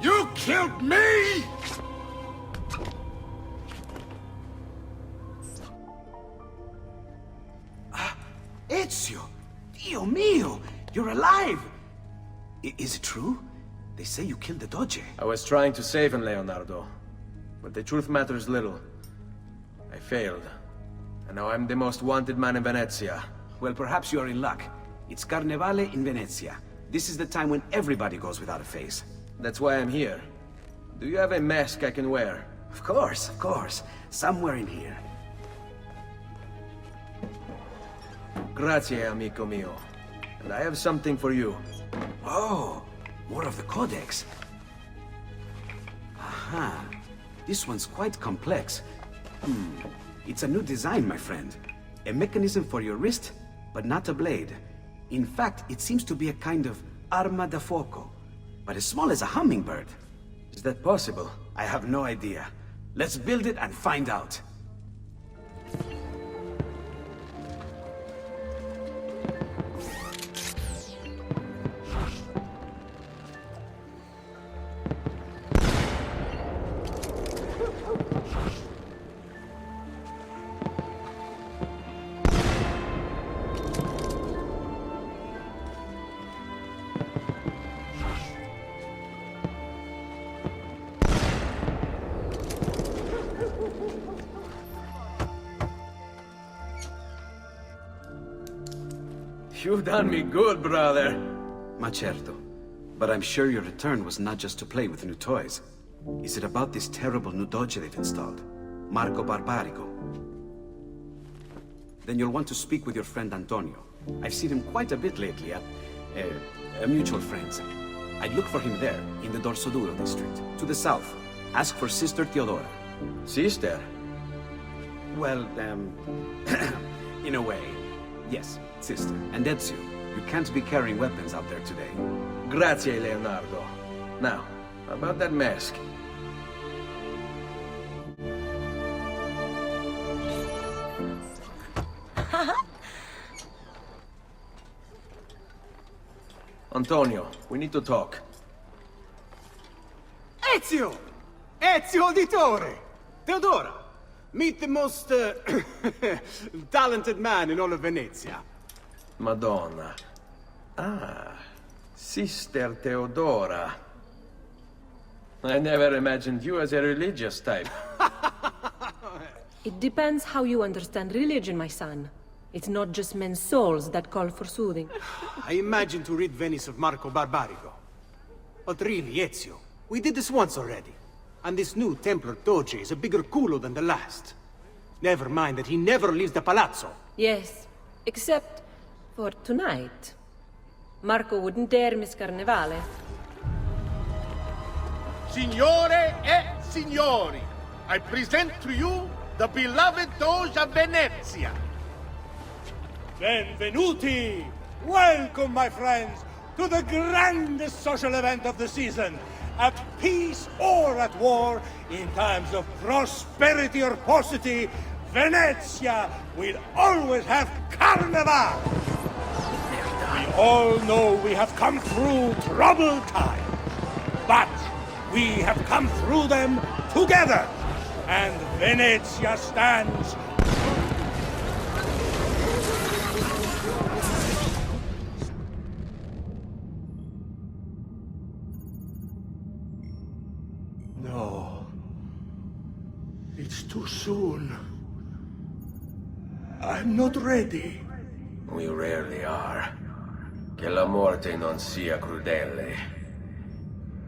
[SPEAKER 7] You killed me?
[SPEAKER 21] Ezio! Dio mio! You're alive! Is it true? They say you killed the Doge.
[SPEAKER 20] I was trying to save him, Leonardo. But the truth matters little. I failed. And now I'm the most wanted man in Venezia.
[SPEAKER 21] Well, perhaps you are in luck. It's Carnevale in Venezia. This is the time when everybody goes without a face.
[SPEAKER 20] That's why I'm here. Do you have a mask I can wear?
[SPEAKER 21] Of course, of course. Somewhere in here.
[SPEAKER 20] Grazie, amico mio. And I have something for you.
[SPEAKER 21] Oh, more of the codex. Aha. This one's quite complex. It's a new design, my friend. A mechanism for your wrist, but not a blade. In fact, it seems to be a kind of arma da fuoco, but as small as a hummingbird.
[SPEAKER 20] Is that possible?
[SPEAKER 21] I have no idea. Let's build it and find out.
[SPEAKER 20] You've done me good, brother.
[SPEAKER 21] Ma certo. But I'm sure your return was not just to play with new toys. Is it about this terrible new doge they've installed? Marco Barbarigo? Then you'll want to speak with your friend Antonio. I've seen him quite a bit lately at... mutual friends. I'd look for him there, in the Dorsoduro district. To the south. Ask for Sister Theodora.
[SPEAKER 20] Sister?
[SPEAKER 21] Well, in a way. Yes, sister. And Ezio, you can't be carrying weapons out there today.
[SPEAKER 20] Grazie, Leonardo. Now, about that mask. Antonio, we need to talk.
[SPEAKER 17] Ezio! Ezio Auditore! Theodora! Meet the most, talented man in all of Venezia.
[SPEAKER 20] Madonna. Ah, Sister Theodora. I never imagined you as a religious type.
[SPEAKER 3] It depends how you understand religion, my son. It's not just men's souls that call for soothing.
[SPEAKER 17] I imagine to rid Venice of Marco Barbarigo. But really, Ezio, we did this once already. And this new Templar Doge is a bigger culo than the last. Never mind that he never leaves the palazzo.
[SPEAKER 3] Yes, except for tonight. Marco wouldn't dare miss Carnevale.
[SPEAKER 1] Signore e signori, I present to you the beloved Doge of Venezia.
[SPEAKER 6] Benvenuti! Welcome, my friends, to the grandest social event of the season. At peace or at war, in times of prosperity or paucity, Venezia will always have Carnival! We all know we have come through troubled times, but we have come through them together, and Venezia stands. No. It's too soon. I'm not ready.
[SPEAKER 20] We rarely are. Che la morte non sia crudele.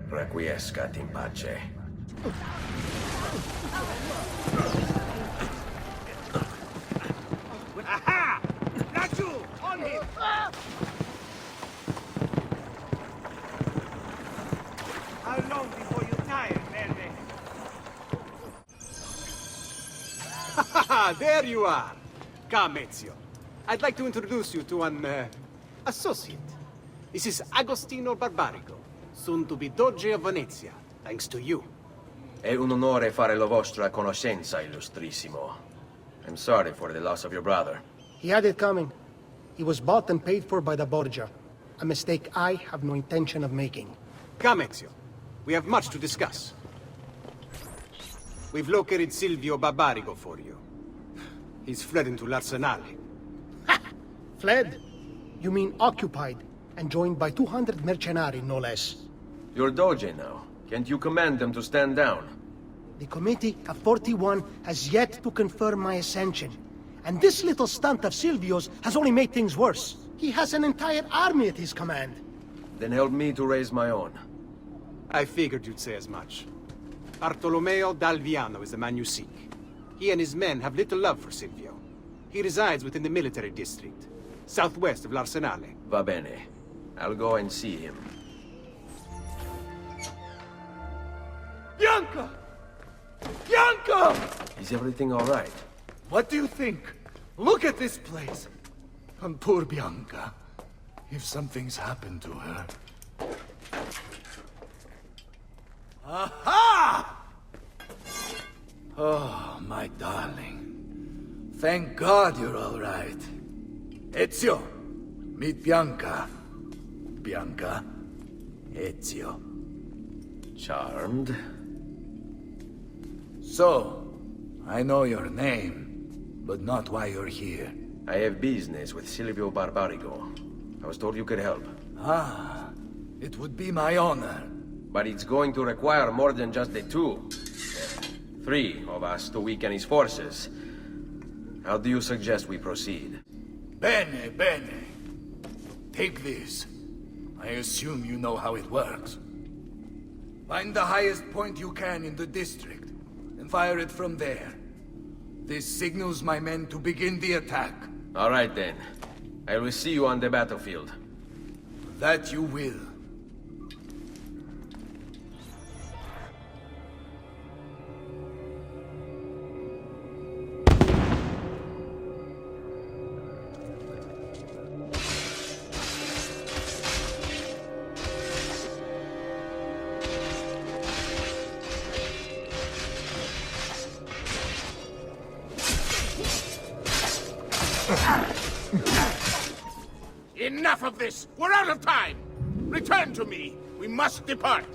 [SPEAKER 20] Requiescat in pace.
[SPEAKER 6] Aha! Laggiù! On him! How long before you tire, Verde? There you are! Come, Ezio. I'd like to introduce you to an, associate. This is Agostino Barbarigo, soon to be Doge of Venezia, thanks to you.
[SPEAKER 20] È un onore fare la vostra conoscenza, illustrissimo. I'm sorry for the loss of your brother.
[SPEAKER 10] He had it coming. He was bought and paid for by the Borgia. A mistake I have no intention of making.
[SPEAKER 17] Come, Ezio. We have much to discuss. We've located Silvio Barbarigo for you. He's fled into l'Arsenale.
[SPEAKER 10] Fled? You mean occupied, and joined by 200 mercenari, no less.
[SPEAKER 20] You're Doge now. Can't you command them to stand down?
[SPEAKER 10] The Committee of 41 has yet to confirm my ascension. And this little stunt of Silvio's has only made things worse. He has an entire army at his command.
[SPEAKER 20] Then help me to raise my own.
[SPEAKER 17] I figured you'd say as much. Bartolomeo d'Alviano is the man you seek. He and his men have little love for Silvio. He resides within the military district, southwest of l'Arsenale.
[SPEAKER 20] Va bene. I'll go and see him.
[SPEAKER 1] Bianca! Bianca!
[SPEAKER 20] Is everything all right?
[SPEAKER 1] What do you think? Look at this place. And poor Bianca. If something's happened to her... Aha! Oh, my darling. Thank God you're all right. Ezio, meet Bianca. Bianca, Ezio.
[SPEAKER 20] Charmed.
[SPEAKER 1] So, I know your name, but not why you're here.
[SPEAKER 20] I have business with Silvio Barbarigo. I was told you could help.
[SPEAKER 1] Ah, it would be my honor.
[SPEAKER 20] But it's going to require more than just the two. 3 of us to weaken his forces. How do you suggest we proceed?
[SPEAKER 1] Bene, bene. Take this. I assume you know how it works. Find the highest point you can in the district, and fire it from there. This signals my men to begin the attack.
[SPEAKER 20] All right then. I will see you on the battlefield.
[SPEAKER 1] That you will. Enough of this! We're out of time! Return to me! We must depart!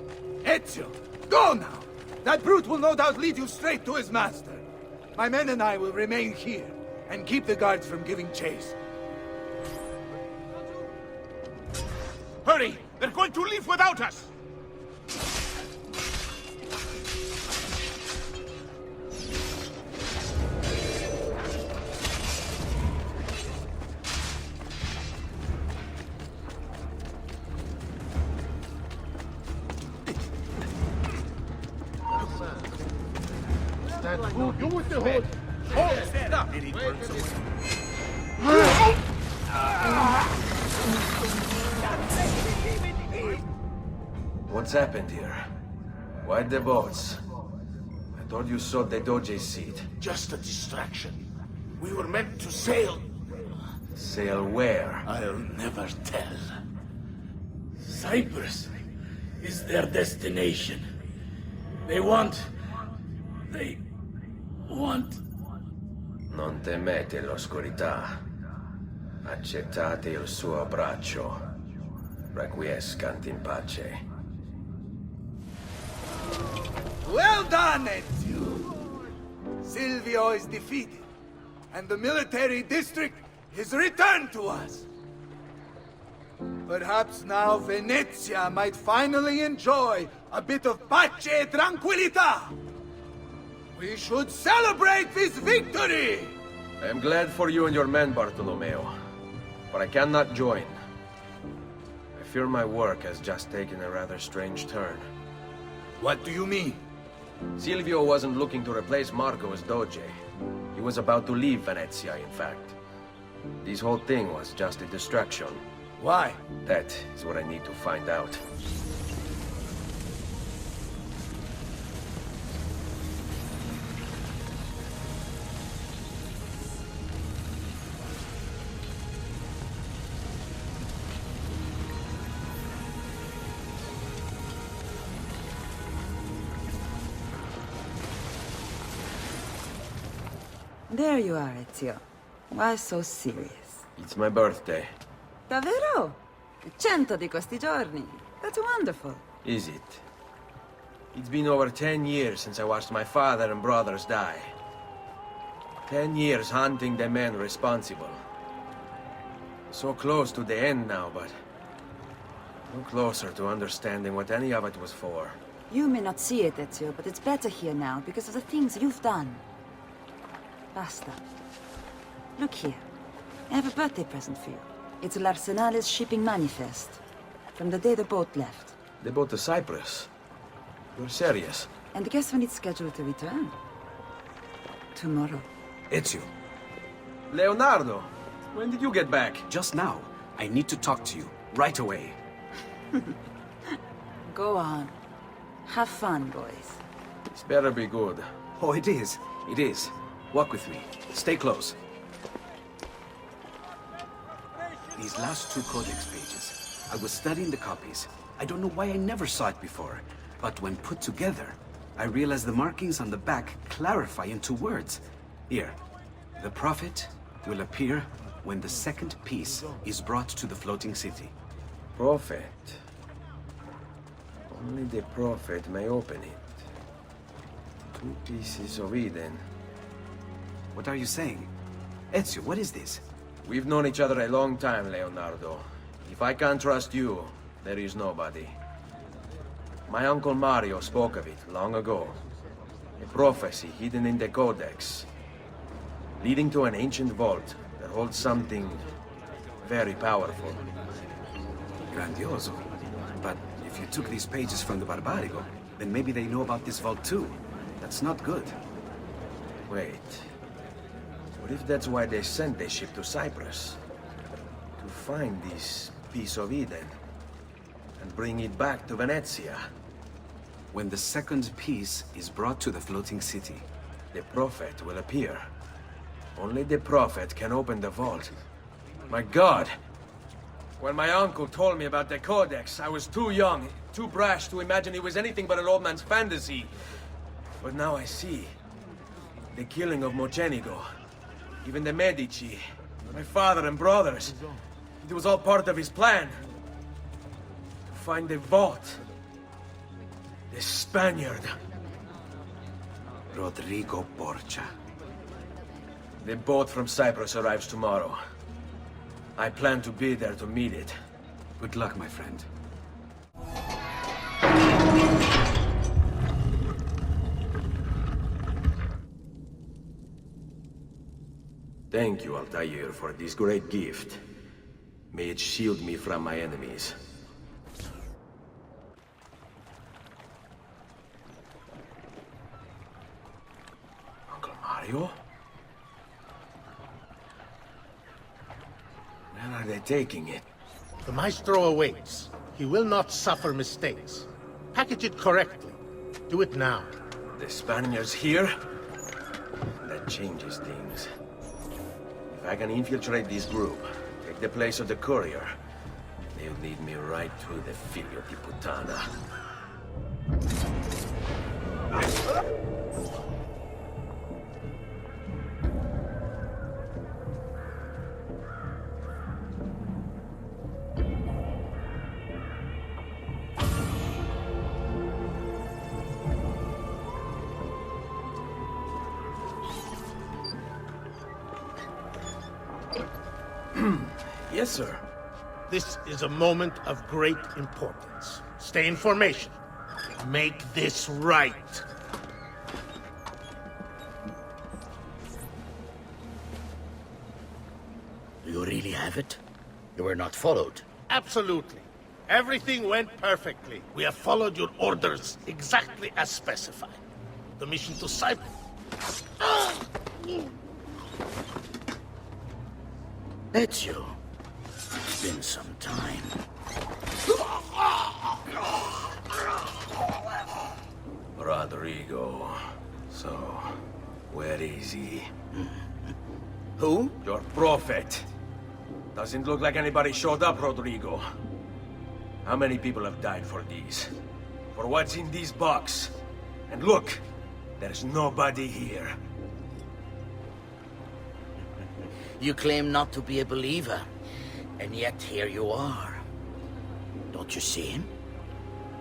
[SPEAKER 1] Ezio, go now! That brute will no doubt lead you straight to his master. My men and I will remain here, and keep the guards from giving chase. Hurry! They're going to leave without us! You with the hood! Oh, stop! Did he burn
[SPEAKER 20] What's happened here? Why the boats? I thought you sought the Doge's seat.
[SPEAKER 1] Just a distraction. We were meant to sail.
[SPEAKER 20] Sail where?
[SPEAKER 1] I'll never tell. Cyprus is their destination. They want...
[SPEAKER 20] Non temete l'oscurità. Accettate il suo abbraccio. Requiescant in pace.
[SPEAKER 1] Well done, Ezio! Silvio is defeated, and the military district is returned to us. Perhaps now Venezia might finally enjoy a bit of pace e tranquillità. We should celebrate this victory!
[SPEAKER 20] I am glad for you and your men, Bartolomeo. But I cannot join. I fear my work has just taken a rather strange turn.
[SPEAKER 1] What do you mean?
[SPEAKER 20] Silvio wasn't looking to replace Marco as Doge. He was about to leave Venezia, in fact. This whole thing was just a distraction.
[SPEAKER 1] Why?
[SPEAKER 20] That is what I need to find out.
[SPEAKER 14] There you are, Ezio. Why so serious?
[SPEAKER 20] It's my birthday.
[SPEAKER 14] Davvero? 100 di questi giorni. That's wonderful.
[SPEAKER 20] Is it? It's been over 10 years since I watched my father and brothers die. 10 years hunting the men responsible. So close to the end now, but... No closer to understanding what any of it was for.
[SPEAKER 14] You may not see it, Ezio, but it's better here now because of the things you've done. Basta. Look here. I have a birthday present for you. It's l'Arsenale's shipping manifest. From the day the boat left.
[SPEAKER 20] The boat to Cyprus? You're serious?
[SPEAKER 14] And guess when it's scheduled to return? Tomorrow.
[SPEAKER 12] Ezio.
[SPEAKER 20] Leonardo! When did you get back?
[SPEAKER 12] Just now. I need to talk to you. Right away.
[SPEAKER 14] Go on. Have fun, boys.
[SPEAKER 20] This better be good.
[SPEAKER 12] Oh, it is. It is. Walk with me. Stay close. These last 2 codex pages. I was studying the copies. I don't know why I never saw it before. But when put together, I realized the markings on the back clarify into words. Here. The prophet will appear when the second piece is brought to the floating city.
[SPEAKER 20] Prophet. Only the prophet may open it. 2 pieces of Eden.
[SPEAKER 12] What are you saying? Ezio, what is this?
[SPEAKER 20] We've known each other a long time, Leonardo. If I can't trust you, there is nobody. My uncle Mario spoke of it long ago. A prophecy hidden in the codex. Leading to an ancient vault that holds something very powerful.
[SPEAKER 12] Grandioso. But if you took these pages from the Barbarigo, then maybe they know about this vault too. That's not good.
[SPEAKER 20] Wait. What if that's why they sent the ship to Cyprus? To find this piece of Eden and bring it back to Venezia?
[SPEAKER 12] When the second piece is brought to the floating city,
[SPEAKER 20] the prophet will appear. Only the prophet can open the vault. My God! When my uncle told me about the codex, I was too young, too brash to imagine it was anything but an old man's fantasy. But now I see. The killing of Mocenigo, even the Medici, my father and brothers. It was all part of his plan. To find the vault. The Spaniard.
[SPEAKER 12] Rodrigo Borgia.
[SPEAKER 20] The boat from Cyprus arrives tomorrow. I plan to be there to meet it.
[SPEAKER 12] Good luck, my friend.
[SPEAKER 20] Thank you, Altaïr, for this great gift. May it shield me from my enemies. Uncle Mario? Where are they taking it?
[SPEAKER 6] The Maestro awaits. He will not suffer mistakes. Package it correctly. Do it now.
[SPEAKER 20] The Spaniards here? That changes things. If I can infiltrate this group, take the place of the courier, they'll lead me right to the Figlio di Puttana. Yes, sir.
[SPEAKER 6] This is a moment of great importance. Stay in formation. Make this right.
[SPEAKER 9] Do you really have it? You were not followed.
[SPEAKER 6] Absolutely. Everything went perfectly. We have followed your orders exactly as specified. The mission to Cyprus.
[SPEAKER 9] Ezio. It's been some time.
[SPEAKER 20] Rodrigo. So, where is he?
[SPEAKER 9] Who?
[SPEAKER 20] Your prophet. Doesn't look like anybody showed up, Rodrigo. How many people have died for these? For what's in this box? And look, there's nobody here.
[SPEAKER 9] You claim not to be a believer, and yet here you are. Don't you see him?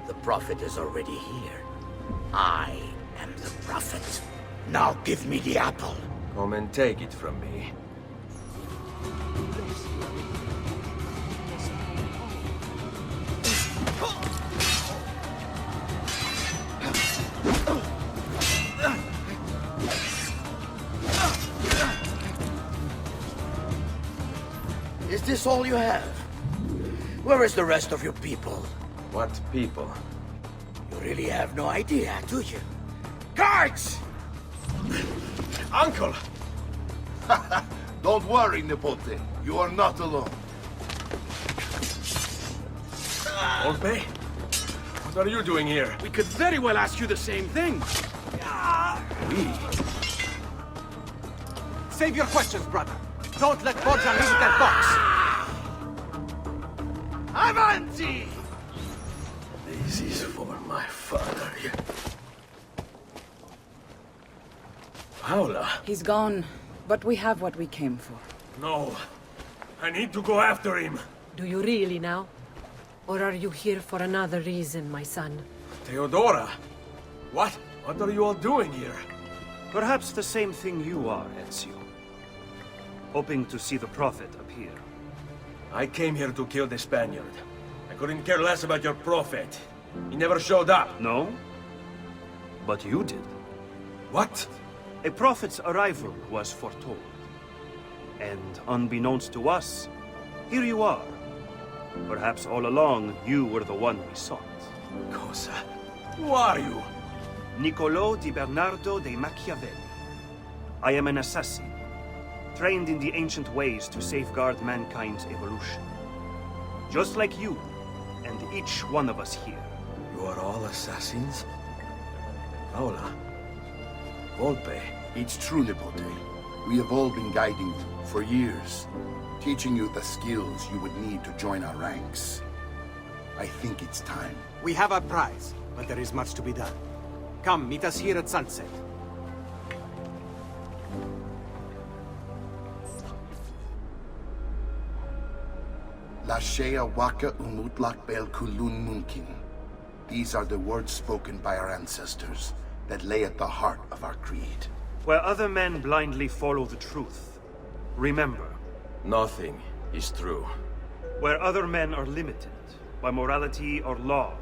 [SPEAKER 9] The prophet is already here. I am the prophet. Now give me the apple.
[SPEAKER 20] Come and take it from me.
[SPEAKER 9] this all you have? Where is the rest of your people?
[SPEAKER 20] What people?
[SPEAKER 9] You really have no idea, do you? Guards!
[SPEAKER 20] Uncle!
[SPEAKER 7] Don't worry, Nipote. You are not alone.
[SPEAKER 20] Volpe? What are you doing here?
[SPEAKER 11] We could very well ask you the same thing.
[SPEAKER 20] We?
[SPEAKER 13] Save your questions, brother. Don't let Borgia leave that box.
[SPEAKER 11] Avanti!
[SPEAKER 20] This is for my father. Paola?
[SPEAKER 5] He's gone, but we have what we came for.
[SPEAKER 8] No. I need to go after him.
[SPEAKER 3] Do you really now? Or are you here for another reason, my son?
[SPEAKER 8] Theodora? What? What are you all doing here?
[SPEAKER 16] Perhaps the same thing you are, Ezio. Hoping to see the Prophet appear.
[SPEAKER 8] I came here to kill the Spaniard. I couldn't care less about your Prophet. He never showed up.
[SPEAKER 16] No? But you did.
[SPEAKER 8] What?
[SPEAKER 16] A Prophet's arrival was foretold. And unbeknownst to us, here you are. Perhaps all along, you were the one we sought.
[SPEAKER 8] Cosa? Who are you?
[SPEAKER 16] Niccolò di Bernardo de Machiavelli. I am an assassin, trained in the ancient ways to safeguard mankind's evolution. Just like you, and each one of us here.
[SPEAKER 8] You are all assassins? Paola? Volpe?
[SPEAKER 7] It's true, Nipote. We have all been guiding you for years, teaching you the skills you would need to join our ranks. I think it's time.
[SPEAKER 13] We have our prize, but there is much to be done. Come, meet us here at sunset.
[SPEAKER 7] Lashea waka umutlak bel kulun munkin. These are the words spoken by our ancestors that lay at the heart of our creed.
[SPEAKER 16] Where other men blindly follow the truth, remember.
[SPEAKER 8] Nothing is true.
[SPEAKER 16] Where other men are limited by morality or law,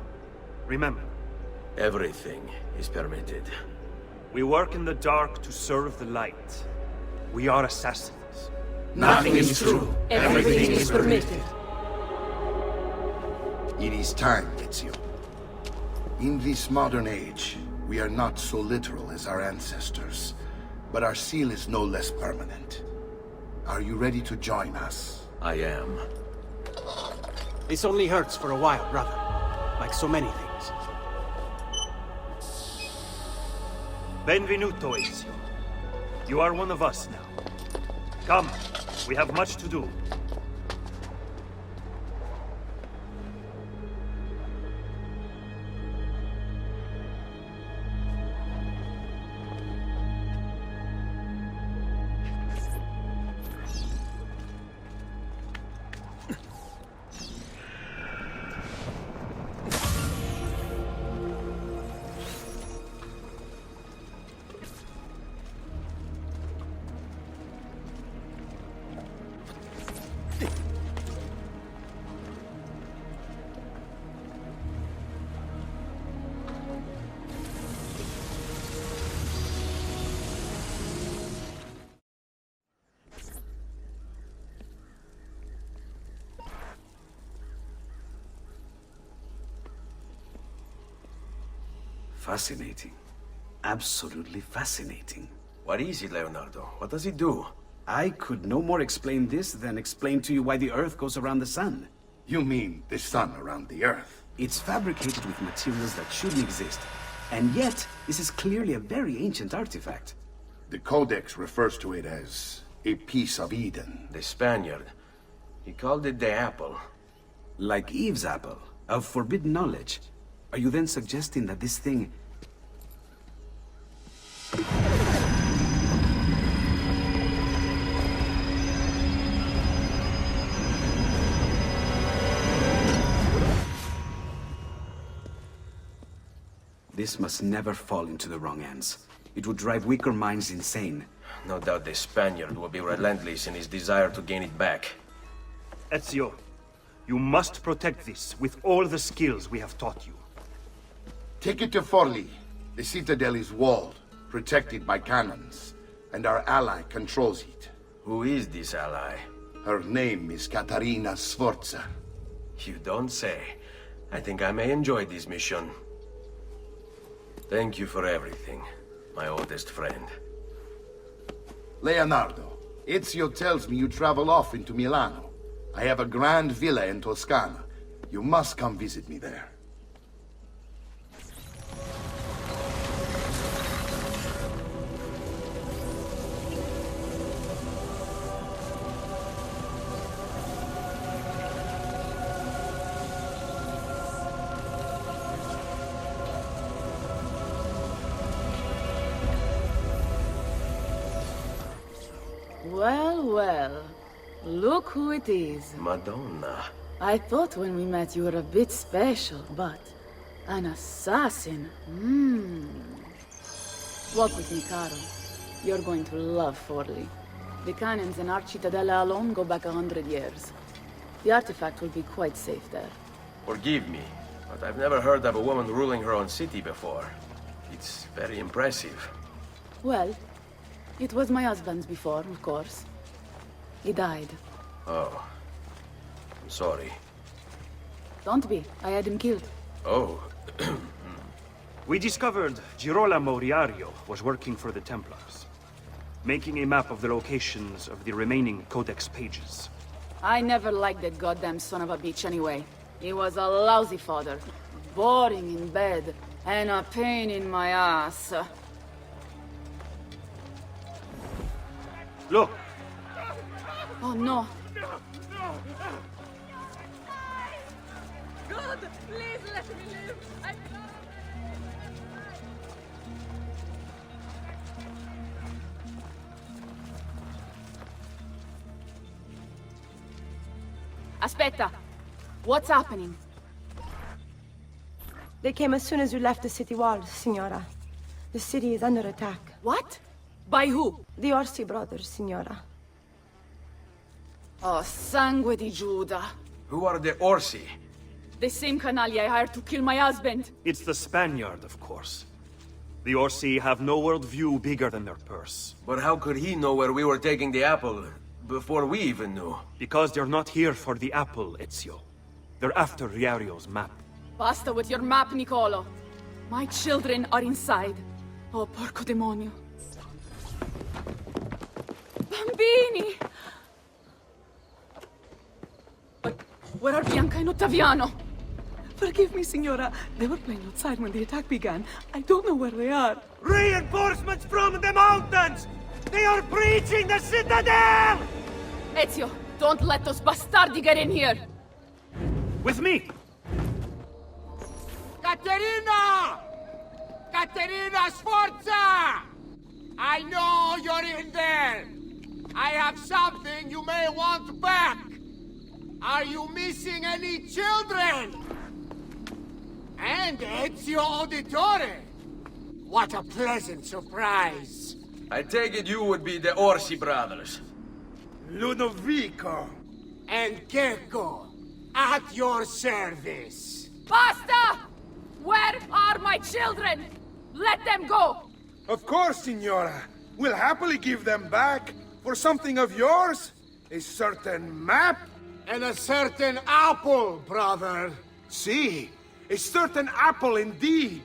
[SPEAKER 16] remember.
[SPEAKER 8] Everything is permitted.
[SPEAKER 16] We work in the dark to serve the light. We are assassins.
[SPEAKER 7] Nothing is true.
[SPEAKER 3] Everything is permitted.
[SPEAKER 7] It is time, Ezio. In this modern age, we are not so literal as our ancestors, but our seal is no less permanent. Are you ready to join us?
[SPEAKER 8] I am.
[SPEAKER 13] This only hurts for a while, brother. Like so many things.
[SPEAKER 16] Benvenuto, Ezio. You are one of us now. Come, we have much to do.
[SPEAKER 21] Fascinating. Absolutely fascinating.
[SPEAKER 8] What is it, Leonardo? What does it do?
[SPEAKER 21] I could no more explain this than explain to you why the Earth goes around the Sun.
[SPEAKER 7] You mean the sun around the Earth?
[SPEAKER 21] It's fabricated with materials that shouldn't exist. And yet, this is clearly a very ancient artifact.
[SPEAKER 7] The codex refers to it as a piece of Eden.
[SPEAKER 8] The Spaniard. He called it the apple.
[SPEAKER 21] Like Eve's apple, of forbidden knowledge. Are you then suggesting that this thing... This must never fall into the wrong hands. It would drive weaker minds insane.
[SPEAKER 8] No doubt the Spaniard will be relentless in his desire to gain it back.
[SPEAKER 16] Ezio, you must protect this with all the skills we have taught you.
[SPEAKER 7] Take it to Forli. The citadel is walled, protected by cannons, and our ally controls it.
[SPEAKER 8] Who is this ally?
[SPEAKER 7] Her name is Caterina Sforza.
[SPEAKER 20] You don't say. I think I may enjoy this mission. Thank you for everything, my oldest friend.
[SPEAKER 7] Leonardo, Ezio tells me you travel off into Milano. I have a grand villa in Toscana. You must come visit me there.
[SPEAKER 5] Well, well. Look who it is.
[SPEAKER 20] Madonna.
[SPEAKER 5] I thought when we met you were a bit special, but... an assassin? Walk with me, Caro. You're going to love Forlì. The cannons in our Cittadella alone go back 100 years. The artifact will be quite safe there.
[SPEAKER 20] Forgive me, but I've never heard of a woman ruling her own city before. It's very impressive.
[SPEAKER 5] Well, it was my husband's before, of course. He died.
[SPEAKER 20] Oh. I'm sorry.
[SPEAKER 5] Don't be. I had him killed.
[SPEAKER 20] Oh.
[SPEAKER 16] We discovered Girolamo Riario was working for the Templars, making a map of the locations of the remaining codex pages.
[SPEAKER 5] I never liked that goddamn son of a bitch anyway. He was a lousy father. Boring in bed. And a pain in my ass.
[SPEAKER 16] Look!
[SPEAKER 5] Oh no.
[SPEAKER 4] God, please let me live.
[SPEAKER 5] Aspetta. What's happening?
[SPEAKER 22] They came as soon as you left the city walls, Signora. The city is under attack.
[SPEAKER 5] What? By who?
[SPEAKER 22] The Orsi brothers, Signora.
[SPEAKER 5] Oh, sangue di Giuda.
[SPEAKER 20] Who are the Orsi?
[SPEAKER 5] The same canaglia I hired to kill my husband.
[SPEAKER 16] It's the Spaniard, of course. The Orsi have no worldview bigger than their purse.
[SPEAKER 20] But how could he know where we were taking the apple before we even knew?
[SPEAKER 16] Because they're not here for the apple, Ezio. They're after Riario's map.
[SPEAKER 5] Basta with your map, Niccolo. My children are inside. Oh, porco demonio. Bambini! But where are Bianca and Ottaviano?
[SPEAKER 4] Forgive me, Signora. They were playing outside when the attack began. I don't know where they are.
[SPEAKER 11] Reinforcements from the mountains! They are breaching the citadel!
[SPEAKER 5] Ezio, don't let those bastardi get in here!
[SPEAKER 16] With me!
[SPEAKER 11] Caterina! Caterina Sforza! I know you're in there! I have something you may want back! Are you missing any children? And Ezio Auditore! What a pleasant surprise!
[SPEAKER 20] I take it you would be the Orsi brothers.
[SPEAKER 11] Ludovico and Gecko, at your service.
[SPEAKER 5] Basta! Where are my children? Let them go!
[SPEAKER 23] Of course, Signora. We'll happily give them back for something of yours. A certain map.
[SPEAKER 11] And a certain apple, brother.
[SPEAKER 23] See, a certain apple indeed.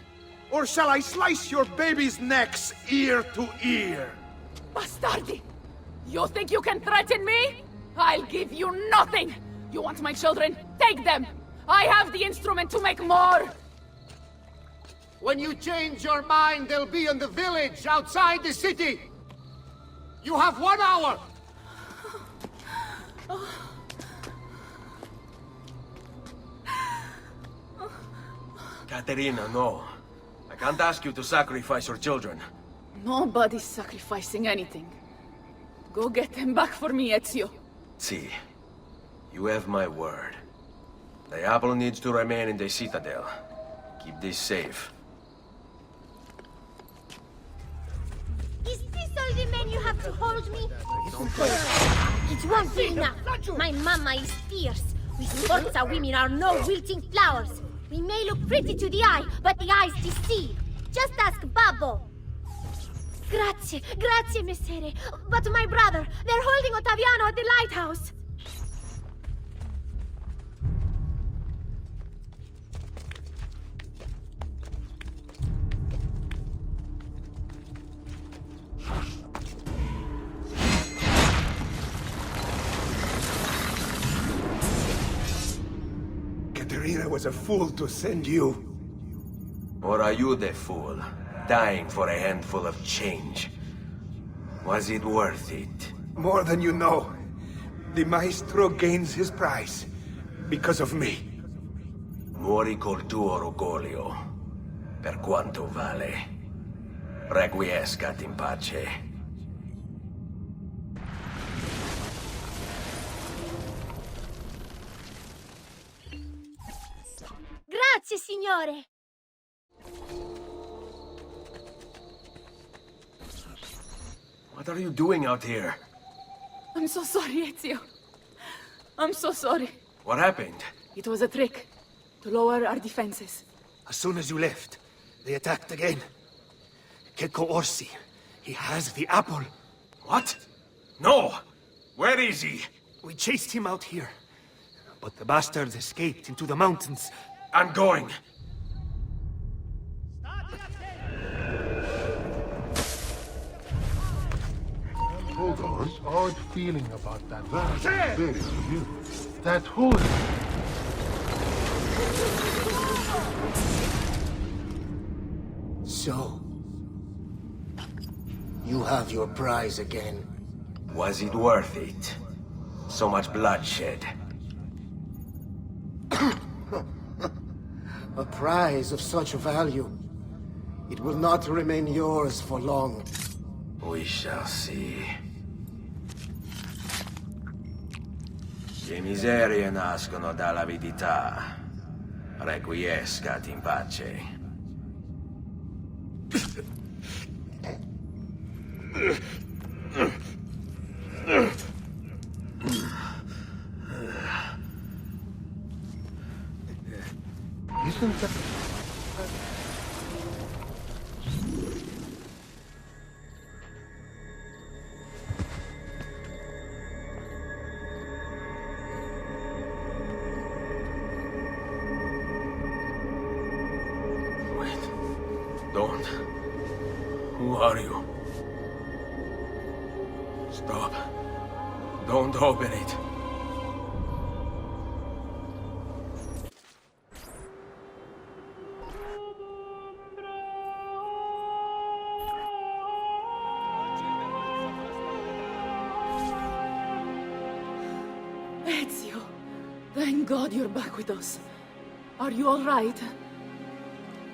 [SPEAKER 23] Or shall I slice your baby's necks ear to ear?
[SPEAKER 5] Bastardi! You think you can threaten me? I'll give you nothing! You want my children? Take them! I have the instrument to make more!
[SPEAKER 11] When you change your mind, they'll be in the village outside the city. You have 1 hour.
[SPEAKER 20] Caterina, no. I can't ask you to sacrifice your children.
[SPEAKER 5] Nobody's sacrificing anything. Go get them back for me, Ezio.
[SPEAKER 20] See, you have my word. The apple needs to remain in the citadel. Keep this safe.
[SPEAKER 24] Is this all the men you have to hold me? It won't be enough. My mama is fierce. We Sforza women are no wilting flowers. We may look pretty to the eye, but the eyes deceive. Just ask Babbo. Grazie, grazie, messere. But my brother, they're holding Ottaviano at the lighthouse.
[SPEAKER 23] Caterina was a fool to send you.
[SPEAKER 20] Or are you the fool, dying for a handful of change? Was it worth it?
[SPEAKER 23] More than you know. The maestro gains his prize because of me.
[SPEAKER 20] Muori col tuo orgoglio, per quanto vale. Requiescat in pace.
[SPEAKER 24] Grazie, signore!
[SPEAKER 20] What are you doing out here?
[SPEAKER 5] I'm so sorry, Ezio. I'm so sorry.
[SPEAKER 20] What happened?
[SPEAKER 5] It was a trick to lower our defenses.
[SPEAKER 10] As soon as you left, they attacked again. Checco Orsi. He has the apple.
[SPEAKER 20] What? No! Where is he?
[SPEAKER 10] We chased him out here. But the bastards escaped into the mountains.
[SPEAKER 20] I'm going.
[SPEAKER 2] Hold on. Odd feeling about that. That's very you. That horse.
[SPEAKER 10] So, you have your prize again.
[SPEAKER 20] Was it worth it? So much bloodshed.
[SPEAKER 10] A prize of such value. It will not remain yours for long.
[SPEAKER 20] We shall see. Le miserie nascono dall'avidità. Requiescat in pace.
[SPEAKER 2] Isn't that...
[SPEAKER 20] Don't. Who are you? Stop. Don't open it.
[SPEAKER 5] Ezio, thank God you're back with us. Are you all right?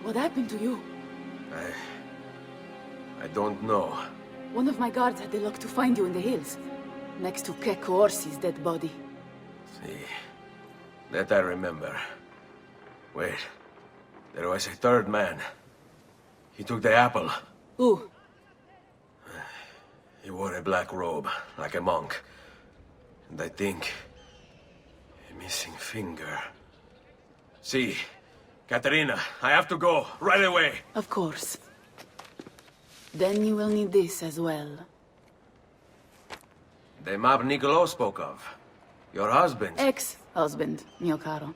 [SPEAKER 5] What happened to you?
[SPEAKER 20] I don't know.
[SPEAKER 5] One of my guards had the luck to find you in the hills, next to Checco Orsi's dead body.
[SPEAKER 20] See, that I remember. Wait, there was a third man. He took the apple.
[SPEAKER 5] Who?
[SPEAKER 20] He wore a black robe, like a monk. And I think... a missing finger. See, Caterina, I have to go, right away.
[SPEAKER 5] Of course. Then you will need this as well.
[SPEAKER 20] The map Niccolo spoke of. Your husband.
[SPEAKER 5] Ex-husband, mio caro.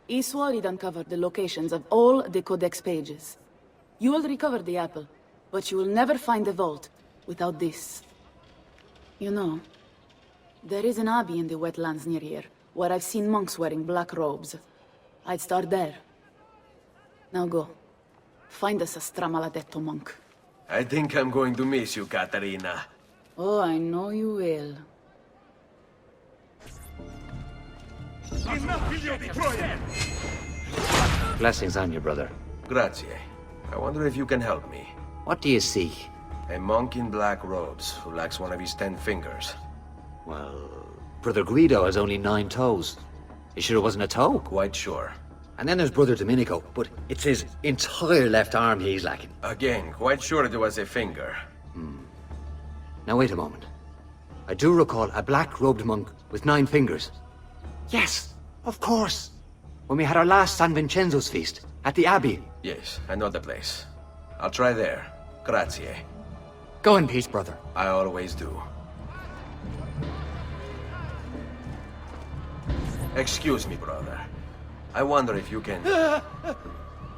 [SPEAKER 5] He swore he'd uncover the locations of all the codex pages. You will recover the apple, but you will never find the vault without this. You know, there is an abbey in the wetlands near here, where I've seen monks wearing black robes. I'd start there. Now go. Find us a stramaladetto monk.
[SPEAKER 20] I think I'm going to miss you, Caterina.
[SPEAKER 5] Oh, I know you will.
[SPEAKER 15] Blessings on you, brother.
[SPEAKER 20] Grazie. I wonder if you can help me.
[SPEAKER 15] What do you seek?
[SPEAKER 20] A monk in black robes who lacks one of his 10 fingers.
[SPEAKER 15] Well, Brother Guido has only 9 toes. You sure it wasn't a toe?
[SPEAKER 20] Quite sure.
[SPEAKER 15] And then there's Brother Domenico, but it's his entire left arm he's lacking.
[SPEAKER 20] Again, quite sure there was a finger.
[SPEAKER 15] Now wait a moment. I do recall a black-robed monk with 9 fingers. Yes, of course. When we had our last San Vincenzo's feast, at the Abbey.
[SPEAKER 20] Yes, I know the place. I'll try there. Grazie.
[SPEAKER 15] Go in peace, brother.
[SPEAKER 20] I always do. Excuse me, brother. I wonder if you can...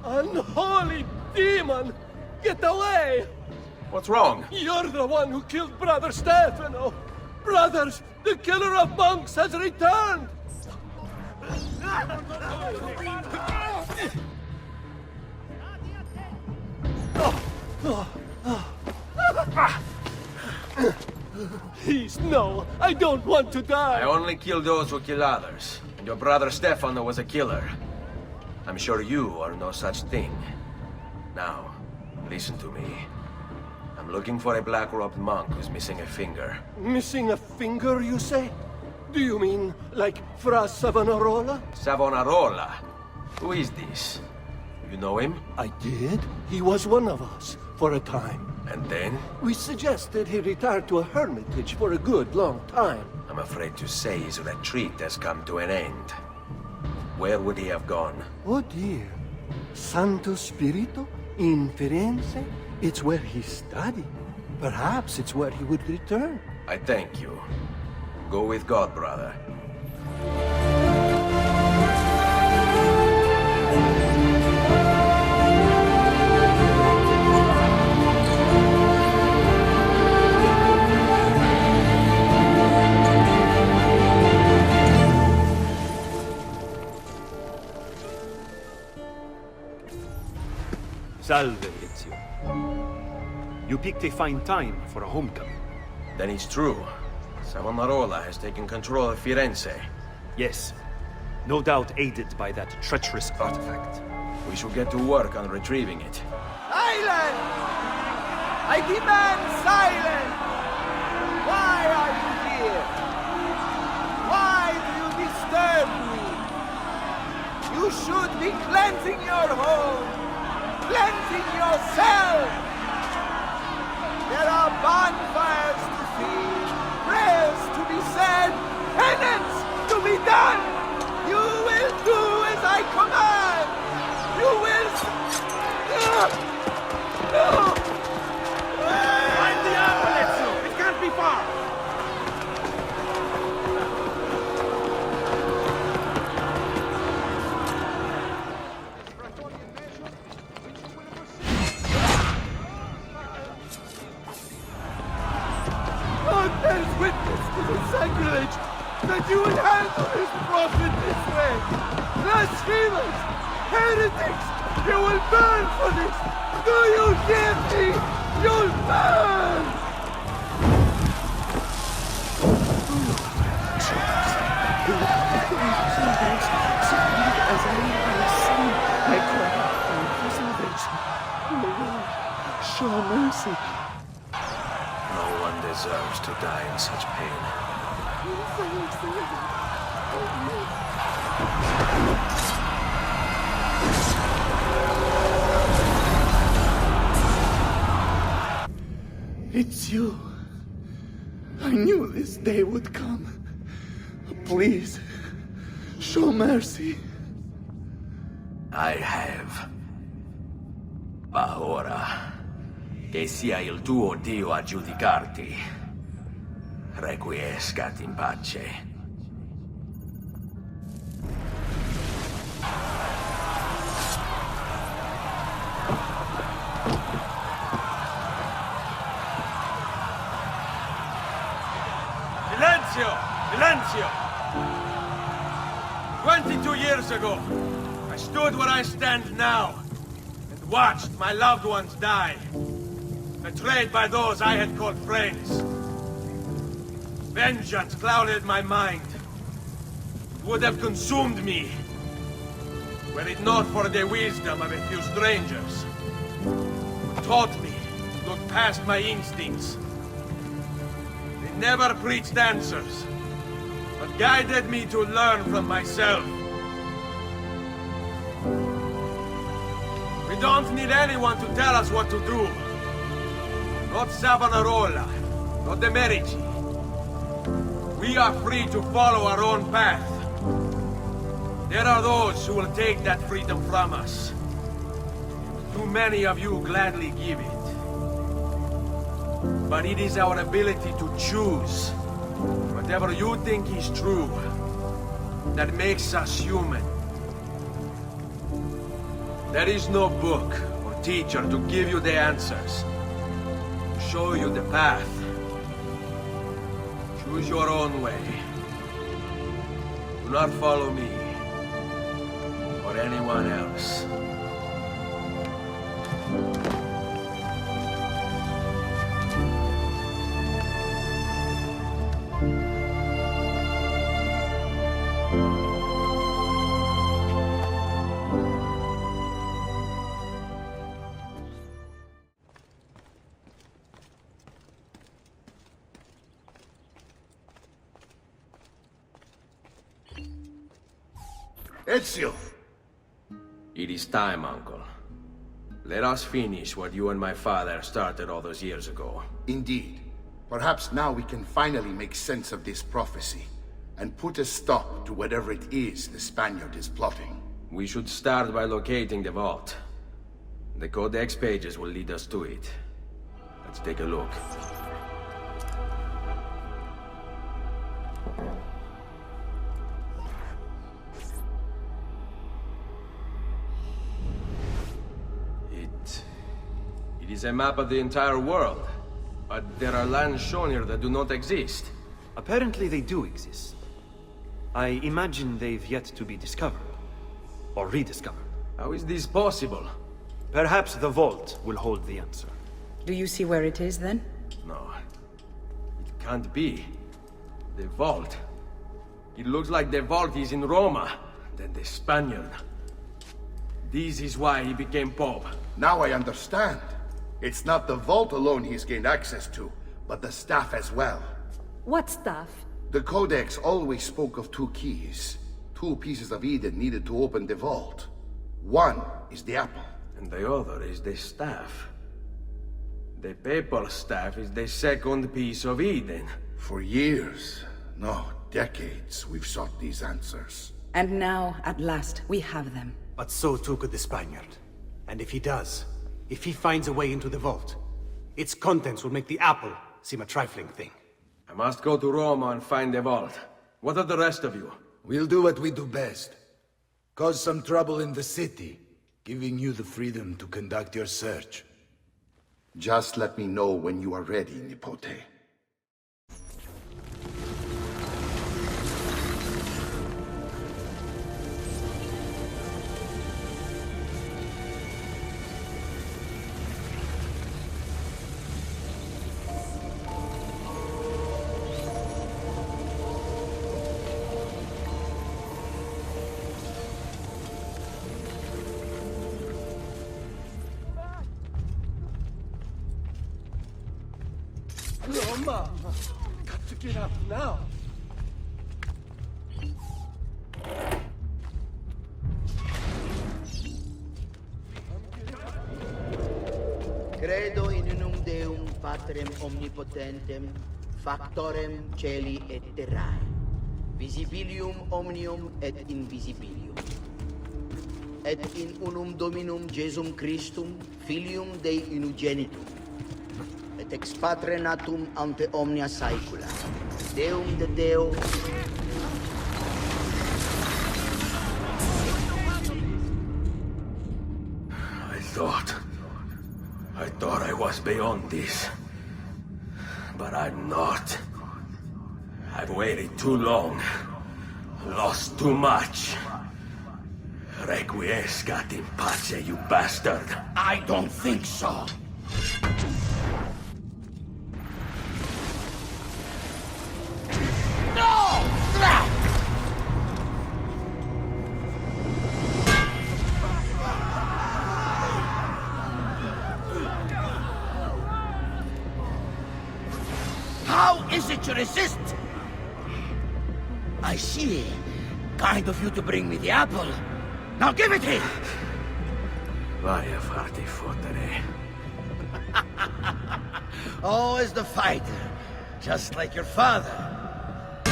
[SPEAKER 11] Unholy demon! Get away!
[SPEAKER 20] What's wrong?
[SPEAKER 11] You're the one who killed Brother Stefano! Brothers, the killer of monks has returned!
[SPEAKER 1] Please, no. I don't want to die.
[SPEAKER 20] I only kill those who kill others. And your brother Stefano was a killer. I'm sure you are no such thing. Now, listen to me. I'm looking for a black-robed monk who's missing a finger.
[SPEAKER 1] Missing a finger, you say? Do you mean like Fra Savonarola?
[SPEAKER 20] Savonarola? Who is this? You know him?
[SPEAKER 1] I did. He was one of us for a time.
[SPEAKER 20] And then?
[SPEAKER 1] We suggested he retire to a hermitage for a good long time.
[SPEAKER 20] I'm afraid to say his retreat has come to an end. Where would he have gone?
[SPEAKER 1] Oh dear. Santo Spirito? In Firenze? It's where he studied. Perhaps it's where he would return.
[SPEAKER 20] I thank you. Go with God, brother.
[SPEAKER 16] Salve, Ezio. You picked a fine time for a homecoming.
[SPEAKER 20] Then it's true. Savonarola has taken control of Firenze.
[SPEAKER 16] Yes. No doubt aided by that treacherous artifact.
[SPEAKER 20] We should get to work on retrieving it.
[SPEAKER 13] Silence! I demand silence! Why are you here? Why do you disturb me? You should be cleansing your home, cleansing yourself! There are bonfires to see, prayers to be said, penance to be done! You will do as I command! You will... No!
[SPEAKER 11] Find the apple, Ezio! It can't be far!
[SPEAKER 1] God bears witness to the sacrilege that you would handle his prophet this way! Blasphemers! Heretics! You will burn for this! Do you hear me? You'll burn! Show mercy.
[SPEAKER 20] No one deserves to die in such pain.
[SPEAKER 1] It's you. I knew this day would come. Please, show mercy.
[SPEAKER 20] I have. Ma ora, che sia il tuo Dio a giudicarti. Requiescat in pace.
[SPEAKER 8] Silenzio! Silenzio! 22 years ago, I stood where I stand now, and watched my loved ones die, betrayed by those I had called friends. Vengeance clouded my mind. It would have consumed me, were it not for the wisdom of a few strangers, who taught me to look past my instincts. They never preached answers, but guided me to learn from myself. We don't need anyone to tell us what to do. Not Savonarola, not the Medici. We are free to follow our own path. There are those who will take that freedom from us. Too many of you gladly give it. But it is our ability to choose whatever you think is true that makes us human. There is no book or teacher to give you the answers, to show you the path. Choose your own way. Do not follow me.
[SPEAKER 20] or anyone else.
[SPEAKER 7] Ezio!
[SPEAKER 20] It is time, Uncle. Let us finish what you and my father started all those years ago.
[SPEAKER 7] Indeed. Perhaps now we can finally make sense of this prophecy, and put a stop to whatever it is the Spaniard is plotting.
[SPEAKER 20] We should start by locating the vault. The codex pages will lead us to it. Let's take a look. It is a map of the entire world, but there are lands shown here that do not exist.
[SPEAKER 16] Apparently they do exist. I imagine they've yet to be discovered. Or rediscovered.
[SPEAKER 20] How is this possible?
[SPEAKER 16] Perhaps the vault will hold the answer.
[SPEAKER 14] Do you see where it is, then?
[SPEAKER 20] No. It can't be. The vault. It looks like the vault is in Roma, then the Spaniard. This is why he became Pope.
[SPEAKER 7] Now I understand. It's not the vault alone he's gained access to, but the staff as well.
[SPEAKER 3] What staff?
[SPEAKER 7] The Codex always spoke of 2 keys. 2 pieces of Eden needed to open the vault. One is the apple.
[SPEAKER 20] And the other is the staff. The papal staff is the second piece of Eden.
[SPEAKER 7] For years, no, decades, we've sought these answers.
[SPEAKER 14] And now, at last, we have them.
[SPEAKER 10] But so too could the Spaniard. And if he does, if he finds a way into the vault, its contents will make the apple seem a trifling thing.
[SPEAKER 20] I must go to Roma and find the vault. What are the rest of you?
[SPEAKER 17] We'll do what we do best. Cause some trouble in the city, giving you the freedom to conduct your search.
[SPEAKER 7] Just let me know when you are ready, Nipote.
[SPEAKER 1] Roma! Got to get up now!
[SPEAKER 9] Credo in unum Deum Patrem omnipotentem, factorem celi et terrae, visibilium omnium et invisibilium. Et in unum Dominum Jesum Christum, Filium Dei unigenitum, et ex Patre natum ante omnia saecula, Deum de Deo.
[SPEAKER 20] I thought I was beyond this. But I'm not. I've waited too long. Lost too much. Requiescat in pace, you bastard.
[SPEAKER 9] I don't think so. How is it you resist? I see. Kind of you to bring me the apple. Now give it here!
[SPEAKER 20] Vai a farti fottere.
[SPEAKER 9] Oh, as the fighter. Just like your father.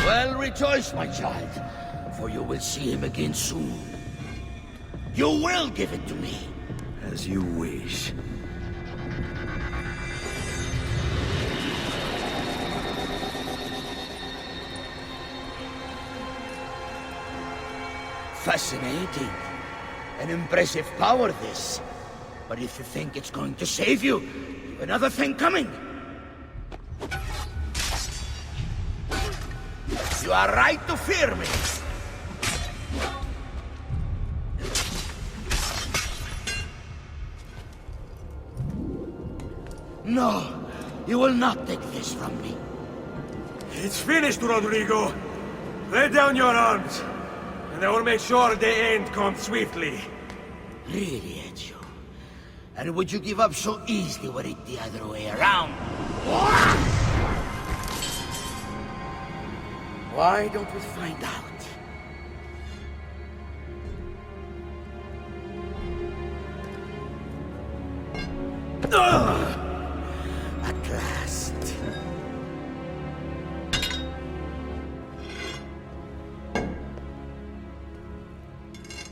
[SPEAKER 9] Well, rejoice, my child. For you will see him again soon. You will give it to me.
[SPEAKER 20] As you wish.
[SPEAKER 9] Fascinating. An impressive power, this. But if you think it's going to save you, you've another thing coming. You are right to fear me. No, you will not take this from me.
[SPEAKER 8] It's finished, Rodrigo. Lay down your arms, and I will make sure the end comes swiftly.
[SPEAKER 9] Really, Ezio? And would you give up so easily were it the other way around? Why don't we find out? At last.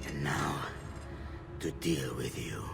[SPEAKER 9] And now, to deal with you.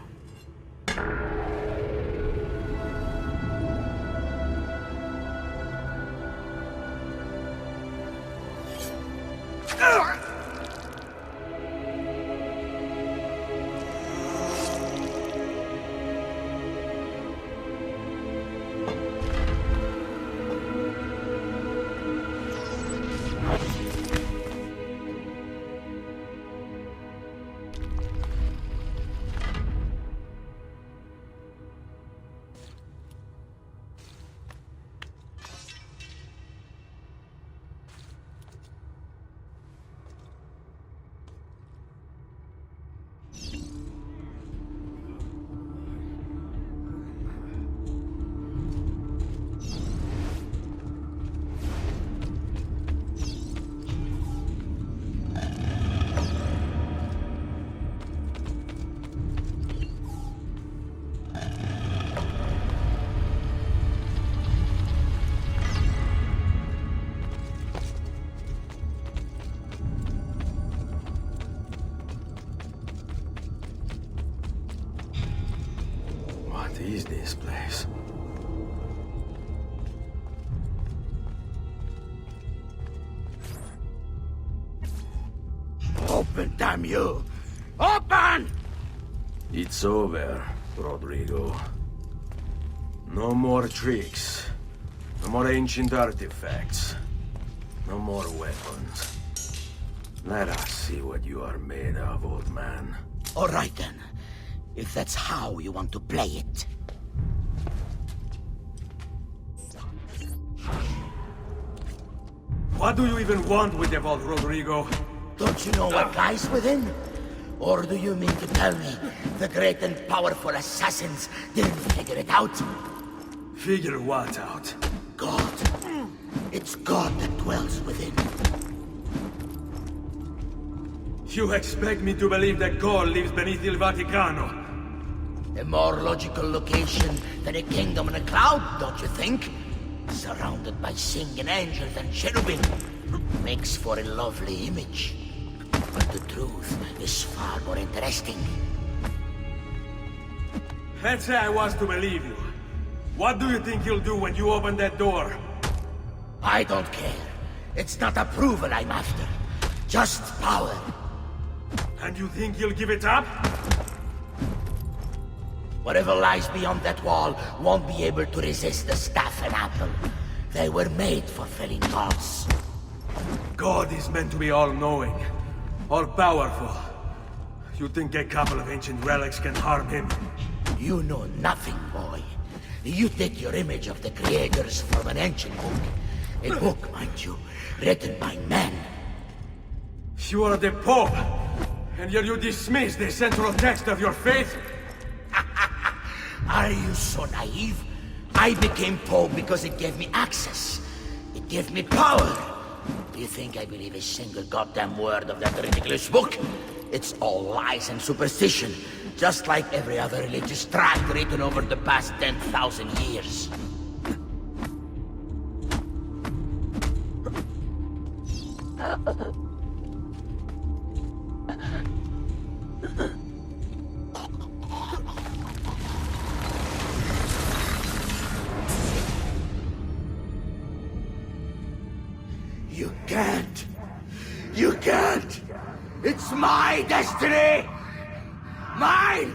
[SPEAKER 20] What is this place?
[SPEAKER 9] Open, damn you! Open!
[SPEAKER 20] It's over, Rodrigo. No more tricks. No more ancient artifacts. No more weapons. Let us see what you are made of, old man.
[SPEAKER 9] All right then. If that's how you want to play it.
[SPEAKER 8] What do you even want with the vault, Rodrigo?
[SPEAKER 9] Don't you know what lies within? Or do you mean to tell me the great and powerful assassins didn't figure it out?
[SPEAKER 8] Figure what out?
[SPEAKER 9] God. It's God that dwells within.
[SPEAKER 8] You expect me to believe that God lives beneath Il Vaticano?
[SPEAKER 9] A more logical location than a kingdom in a cloud, don't you think? Surrounded by singing angels and cherubim. Makes for a lovely image. But the truth is far more interesting.
[SPEAKER 8] Let's say I was to believe you. What do you think you'll do when you open that door?
[SPEAKER 9] I don't care. It's not approval I'm after. Just power.
[SPEAKER 8] And you think you'll give it up?
[SPEAKER 9] Whatever lies beyond that wall won't be able to resist the staff and apple. They were made for felling gods.
[SPEAKER 8] God is meant to be all-knowing, all-powerful. You think a couple of ancient relics can harm him?
[SPEAKER 9] You know nothing, boy. You take your image of the creators from an ancient book. A book, mind you, written by men.
[SPEAKER 8] You are the Pope, and yet you dismiss the central text of your faith?
[SPEAKER 9] Are you so naive? I became Pope because it gave me access. It gave me power. Do you think I believe a single goddamn word of that ridiculous book? It's all lies and superstition, just like every other religious tract written over the past 10,000 years. You can't! You can't! It's my destiny! Mine!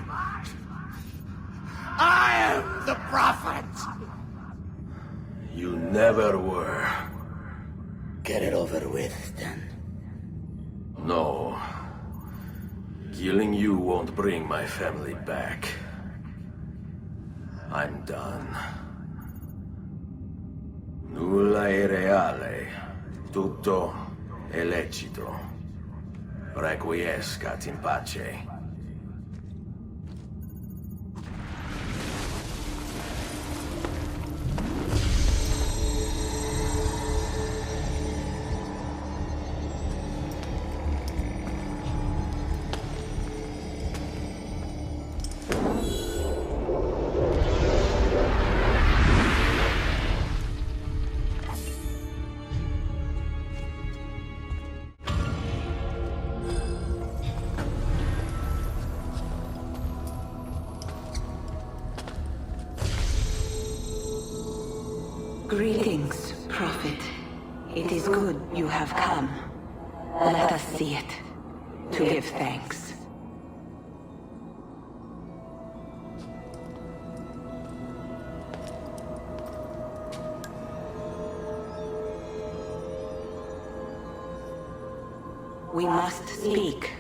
[SPEAKER 9] I am the prophet!
[SPEAKER 20] You never were.
[SPEAKER 9] Get it over with, then.
[SPEAKER 20] No. Killing you won't bring my family back. I'm done. Nulla è reale. Tutto è lecito. Requiescat in pace.
[SPEAKER 14] Greetings, Prophet. It is good you have come. Let us see it, to give thanks. We must speak.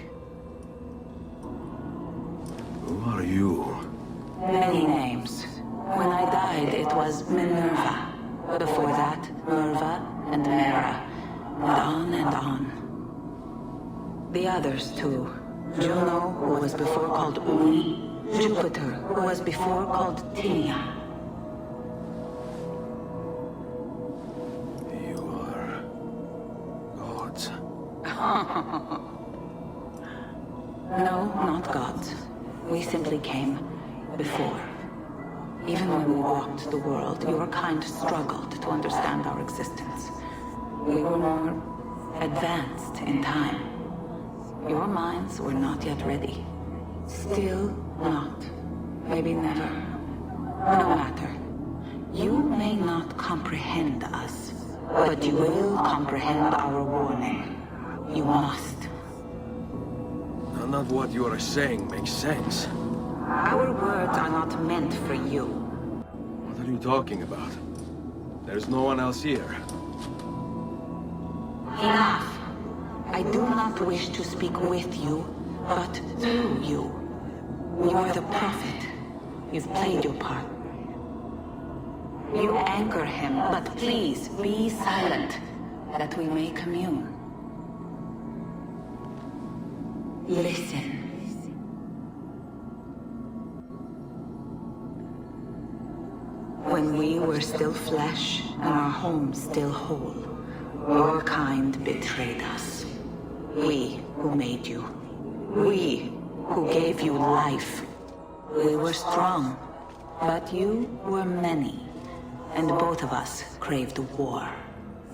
[SPEAKER 20] Who are you?
[SPEAKER 14] Many names. When I died, it was Minerva. Before that, Merva and Mera, and on and on. The others, too. Juno, who was before called Uni. Jupiter, who was before called Tinia.
[SPEAKER 20] You are... gods.
[SPEAKER 14] No, not gods. We simply came before. Even when we walked the world, your kind struggled to understand our existence. We were more advanced in time. Your minds were not yet ready. Still not. Maybe never. No matter. You may not comprehend us, but you will comprehend our warning. You must.
[SPEAKER 20] None of what you are saying makes sense.
[SPEAKER 14] Our words are not meant for you.
[SPEAKER 20] What are you talking about? There's no one else here.
[SPEAKER 14] Enough. I do not wish to speak with you, but through you. You are the prophet. You've played your part. You anchor him, but please be silent, that we may commune. Listen. When we were still flesh and our home still whole, your kind betrayed us. We who made you. We who gave you life. We were strong, but you were many, and both of us craved war.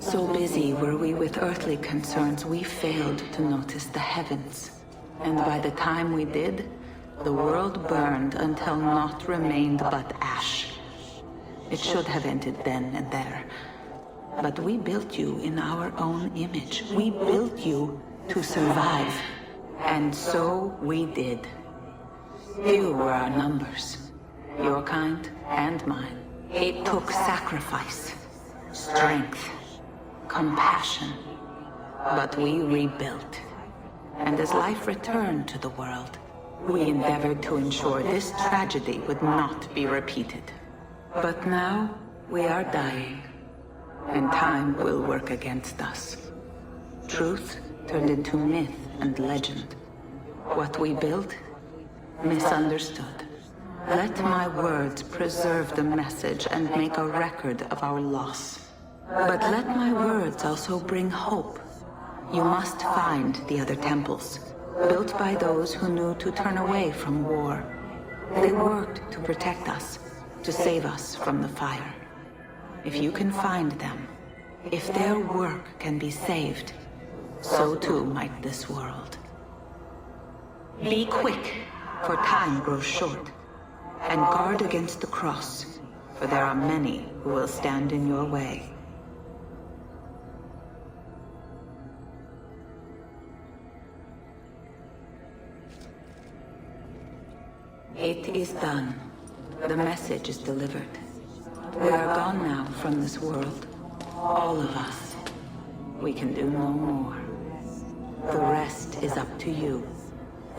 [SPEAKER 14] So busy were we with earthly concerns, we failed to notice the heavens. And by the time we did, the world burned until naught remained but ash. It should have ended then and there. But we built you in our own image. We built you to survive. And so we did. Few were our numbers. Your kind and mine. It took sacrifice, strength, compassion. But we rebuilt. And as life returned to the world, we endeavored to ensure this tragedy would not be repeated. But now, we are dying, and time will work against us. Truth turned into myth and legend. What we built, misunderstood. Let my words preserve the message and make a record of our loss. But let my words also bring hope. You must find the other temples, built by those who knew to turn away from war. They worked to protect us, to save us from the fire. If you can find them, if their work can be saved, so too might this world. Be quick, for time grows short, and guard against the cross, for there are many who will stand in your way. It is done. The message is delivered. We are gone now from this world. All of us. We can do no more. The rest is up to you,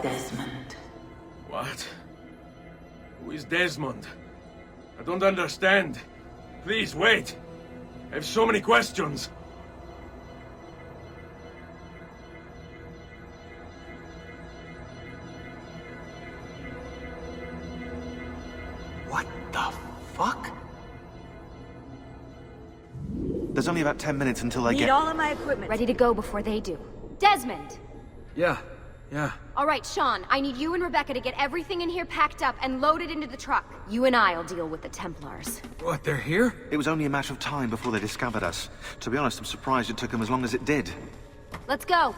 [SPEAKER 14] Desmond.
[SPEAKER 20] What? Who is Desmond?
[SPEAKER 8] I don't understand. Please, wait. I have so many questions.
[SPEAKER 6] What the fuck? There's only about 10 minutes until I
[SPEAKER 12] Need
[SPEAKER 6] get...
[SPEAKER 12] all of my equipment ready to go before they do. Desmond!
[SPEAKER 8] Yeah.
[SPEAKER 12] All right, Sean, I need you and Rebecca to get everything in here packed up and loaded into the truck. You and I'll deal with the Templars.
[SPEAKER 6] What, they're here? It was only a matter of time before they discovered us. To be honest, I'm surprised it took them as long as it did.
[SPEAKER 12] Let's go.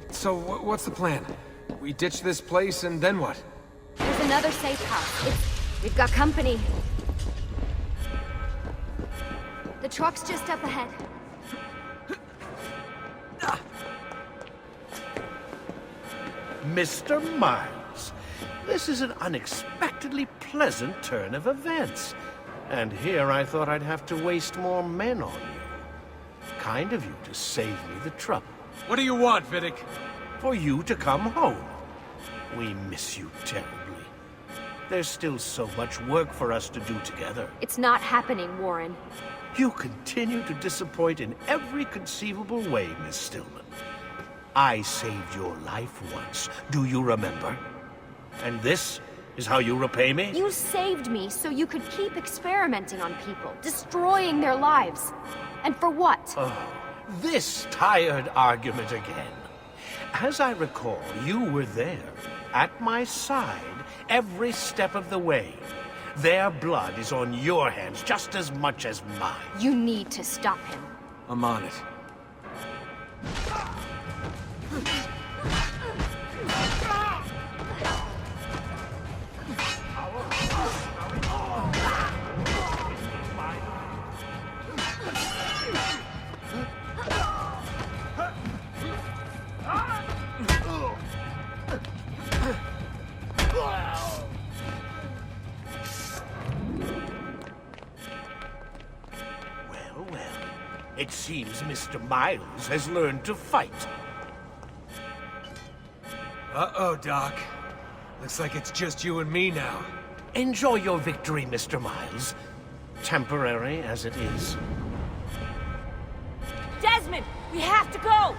[SPEAKER 18] So, what's the plan? We ditch this place and then what?
[SPEAKER 12] There's another safe house. We've got company. The truck's just up ahead.
[SPEAKER 19] Mr. Miles, this is an unexpectedly pleasant turn of events. And here I thought I'd have to waste more men on you. Kind of you to save me the trouble.
[SPEAKER 18] What do you want, Vidic?
[SPEAKER 19] For you to come home. We miss you terribly. There's still so much work for us to do together.
[SPEAKER 12] It's not happening, Warren.
[SPEAKER 19] You continue to disappoint in every conceivable way, Miss Stillman. I saved your life once, do you remember? And this is how you repay me?
[SPEAKER 12] You saved me so you could keep experimenting on people, destroying their lives. And for what?
[SPEAKER 19] Oh, this tired argument again. As I recall, you were there, at my side, every step of the way. Their blood is on your hands just as much as mine.
[SPEAKER 12] You need to stop him.
[SPEAKER 18] I'm on it.
[SPEAKER 19] It seems Mr. Miles has learned to fight.
[SPEAKER 18] Uh-oh, Doc. Looks like it's just you and me now.
[SPEAKER 19] Enjoy your victory, Mr. Miles. Temporary as it is.
[SPEAKER 12] Desmond, we have to go!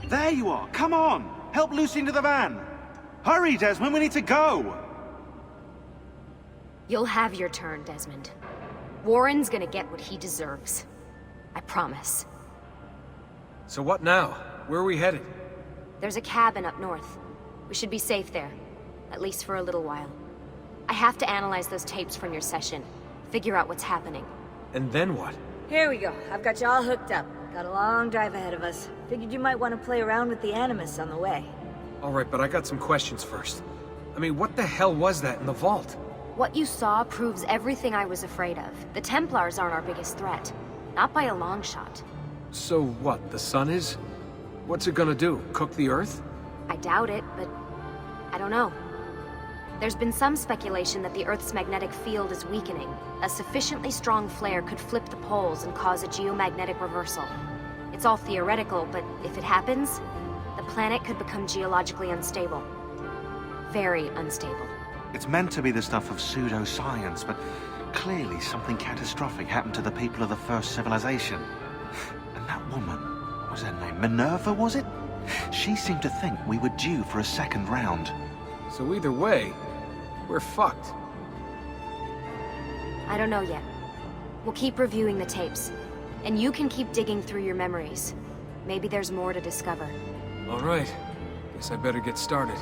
[SPEAKER 6] There you are! Come on! Help Lucy into the van! Hurry, Desmond, we need to go!
[SPEAKER 12] You'll have your turn, Desmond. Warren's gonna get what he deserves. I promise.
[SPEAKER 18] So what now? Where are we headed?
[SPEAKER 12] There's a cabin up north. We should be safe there. At least for a little while. I have to analyze those tapes from your session. Figure out what's happening.
[SPEAKER 18] And then what?
[SPEAKER 25] Here we go. I've got you all hooked up. Got a long drive ahead of us. Figured you might want to play around with the Animus on the way.
[SPEAKER 18] Alright, but I got some questions first. I mean, what the hell was that in the vault?
[SPEAKER 12] What you saw proves everything I was afraid of. The Templars aren't our biggest threat. Not by a long shot.
[SPEAKER 18] So what, the sun is? What's it gonna do? Cook the Earth?
[SPEAKER 12] I doubt it, but I don't know. There's been some speculation that the Earth's magnetic field is weakening. A sufficiently strong flare could flip the poles and cause a geomagnetic reversal. It's all theoretical, but if it happens, the planet could become geologically unstable. Very unstable.
[SPEAKER 6] It's meant to be the stuff of pseudoscience, but clearly something catastrophic happened to the people of the first civilization. And that woman, what was her name? Minerva, was it? She seemed to think we were due for a second round.
[SPEAKER 18] So either way, we're fucked.
[SPEAKER 12] I don't know yet. We'll keep reviewing the tapes. And you can keep digging through your memories. Maybe there's more to discover.
[SPEAKER 18] Alright. Guess I better get started.